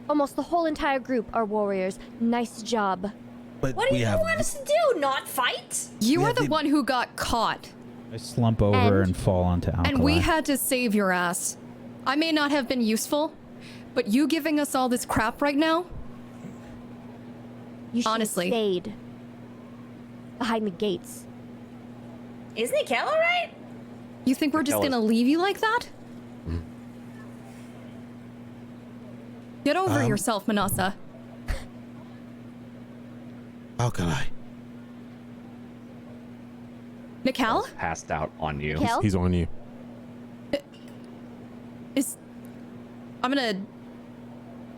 Almost the whole entire group are warriors. Nice job. But What do we you have. want us to do? Not fight? you Yeah, are the they- one who got caught, I slump over and fall onto Alkali. and we had to save your ass. I may not have been useful, but you giving us all this crap right now? You should Honestly. have stayed behind the gates. Is Nikel alright? You think we're just Nikel is- gonna leave you like that? Get over yourself, Manasa. Alkali. Nikel? Passed out on you. Kel? He's on you. I'm gonna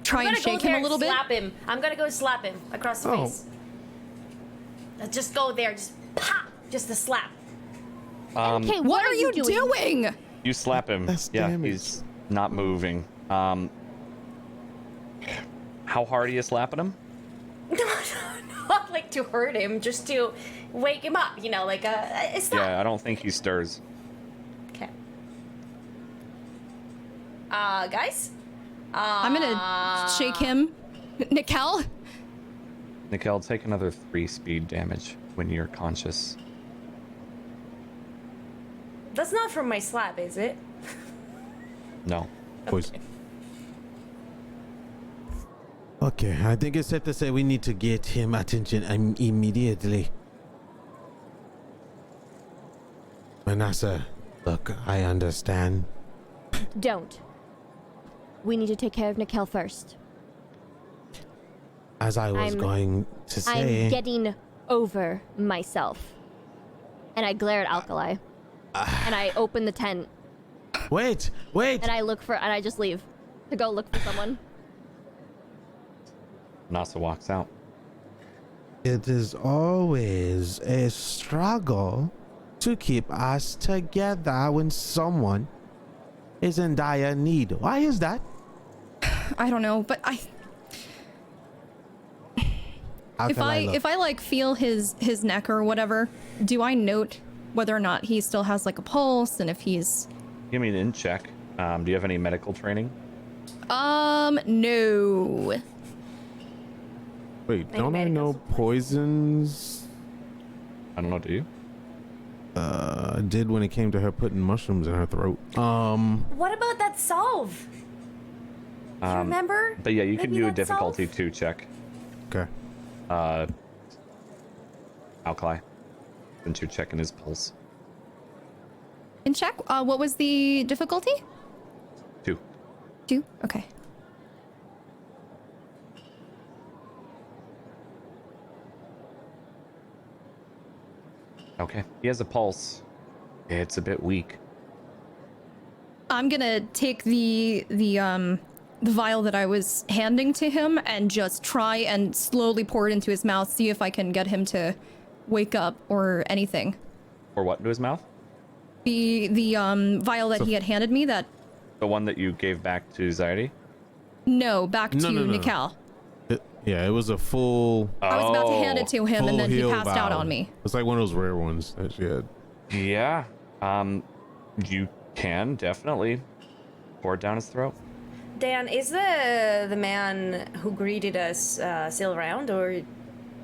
try I'm and gonna go shake there him a little and bit. slap him. I'm gonna go slap him across the Oh. face. Let's just go there, just pop, just a slap. Okay, What are you doing? You slap him. That's yeah, damage. he's not moving. How hard are you slapping him? Not like to hurt him, just to wake him up. You know, like a slap. Yeah, I don't think he stirs. Okay. Guys. I'm gonna shake him. Nikel? Nikel, take another 3 speed damage when you're conscious. That's not from my slap, is it? No. Boys. Okay, I think it's safe to say we need to get him attention immediately. Manasa, look, I understand. Don't. We need to take care of Nikel first. As I was I'm- going to say, I'm getting over myself. And I glare at Alkali. And I open the tent wait, and I just leave to go look for someone. Nasa walks out. it is always a struggle to keep us together when someone is in dire need. Why is that? I don't know, but if I like feel his neck or whatever, do I note whether or not he still has like a pulse and if he's... Give me an in check. Do you have any medical training? No. Wait, don't I know poisons? I don't know, do you? Did when it came to her putting mushrooms in her throat. What about that solve? Do you remember? But yeah, you can Maybe do a that difficulty solve? 2 check. Okay. Alkali. Since you're checking his pulse. In check, what was the difficulty? 2. 2? Okay. Okay. He has a pulse. It's a bit weak. I'm gonna take the vial that I was handing to him and just try and slowly pour it into his mouth, see if I can get him to wake up or anything. Or what into his mouth? The vial that he had handed me, that... The one that you gave back to Zaidi? No, back to No. Nikel. Yeah, it was a full. I was about to hand it to him and full then he heal passed out vial. on me. It's like one of those rare ones that she had. Yeah. You can definitely pour it down his throat. Dan, is the man who greeted us still around, or?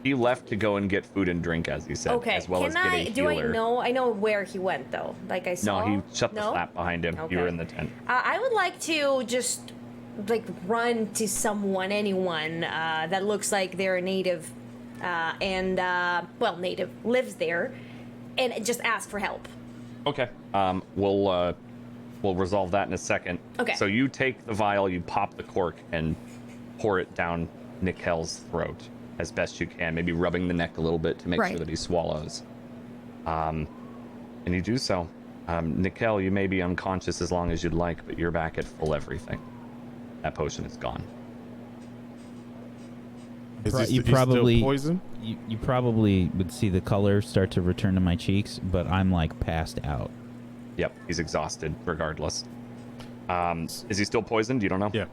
He left to go and get food and drink, as he said, Okay. as well as Can get I? a Do I healer. know? I know where he went though. Like I saw. No, he shut the No? flap behind him. You were Okay. in the tent. I would like to just like run to anyone that looks like they're a native, native lives there, and just ask for help. Okay. We'll resolve that in a second. Okay. So you take the vial, you pop the cork, and pour it down Nikel's throat as best you can, maybe rubbing the neck a little bit to make sure that he swallows. And you do so. Nikel, you may be unconscious as long as you'd like, but you're back at full everything. That potion is gone. You probably poison? You probably would see the color start to return to my cheeks, but I'm like passed out. Yep, he's exhausted regardless. Is he still poisoned? You don't know? Yeah.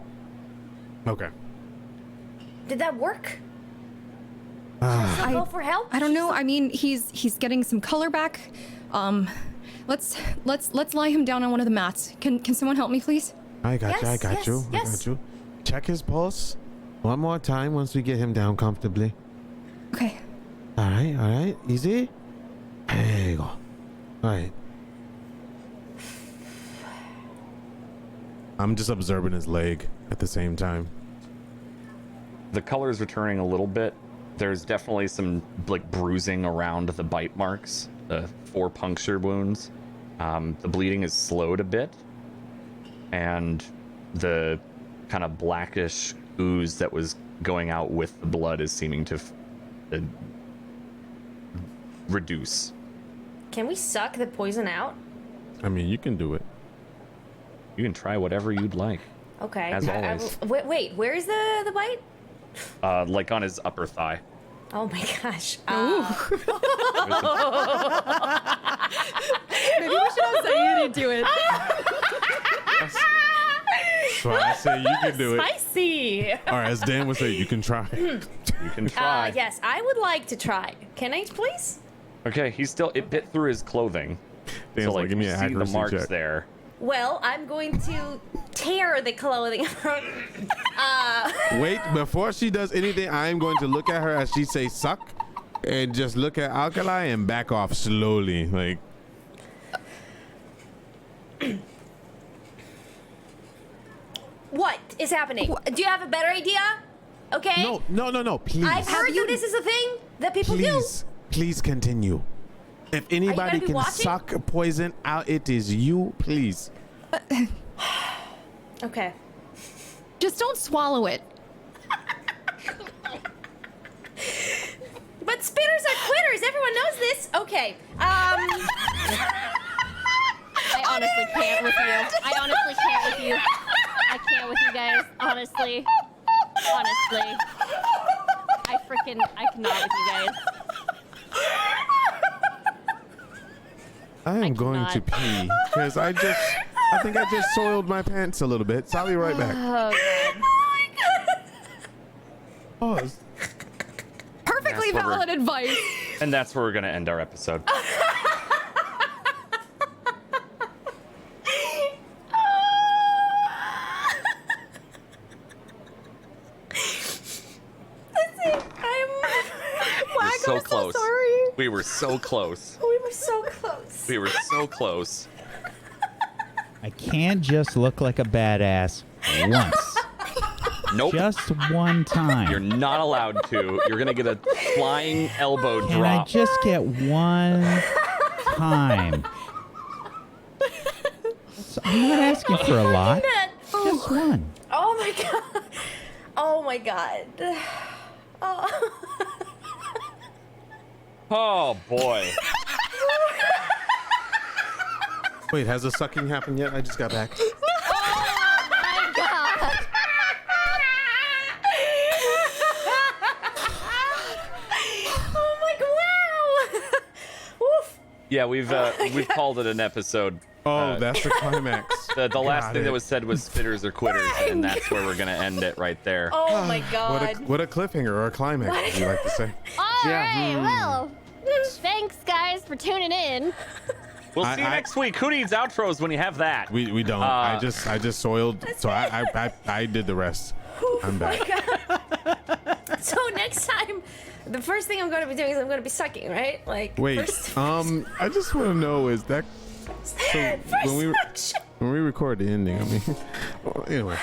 Okay. Did that work? I Go for help? I don't know. I mean, he's getting some color back. Let's lie him down on one of the mats. Can someone help me, please? I got Yes, you. I yes. got you. Check his pulse. One more time once we get him down comfortably. Okay. All right. Easy. There you go. All right. I'm just observing his leg at the same time. The color is returning a little bit. There's definitely some like bruising around the bite marks, the 4 puncture wounds. The bleeding is slowed a bit, and the kind of blackish ooze that was going out with the blood is seeming to reduce. Can we suck the poison out? I mean, you can do it. You can try whatever you'd like. Okay. As always. Wait, where is the bite? Like on his upper thigh. Oh my gosh. Maybe we should have Sayuri do it. So I say you can do it. Spicy. Or as Dan would say, you can try. You can try. Yes, I would like to try. Can I, please? Okay, it bit through his clothing. Dan's so like, like give me you an see the accuracy marks check. there. Well, I'm going to tear the clothing. Wait, before she does anything, I am going to look at her as she say suck and just look at Alkali and back off slowly. Like, What is happening? Do you have a better idea? Okay. no, please. I've heard that this is a thing that people Please continue. If anybody be can watching? suck poison out, it is you, please. do. Okay. Just don't swallow it. But spitters are quitters. Everyone knows this. Okay. I honestly can't with you. I honestly can't with you. I can't with you guys. Honestly. I cannot with you guys. am going to pee because I think I just soiled my pants a little bit. So I'll be right back. Oh, God. Oh, it's- Perfectly That's what valid advice. And that's where we're gonna end our episode. So I'm close. so sorry. We were so close. We were so close. We were so close. I can't just look like a badass once. Nope. Just one time. You're not allowed to. You're gonna get a flying elbow Can I drop. just get one time? I'm not asking for a lot. Just one. Oh my god. Oh my god. Oh. Oh boy. wait, has the sucking happened yet? I just got back. My God. Oh my god. Wow. Woof. Yeah, we've called it an episode. Oh, that's the climax. The last Got thing it. that was said was spitters or quitters, and that's where we're gonna end it right there. Oh my god. What a cliffhanger or a climax, as you like to say. All right, well, thanks, guys, for tuning in. We'll see you next week. Who needs outros when you have that? We don't. I just soiled. So I did the rest. I'm back. So next time, the first thing I'm going to be doing is I'm going to be sucking, right? Like Wait. first- I just want to know is that so when we record the ending? I mean, well, anyway.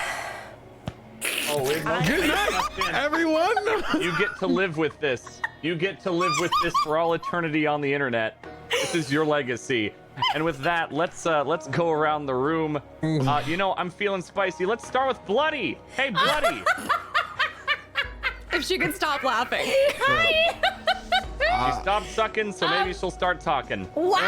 Oh, wait, no, Good night, everyone. you get to live with this. You get to live with this for all eternity on the internet. This is your legacy. And with that, let's go around the room. I'm feeling spicy. Let's start with Bloody. Hey, Bloody. If she could stop laughing. She stopped sucking, so maybe she'll start talking. Wow!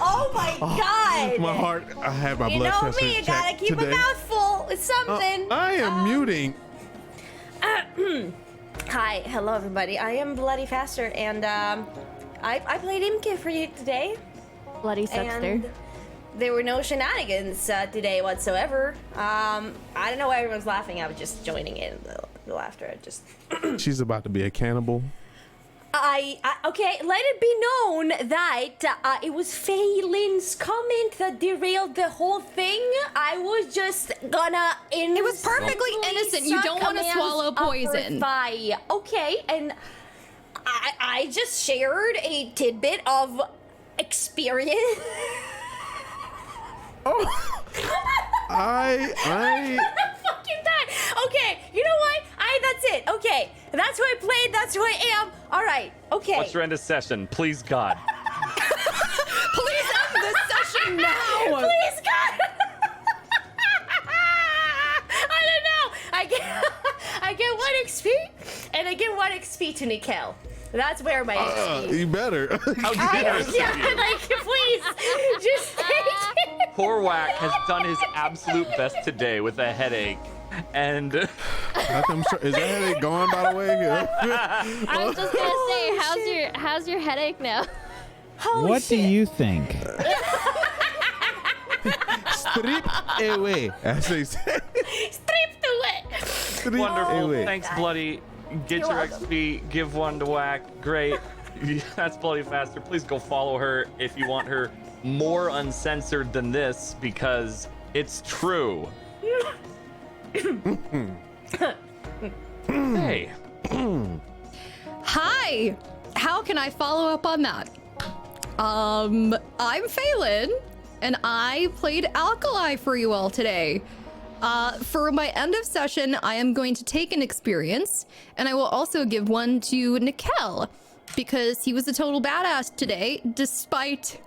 Oh my god! My heart. I had my You blood know pressure me, you gotta checked keep today. a mouth full. It's something. I am muting. Hi, hello everybody. I am Bloody Faster, and I played Imke for you today, Bloody Suckster. and there were no shenanigans today whatsoever. I don't know why everyone's laughing. I was just joining in the laughter. She's about to be a cannibal. Okay, let it be known that it was Phelan's comment that derailed the whole thing. I was just gonna It was perfectly innocent. You don't want to swallow poison. Okay, and I just shared a tidbit of experience. I Fucking die. Okay, you know what? That's it. Okay, that's who I played. That's who I am. All right. Okay. What's your end of session? Please, God. Please end this session now. Please, God. I don't know. I get 1 XP, and I get 1 XP to Nickel. That's where my XP. you better. How generous Yeah, of you. like please, just take it. Poor Whack has done his absolute best today with a headache. And Is that headache gone, by the way? I was just gonna say, how's your headache now? Holy What do shit. you think? Strip away, as they say. Stripped away. Strip wonderful. away. Thanks, Bloody. Get You're your welcome. XP. Give 1 to Whack. Great. That's Bloody Faster. Please go follow her if you want her more uncensored than this, because it's true. Hey. Hi. How can I follow up on that? I'm Phelan, and I played Alkali for you all today. For my end of session, I am going to take an experience, and I will also give 1 to Nickel, because he was a total badass today, despite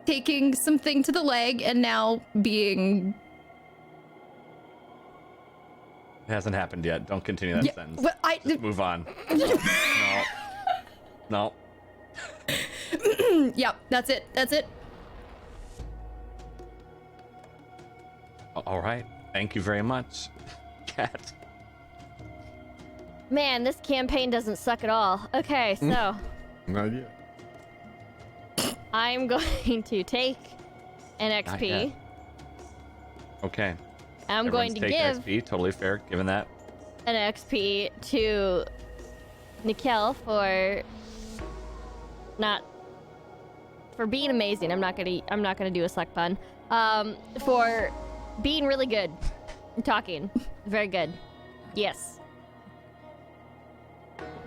taking something to the leg and now being... It hasn't happened yet. Don't continue that Yeah, sentence. but Just move on. No. Yep, that's it. That's it. All right. Thank you very much, Cat. Man, this campaign doesn't suck at all. Okay, so Not yet. I'm going to take an Not XP. yet. Okay. I'm going to Everyone's give taking XP. Totally fair, given that. an XP to Nikel for being amazing. I'm not gonna do a suck pun. For being really good. Talking. Very good. Yes.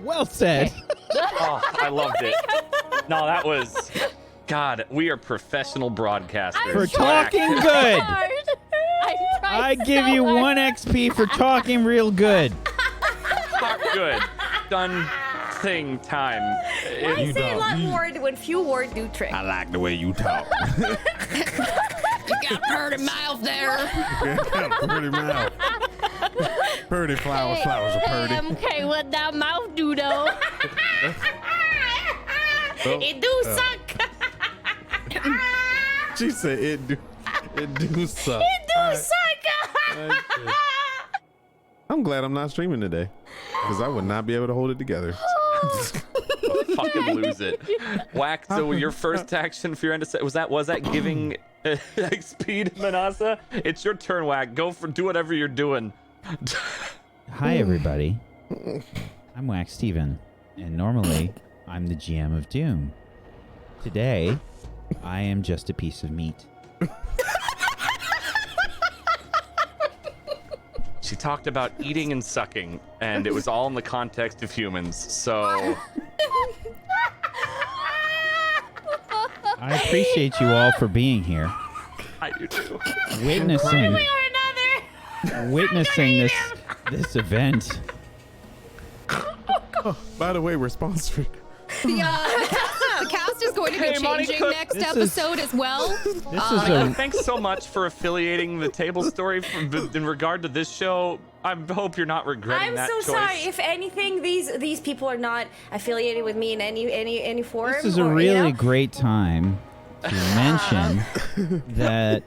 Well said. Oh, I loved it. No, that was... God, we are professional broadcasters. For talking good. I give you 1 XP for talking real good. Talk good. Done thing time. I say a lot more when few words do trick. I like the way you talk. You got pretty mouth there. Pretty mouth. Pretty flowers, flowers are pretty. Okay, what that mouth do though? It do suck. She said it do suck. It do suck. I'm glad I'm not streaming today, because I would not be able to hold it together. Fucking lose it. Whack. So your first action for your end of set was that giving XP to Manasa? It's your turn, Whack. Do whatever you're doing. Hi, everybody. I'm Wax Steven, and normally I'm the GM of Doom. Today, I am just a piece of meat. She talked about eating and sucking, and it was all in the context of humans. So I appreciate you all for being here, I do too. witnessing this event. By the way, we're sponsored. The cast is going to be Hey, Monty changing Cook. next This is- episode as well. This is a Thanks so much for affiliating the Tablestory in regard to this show. I hope you're not regretting I'm that so choice. sorry. If anything, these people are not affiliated with me in any form. This is a or, really great time to mention that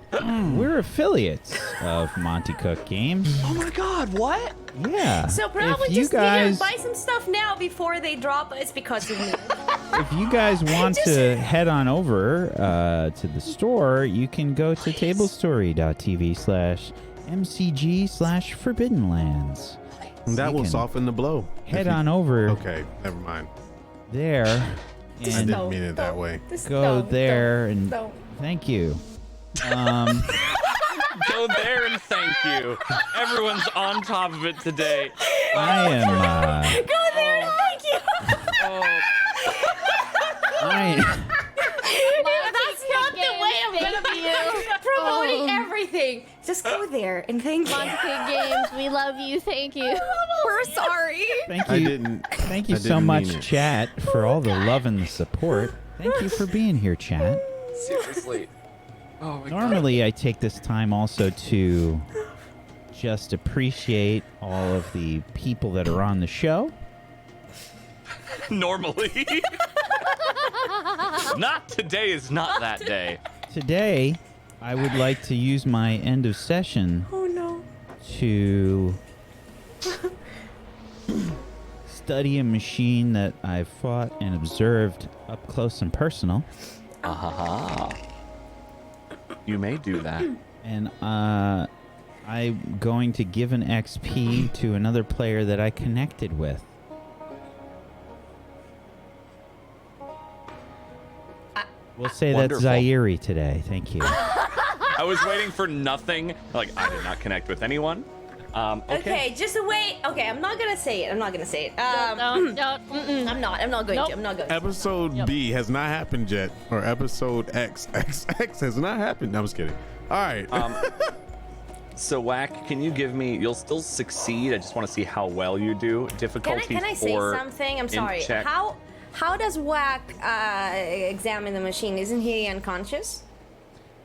we're affiliates of Monty Cook Games. Oh my God! What? Yeah. So probably if you just guys, buy some stuff now before they drop. It's because of me. if you guys want to head on over to the store, you can go to tablestory.tv/mcg/forbiddenlands. That You will can soften the blow. Head on over Okay, never mind. there I and didn't mean it that way. go there and thank you. Go there and thank you. Everyone's on top of it today. I am. Go there and thank you. That's not the way I'm gonna be promoting everything. Just go there and thank you. Games, we love you. Thank you. We're sorry. Thank I you. didn't. Thank you I so didn't much, mean it. chat, for all the love and the support. Thank you for being here, chat. Seriously. Oh my Normally, I take this time also to just appreciate all of the people that are on the show. God. Normally. Not today is not that day. Today, I would like to use my end of session to study a machine that I've fought and observed up close and personal. You may do that. And I'm going to give an XP to another player that I connected with. We'll say Wonderful. that's Zaire today. Thank you. I was waiting for nothing. Like, I did not connect with anyone. Okay, just wait. Okay, I'm not gonna say it. I'm not. I'm not going to. I'm not going to. Episode B has not happened yet, or episode XXX has not happened. No, I'm just kidding. All right. So, Whack, can you give me... You'll still succeed. I just want to see how well you do. Difficulty Can I say 4 something? I'm in sorry. check. How does Whack examine the machine? Isn't he unconscious?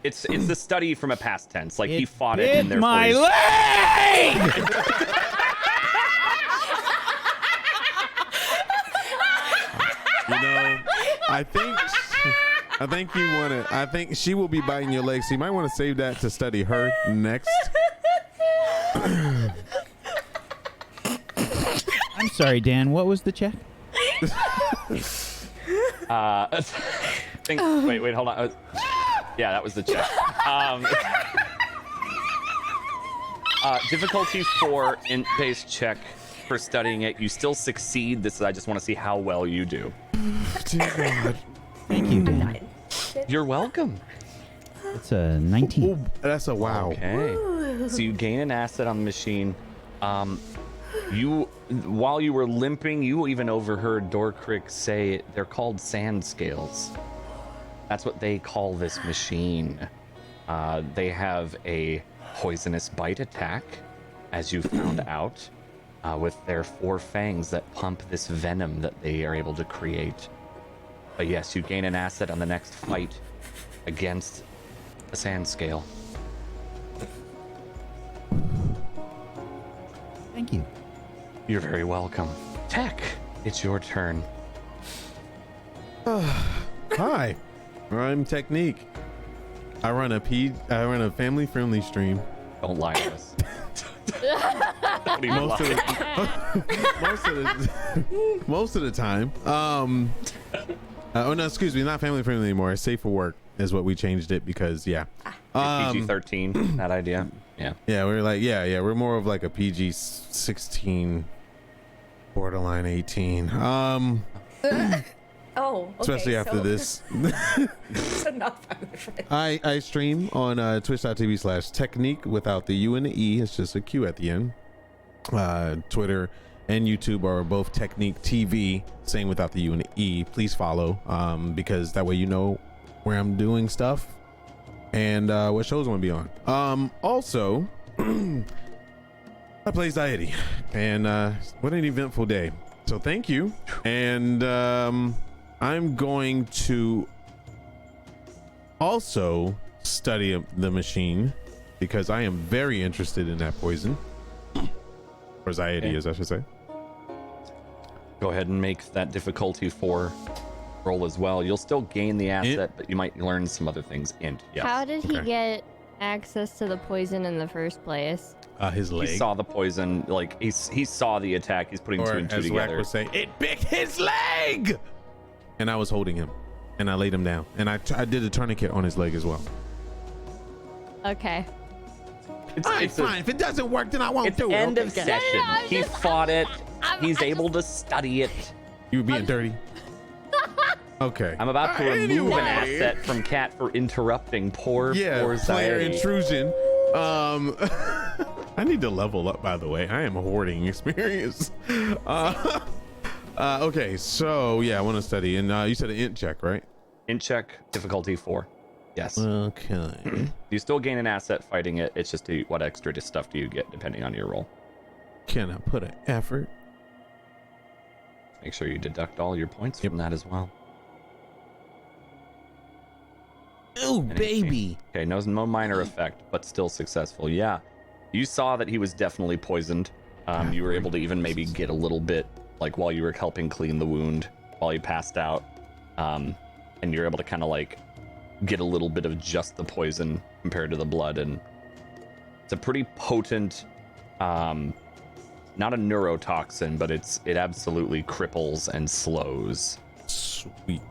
It's the study from a past tense. Like, he It fought it bit and therefore my he's- leg! You know, I think you want to. I think she will be biting your legs. So you might want to save that to study her next. I'm sorry, Dan. What was the check? think. Wait, hold on. Yeah, that was the check. Difficulty 4 int-based check for studying it. You still succeed. I just want to see how well you do. Dear God. Thank you, Dan. You're welcome. It's a 19. Oh, that's a wow. Okay. So you gain an asset on the machine. While you were limping, you even overheard Dorcrick say they're called sand scales. That's what they call this machine. They have a poisonous bite attack, as you found out, with their 4 fangs that pump this venom that they are able to create. But yes, you gain an asset on the next fight against a sand scale. Thank you. You're very welcome. Tech, it's your turn. Hi, I'm Technique. I run a family-friendly stream. Don't lie to us. Don't even Most of the time. Oh no, excuse me, not family-friendly anymore. It's safe for work is what we changed it because PG-13, that idea. Yeah. Yeah, we're like we're more of like a PG-16, borderline 18. Oh, okay, especially after this. So not family friendly. I stream on twitch.tv/technique without the U and the E. It's just a Q at the end. Twitter and YouTube are both Technique TV, same without the U and the E. Please follow, because that way you know where I'm doing stuff and what shows I'm gonna be on. Also, I play Zaidi, and what an eventful day. So thank you, and I'm going to also study the machine because I am very interested in that poison, or Zaidi, as I should say. Go ahead and make that difficulty 4 roll as well. You'll still gain the asset, but you might learn some other things. Int, yes. How did he get access to the poison in the first place? His leg. He saw the poison, like he saw the attack. He's putting 2 and 2 as Wack together. would say, it bit his leg, and I was holding him, and I laid him down, and I did a tourniquet on his leg as well. Okay. It's fine. If it doesn't work, then I won't do it. End of Okay. session. I'm He just- fought it. I'm He's able just- to study it. You were being dirty. Okay. I'm about to remove an Anyway. asset from Cat for interrupting poor Player Zaidi. intrusion. I need to level up, by the way. I am hoarding experience. Okay, so yeah, I want to study, and you said an int check, right? Int check, difficulty 4. Yes. Okay. You still gain an asset fighting it. It's just what extra stuff do you get depending on your roll. Can I put an effort? Make sure you deduct all your points from that as well. Oh, And baby. Okay, no minor effect, but still successful. Yeah, you saw that he was definitely poisoned. You were able to even maybe get a little bit, like while you were helping clean the wound, while he passed out, and you're able to kind of like get a little bit of just the poison compared to the blood, and it's a pretty potent, not a neurotoxin, but it absolutely cripples and slows. Sweet.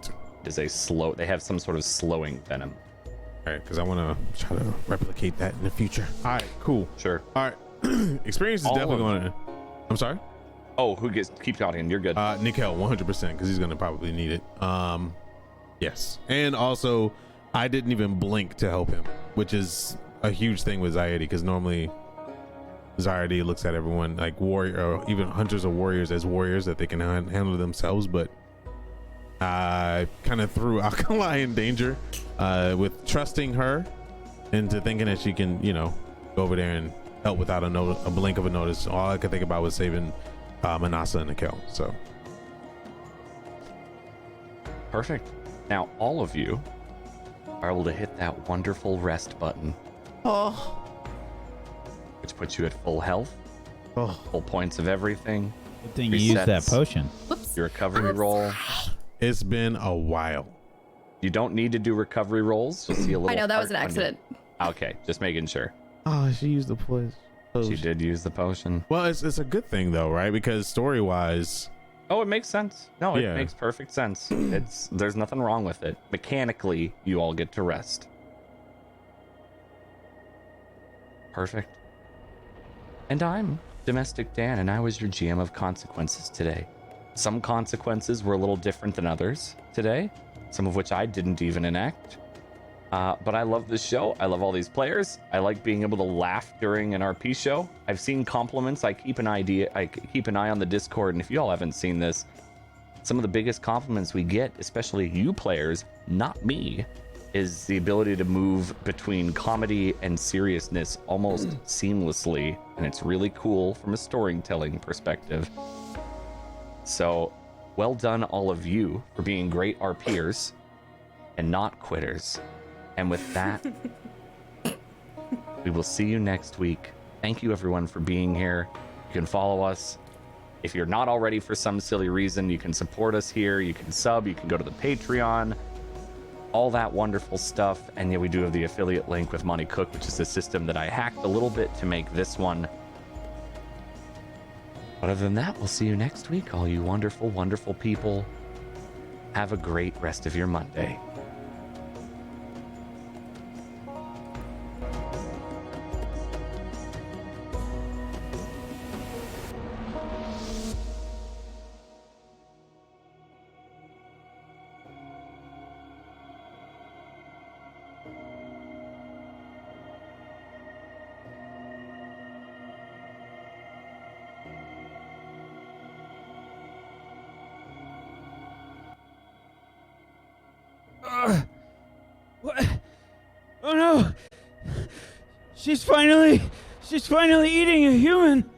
It is a slow. They have some sort of slowing venom. All right, because I want to try to replicate that in the future. All right, cool. Sure. All right. Experience is All definitely of going to. I'm sorry? Oh, keep talking. You're good. Nikel, 100%, because he's going to probably need it. Yes. And also, I didn't even blink to help him, which is a huge thing with Zaidi, because normally Zaidi looks at everyone like warrior, or even hunters or warriors as warriors that they can handle themselves, but I kind of threw Alkali in danger with trusting her into thinking that she can, go over there and help without a blink of a notice. All I could think about was saving Manasa and Nikel. So Perfect. Now all of you are able to hit that wonderful rest button, which puts you at full health, full points of everything. Good thing you used that Resets. potion. Whoops. Your recovery roll. it's been a while. You don't need to do recovery rolls. Just see a little. I know that was an heart on your- accident. Okay, just making sure. Oh, she used the poison. She did use the potion. Well, it's a good thing though, right? Because story wise, Oh, it makes sense. No, it Yeah. makes perfect sense. There's nothing wrong with it. Mechanically, you all get to rest. Perfect. And I'm Domestic Dan, and I was your GM of Consequences today. Some consequences were a little different than others today, some of which I didn't even enact. But I love this show. I love all these players. I like being able to laugh during an RP show. I've seen compliments. I keep an eye on the Discord, and if you all haven't seen this, some of the biggest compliments we get, especially you players, not me, is the ability to move between comedy and seriousness almost seamlessly, and it's really cool from a storytelling perspective. So, well done all of you for being great RPers and not quitters. And with that, we will see you next week. Thank you everyone for being here. You can follow us. If you're not already for some silly reason, you can support us here. You can sub, you can go to the Patreon, all that wonderful stuff. And yeah, we do have the affiliate link with Monty Cook, which is a system that I hacked a little bit to make this one. But other than that, we'll see you next week, all you wonderful, wonderful people. Have a great rest of your Monday. What? Oh no! She's finally eating a human!